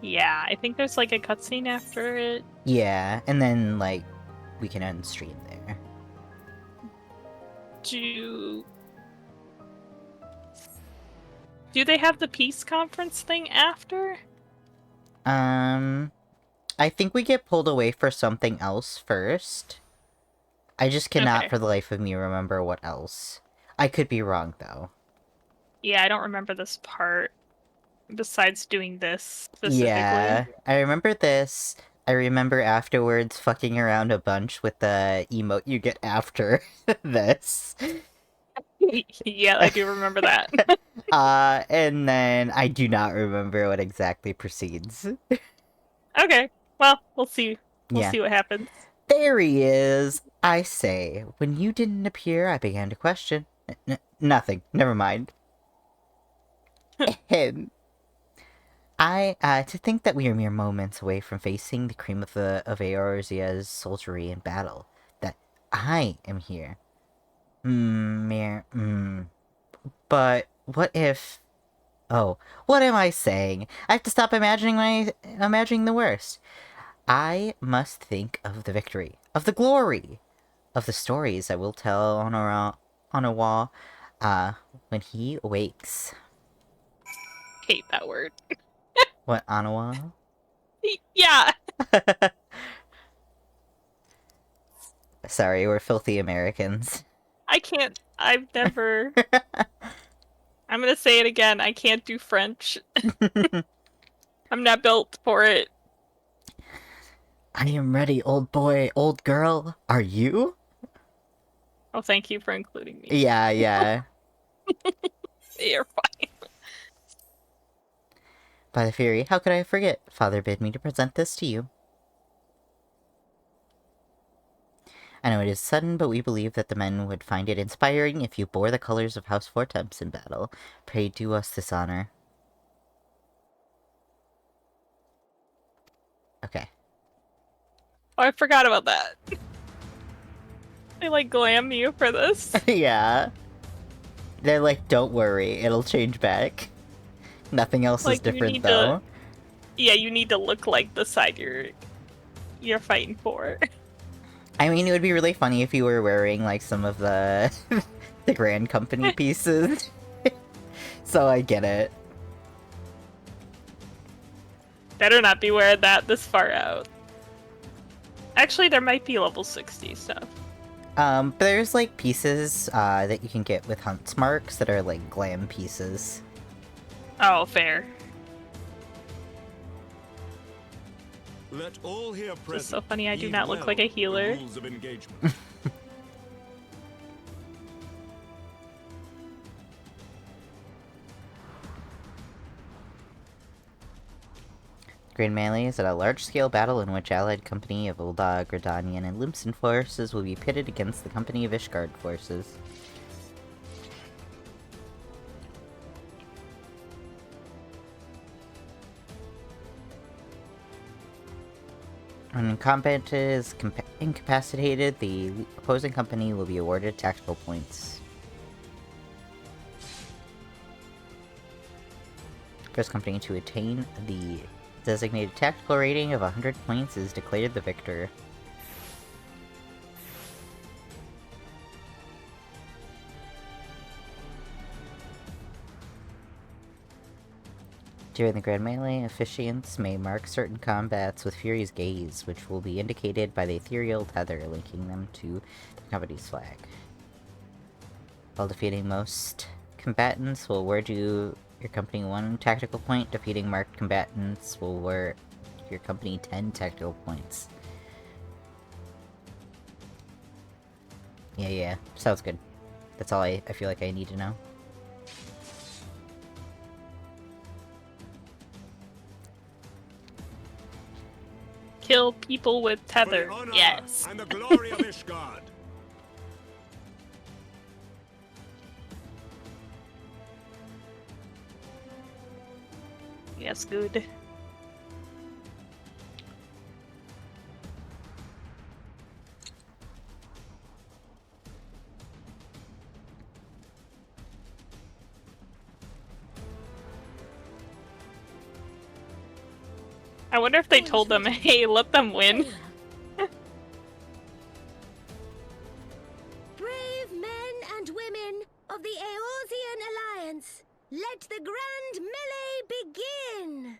Yeah, I think there's like a cutscene after it.
Yeah, and then, like, we can end stream there.
Do they have the peace conference thing after?
I think we get pulled away for something else first. I just cannot
Okay.
for the life of me remember what else. I could be wrong, though.
Yeah, I don't remember this part. Besides doing this specifically.
Yeah, I remember this. I remember afterwards fucking around a bunch with the emote you get after this.
Yeah, I do remember that.
And then I do not remember what exactly proceeds.
Okay, well, we'll see. We'll
Yeah.
see what happens.
There he is! I say, when you didn't appear, I began to question. Nothing. Never mind. Ahem. To think that we are mere moments away from facing the cream of Eorzea's soldiery in battle. That I am here. But what if... Oh, what am I saying? I have to stop imagining the worst. I must think of the victory, of the glory, of the stories I will tell on a wall, when he awakes.
Hate that word.
What, on a wall?
Yeah.
Sorry, we're filthy Americans.
I can't. I've never. I'm gonna say it again. I can't do French. I'm not built for it.
I am ready, old boy, old girl. Are you?
Oh, thank you for including me.
Yeah.
You're fine.
By the Fury, how could I forget? Father bid me to present this to you. I know it is sudden, but we believe that the men would find it inspiring if you bore the colors of House Four Temps in battle. Pray do us this honor. Okay.
Oh, I forgot about that. They like glam you for this.
Yeah. They're like, don't worry, it'll change back. Nothing else is different, though.
Yeah, you need to look like the side you're fighting for.
I mean, it would be really funny if you were wearing, like, some of the the Grand Company pieces. So I get it.
Better not be wearing that this far out. Actually, there might be level 60 stuff.
But there's, like, pieces that you can get with Hunt's Marks that are, like, glam pieces.
Oh, fair.
Let all here present.
It's so funny I do not look like a healer.
Rules of engagement.
Grand Melee is a large-scale battle in which allied company of Ul'dah, Gridanian, and Limson forces will be pitted against the company of Ishgard forces. When combat is incapacitated, the opposing company will be awarded tactical points. First company to attain the designated tactical rating of 100 points is declared the victor. During the Grand Melee, officiants may mark certain combats with Fury's Gaze, which will be indicated by the ethereal tether linking them to the company's flag. While defeating most combatants will award you your company 1 tactical point, defeating marked combatants will award your company 10 tactical points. Yeah, sounds good. That's all I feel like I need to know.
Kill people with tether. Yes.
And the glory of Ishgard.
Yes, good. I wonder if they told them, hey, let them win.
Brave men and women of the Eorzean Alliance, let the grand melee begin!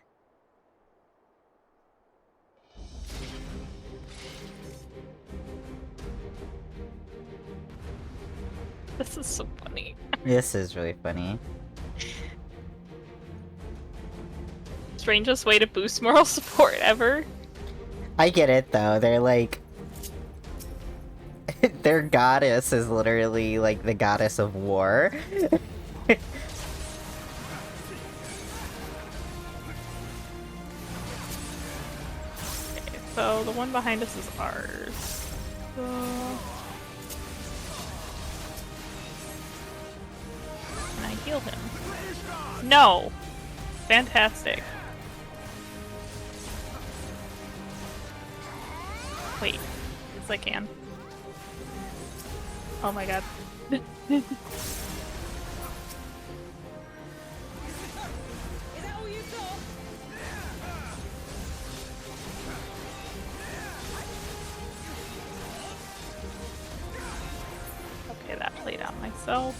This is so funny.
This is really funny.
Strangest way to boost moral support ever.
I get it though, they're like... their goddess is literally like the goddess of war.
So the one behind us is ours. So... Can I heal him? No! Fantastic. Wait. Yes, I can. Oh my god. Okay, that played out myself.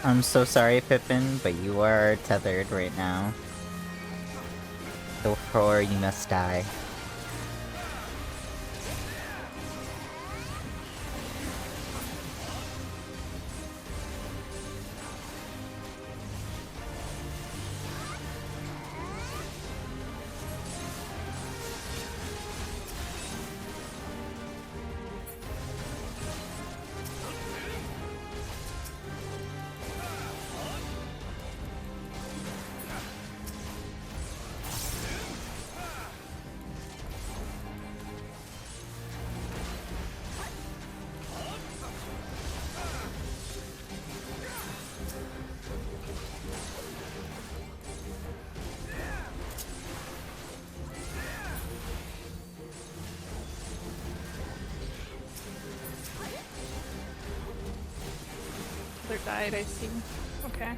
I'm so sorry, Pippin, but you are tethered right now. Therefore, you must die.
Other died, I see. Okay.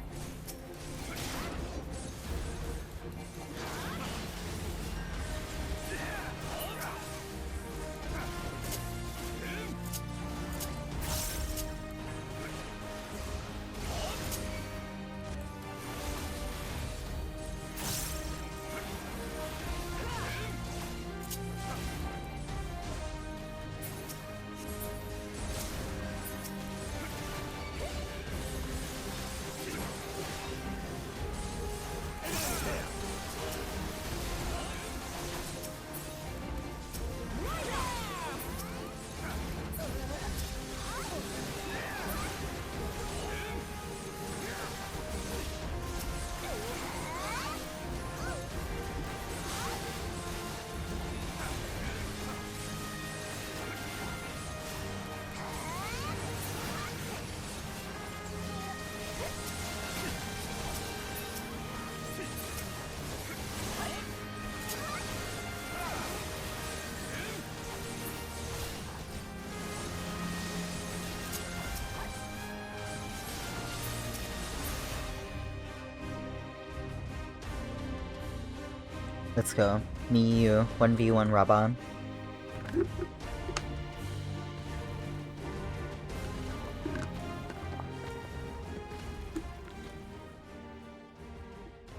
Let's go. Me, you, 1v1 Raban.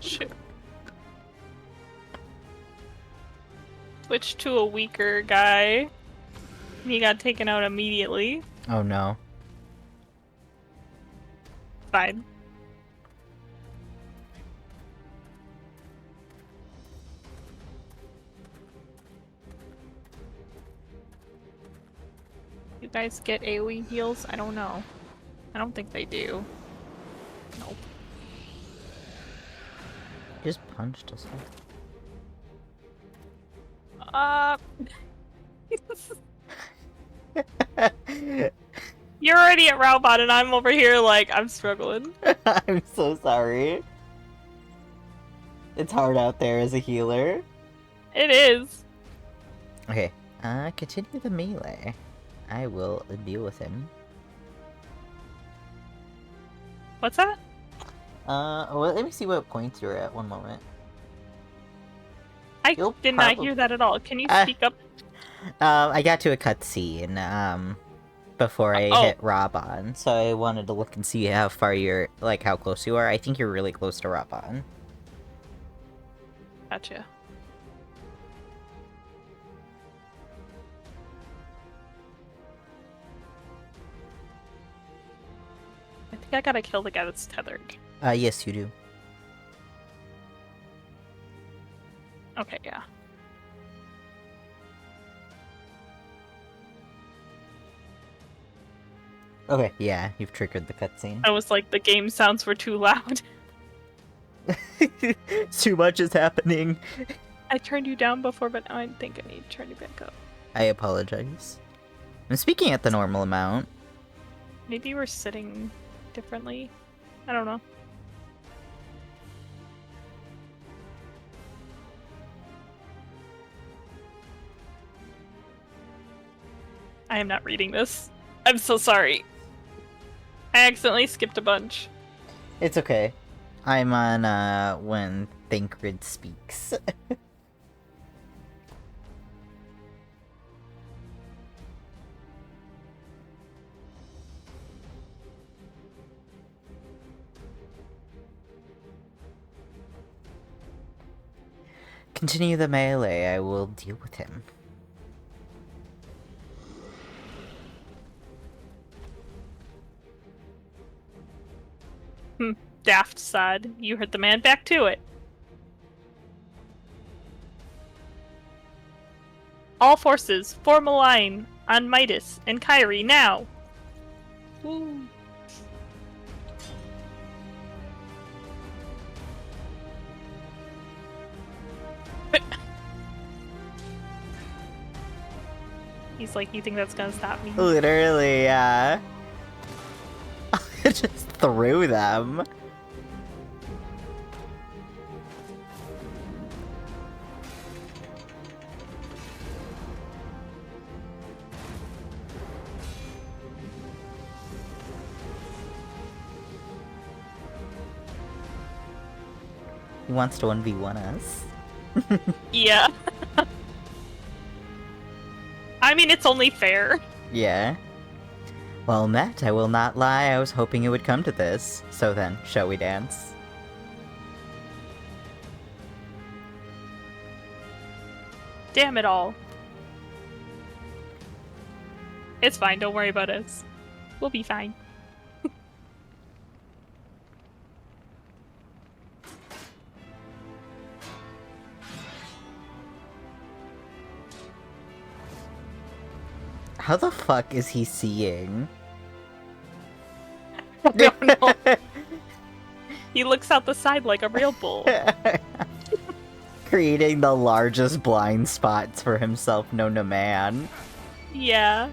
Shit. Switch to a weaker guy. He got taken out immediately.
Oh no.
Fine. You guys get AoE heals? I don't know. I don't think they do. Nope.
Just punched us.
You're already at Raubot and I'm over here like, I'm struggling.
I'm so sorry. It's hard out there as a healer.
It is.
Okay, continue the melee. I will deal with him.
What's that?
Well, let me see what points you're at. One moment.
I did not hear that at all. Can you speak up?
I got to a cutscene, before I hit Raban, so I wanted to look and see how far you're, like, how close you are. I think you're really close to Raban.
Gotcha. I think I gotta kill the guy that's tethered.
Yes, you do.
Okay, yeah.
Okay, yeah, you've triggered the cutscene.
I was like, the game sounds were too loud.
Too much is happening.
I turned you down before, but now I think I need to turn you back up.
I apologize. I'm speaking at the normal amount.
Maybe we're sitting differently. I don't know. I am not reading this. I'm so sorry. I accidentally skipped a bunch.
It's okay. I'm on, when Thancred speaks. Continue the melee, I will deal with him.
Daft sod. You heard the man, back to it. All forces, form a line on Midas and Kyrie now. Woo. He's like, you think that's gonna stop me?
Literally, yeah. Just threw them. He wants to 1v1 us.
Yeah. I mean, it's only fair.
Yeah. Well, Matt, I will not lie, I was hoping it would come to this. So then, shall we dance?
Damn it all. It's fine, don't worry about us. We'll be fine.
How the fuck is he seeing?
I don't know. He looks out the side like a real bull.
Creating the largest blind spots for himself known to man.
Yeah.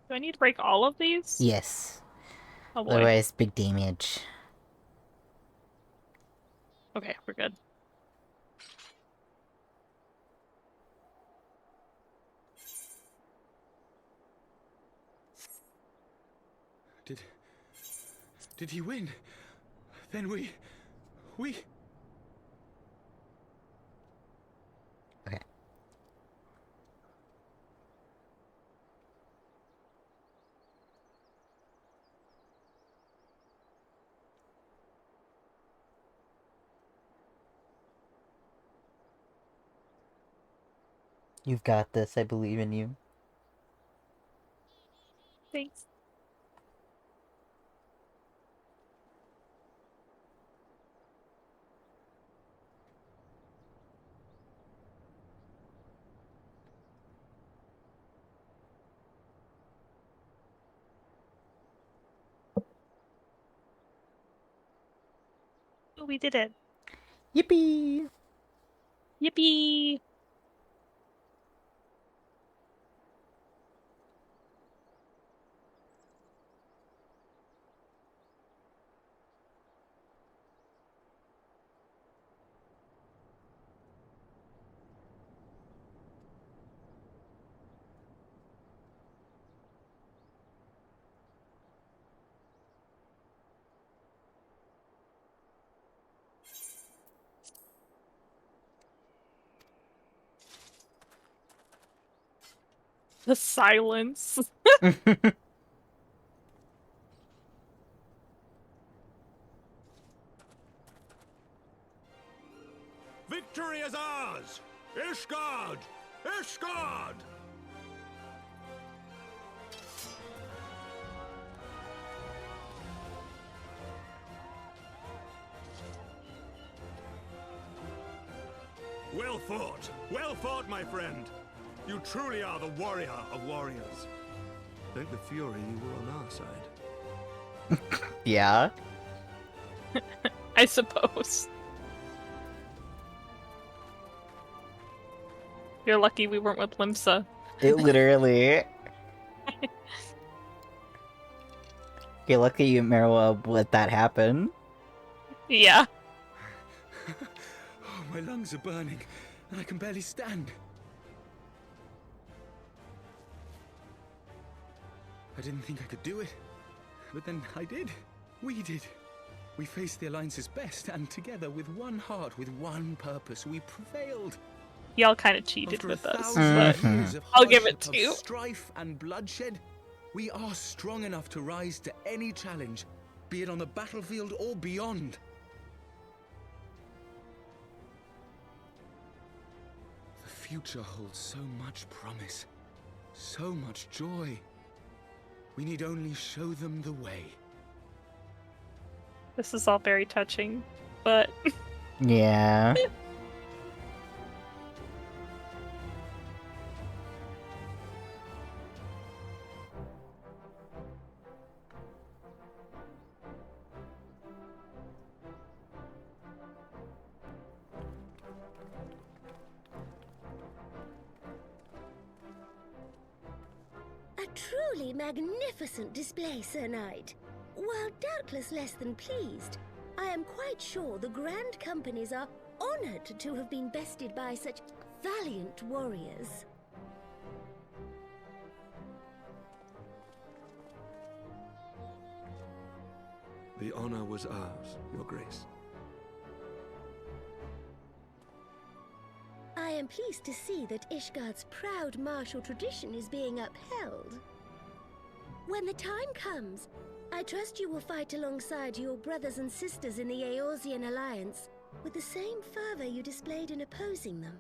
Do I need to break all of these?
Yes.
Oh boy.
Otherwise, big damage.
Okay, we're good.
Did he win? Then we...
Okay. You've got this. I believe in you.
Thanks. Oh, we did it.
Yippee!
Yippee! The silence.
Victory is ours! Ishgard! Ishgard! Well fought! Well fought, my friend! You truly are the warrior of warriors.
Thank the Fury you were on our side.
Yeah.
I suppose. You're lucky we weren't with Limsa.
It literally. You're lucky Merwa let that happen.
Yeah.
Oh, my lungs are burning, and I can barely stand. I didn't think I could do it, but then I did. We did. We faced the Alliance's best, and together, with one heart, with one purpose, we prevailed.
Y'all kind of cheated
After
with us,
1,000 years
but
of
I'll give it
hardship,
to you.
of strife and bloodshed, we are strong enough to rise to any challenge, be it on the battlefield or beyond. The future holds so much promise, so much joy. We need only show them the way.
This is all very touching, but...
Yeah.
A truly magnificent display, Sir Knight. While doubtless less than pleased, I am quite sure the Grand Companies are honored to have been bested by such valiant warriors.
The honor was ours, Your Grace.
I am pleased to see that Ishgard's proud martial tradition is being upheld. When the time comes, I trust you will fight alongside your brothers and sisters in the Eorzean Alliance with the same fervor you displayed in opposing them.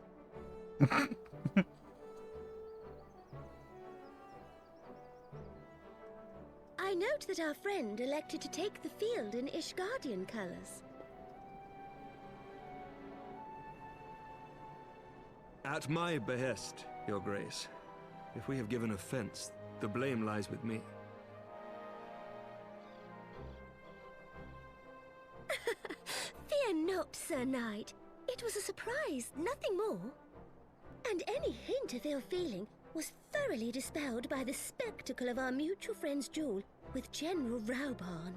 I note that our friend elected to take the field in Ishgardian colors.
At my behest, Your Grace. If we have given offense, the blame lies with me.
Fear not, Sir Knight. It was a surprise, nothing more. And any hint of ill feeling was thoroughly dispelled by the spectacle of our mutual friend's duel with General Rauban.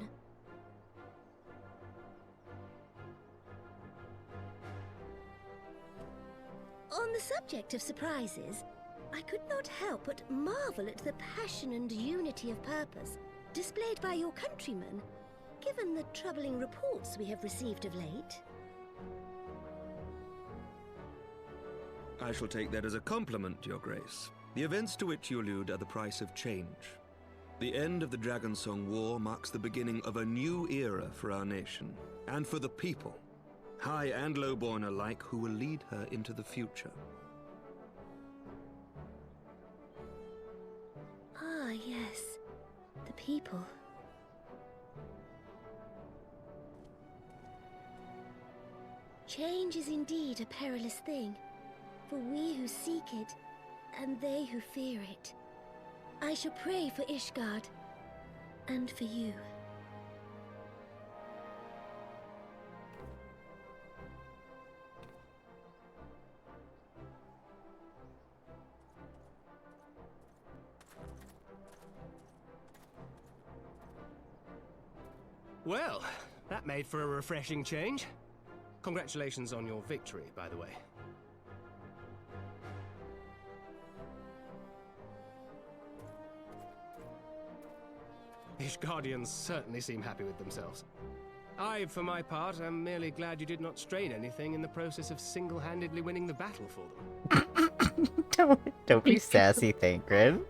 On the subject of surprises, I could not help but marvel at the passion and unity of purpose displayed by your countrymen, given the troubling reports we have received of late.
I shall take that as a compliment, Your Grace. The events to which you allude are the price of change. The end of the Dragonsong War marks the beginning of a new era for our nation, and for the people, high and lowborn alike, who will lead her into the future.
Ah, yes. The people. Change is indeed a perilous thing, for we who seek it, and they who fear it. I shall pray for Ishgard, and for you.
Well, that made for a refreshing change. Congratulations on your victory, by the way. Ishgardians certainly seem happy with themselves. I, for my part, am merely glad you did not strain anything in the process of single-handedly winning the battle for them.
Don't be sassy, Thancred.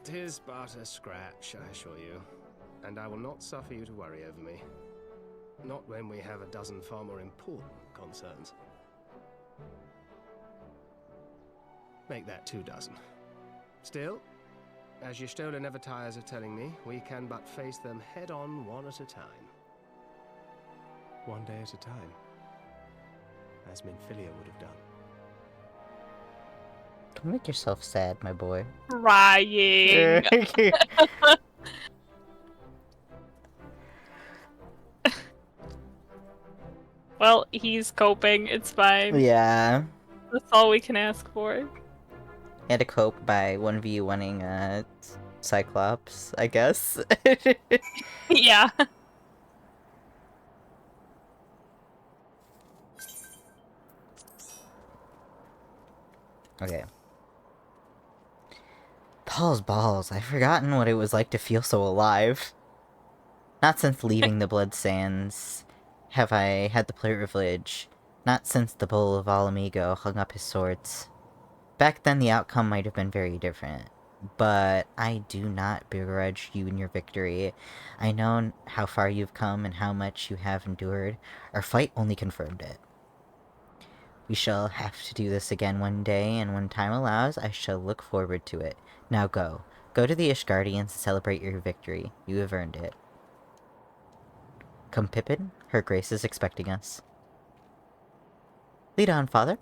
Tis but a scratch, I assure you, and I will not suffer you to worry over me. Not when we have a dozen far more important concerns. Make that 2 dozen. Still, as Y'shtola never tires of telling me, we can but face them head-on, one at a time. One day at a time. As Minfilia would have done.
Don't make yourself sad, my boy.
Crying. Well, he's coping. It's fine.
Yeah.
That's all we can ask for.
He had to cope by 1v1ing Cyclops, I guess.
Yeah.
Okay. Paul's balls, I've forgotten what it was like to feel so alive. Not since leaving the Blood Sands have I had the privilege. Not since the Bull of Alamigo hung up his swords. Back then the outcome might have been very different. But I do not begrudge you in your victory. I know how far you've come and how much you have endured. Our fight only confirmed it. We shall have to do this again one day, and when time allows, I shall look forward to it. Now go. Go to the Ishgardians and celebrate your victory. You have earned it. Come, Pippin. Her Grace is expecting us. Lead on, Father.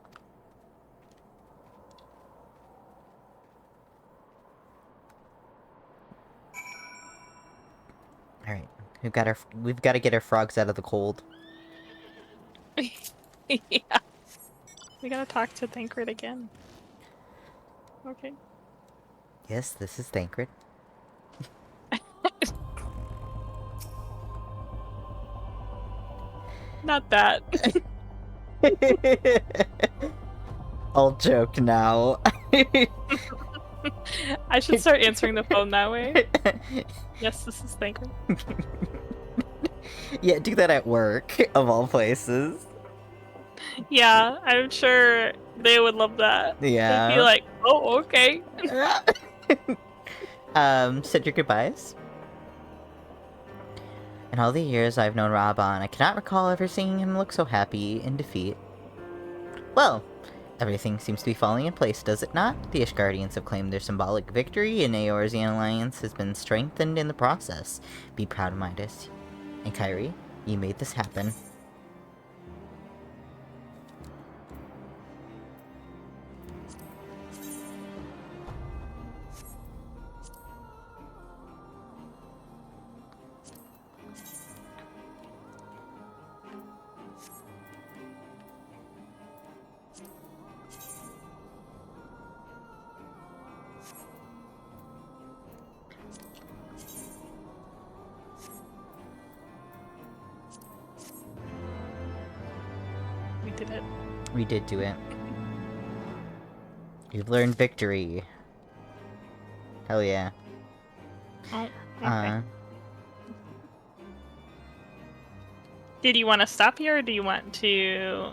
Alright. We've got to get our frogs out of the cold.
Yeah. We gotta talk to Thancred again. Okay.
Yes, this is Thancred.
Not that.
I'll joke now.
I should start answering the phone that way. Yes, this is Thancred.
Yeah, do that at work, of all places.
Yeah, I'm sure they would love that.
Yeah.
They'd be like, oh, okay.
Said your goodbyes. In all the years I've known Raban, I cannot recall ever seeing him look so happy in defeat. Well, everything seems to be falling in place, does it not? The Ishgardians have claimed their symbolic victory, and Eorzean alliance has been strengthened in the process. Be proud, Midas. And Kairi, you made this happen.
did it.
We did do it. We've learned victory. Hell yeah.
Oh, okay. Did you want to stop here, or do you want to...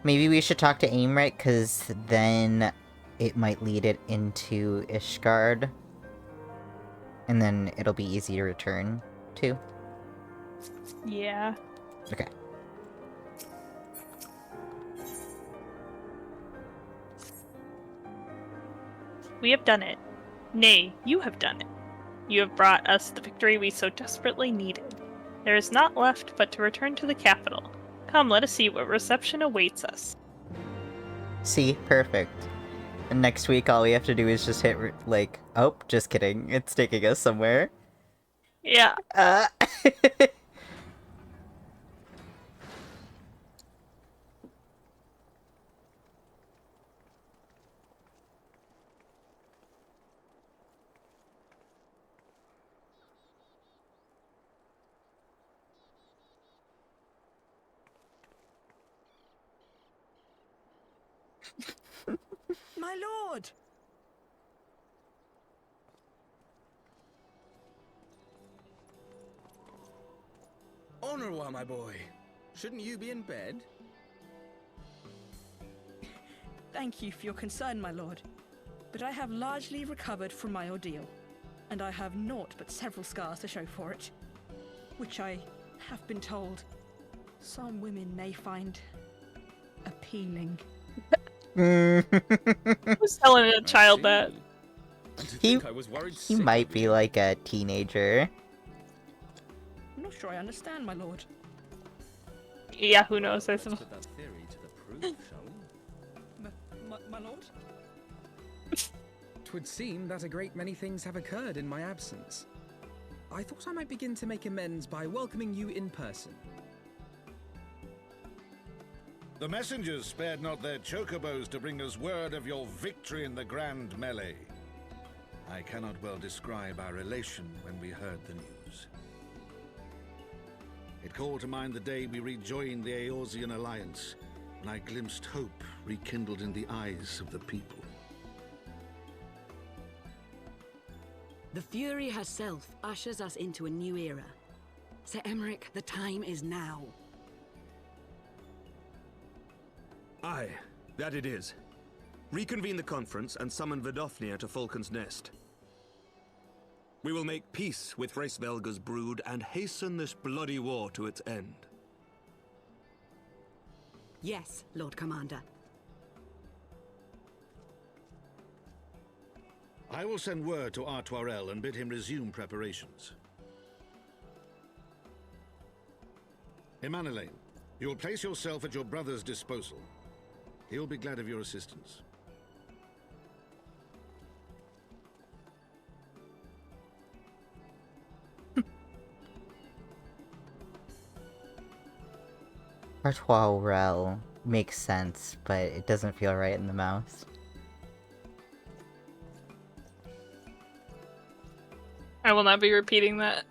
Maybe we should talk to Aimrit, because then it might lead it into Ishgard. And then it'll be easy to return to.
Yeah.
Okay.
We have done it. Nay, you have done it. You have brought us the victory we so desperately needed. There is naught left but to return to the capital. Come, let us see what reception awaits us.
See? Perfect. And next week, all we have to do is just hit, like... Oh, just kidding. It's taking us somewhere.
Yeah.
My lord!
Honorwa, my boy. Shouldn't you be in bed?
Thank you for your concern, my lord. But I have largely recovered from my ordeal, and I have naught but several scars to show for it, which I have been told some women may find appealing.
Who's telling a child that?
He might be like a teenager.
I'm not sure I understand, my lord.
Yeah, who knows, I suppose.
Put that theory to the proof, shall we?
My lord?
'Twould seem that a great many things have occurred in my absence. I thought I might begin to make amends by welcoming you in person.
The messengers spared not their chocobos to bring us word of your victory in the grand melee. I cannot well describe our elation when we heard the news. It called to mind the day we rejoined the Eorzean alliance, and I glimpsed hope rekindled in the eyes of the people.
The Fury herself ushers us into a new era. Sir Emmerich, the time is now.
Aye, that it is. Reconvene the conference and summon Vidofnir to Falcon's Nest. We will make peace with Hraesvelga's brood and hasten this bloody war to its end.
Yes, Lord Commander.
I will send word to Artoirel and bid him resume preparations. Emmanuel, you will place yourself at your brother's disposal. He will be glad of your assistance.
Artoirel makes sense, but it doesn't feel right in the mouth.
I will not be repeating that.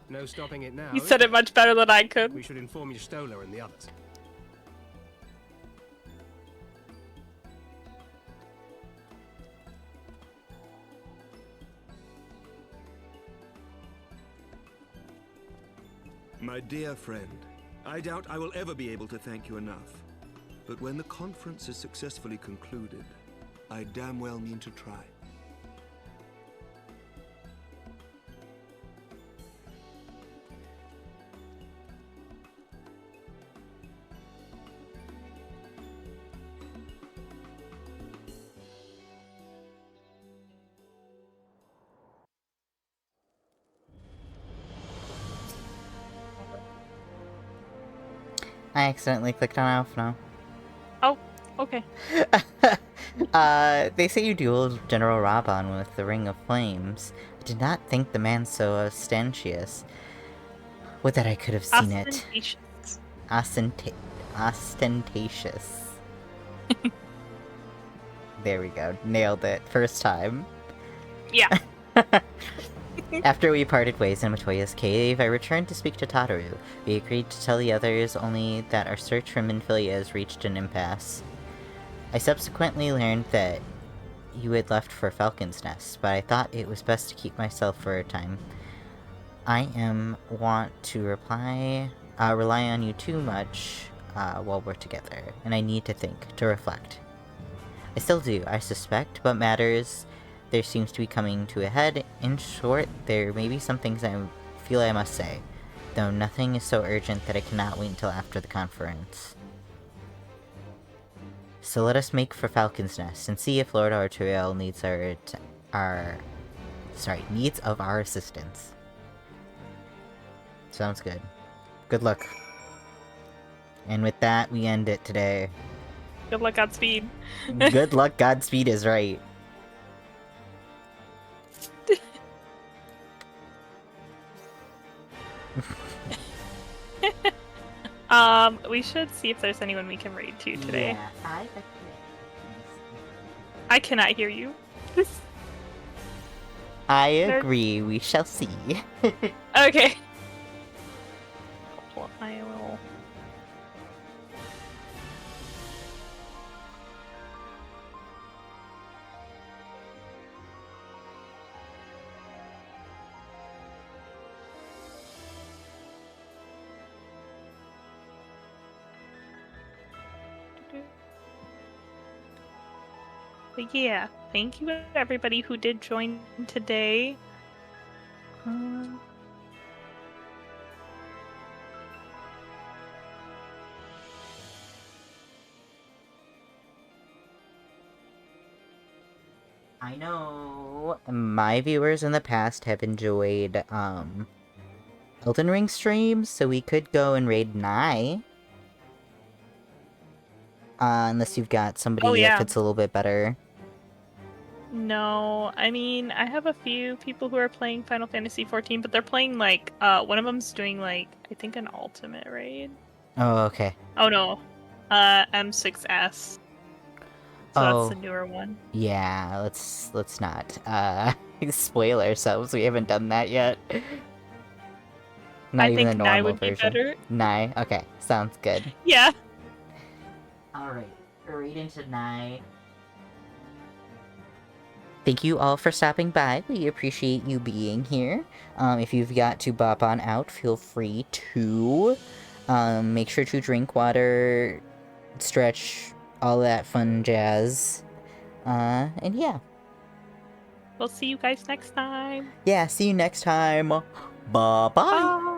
No stopping it now.
You said it much better than I could.
We should inform your Stolar and the others.
My dear friend, I doubt I will ever be able to thank you enough. But when the conference is successfully concluded, I damn well mean to try.
I accidentally clicked on Alpha now.
Oh, okay.
They say you dueled General Raban with the Ring of Flames. I did not think the man so ostentatious. Would that I could have seen it. Ostentatious. There we go. Nailed it. First time.
Yeah.
After we parted ways in Matoya's cave, I returned to speak to Tataru. We agreed to tell the others only that our search for Minfilia has reached an impasse. I subsequently learned that you had left for Falcon's Nest, but I thought it was best to keep myself for a time. I want to rely on you too much while we're together, and I need to think, to reflect. I still do, I suspect, but matters there seems to be coming to a head. In short, there may be some things I feel I must say, though nothing is so urgent that I cannot wait until after the conference. So let us make for Falcon's Nest and see if Lord Arturiel needs needs of our assistance. Sounds good. Good luck. And with that, we end it today.
Good luck, Godspeed.
Good luck, Godspeed is right.
We should see if there's anyone we can raid to today.
Yeah,
I cannot hear you.
I agree, we shall see.
Okay. Hold on, I will... But yeah, thank you everybody who did join today.
I know my viewers in the past have enjoyed Elden Ring streams, so we could go and raid Nye. Unless you've got somebody that fits a little bit better.
No, I mean, I have a few people who are playing Final Fantasy XIV, but they're playing, like, one of them's doing, like, I think an ultimate raid.
Oh, okay.
Oh, no. M6S. So that's the newer one.
Yeah, let's not, spoil ourselves, we haven't done that yet. Not
I
even
think
the
Nye
normal
would be
version.
better.
Nye? Okay, sounds good.
Yeah.
Alright, raid into Nye. Thank you all for stopping by. We appreciate you being here. If you've got to bop on out, feel free to. Make sure to drink water, stretch, all that fun jazz. And yeah.
We'll see you guys next time.
Yeah, see you next time. Bye-bye.
Bye.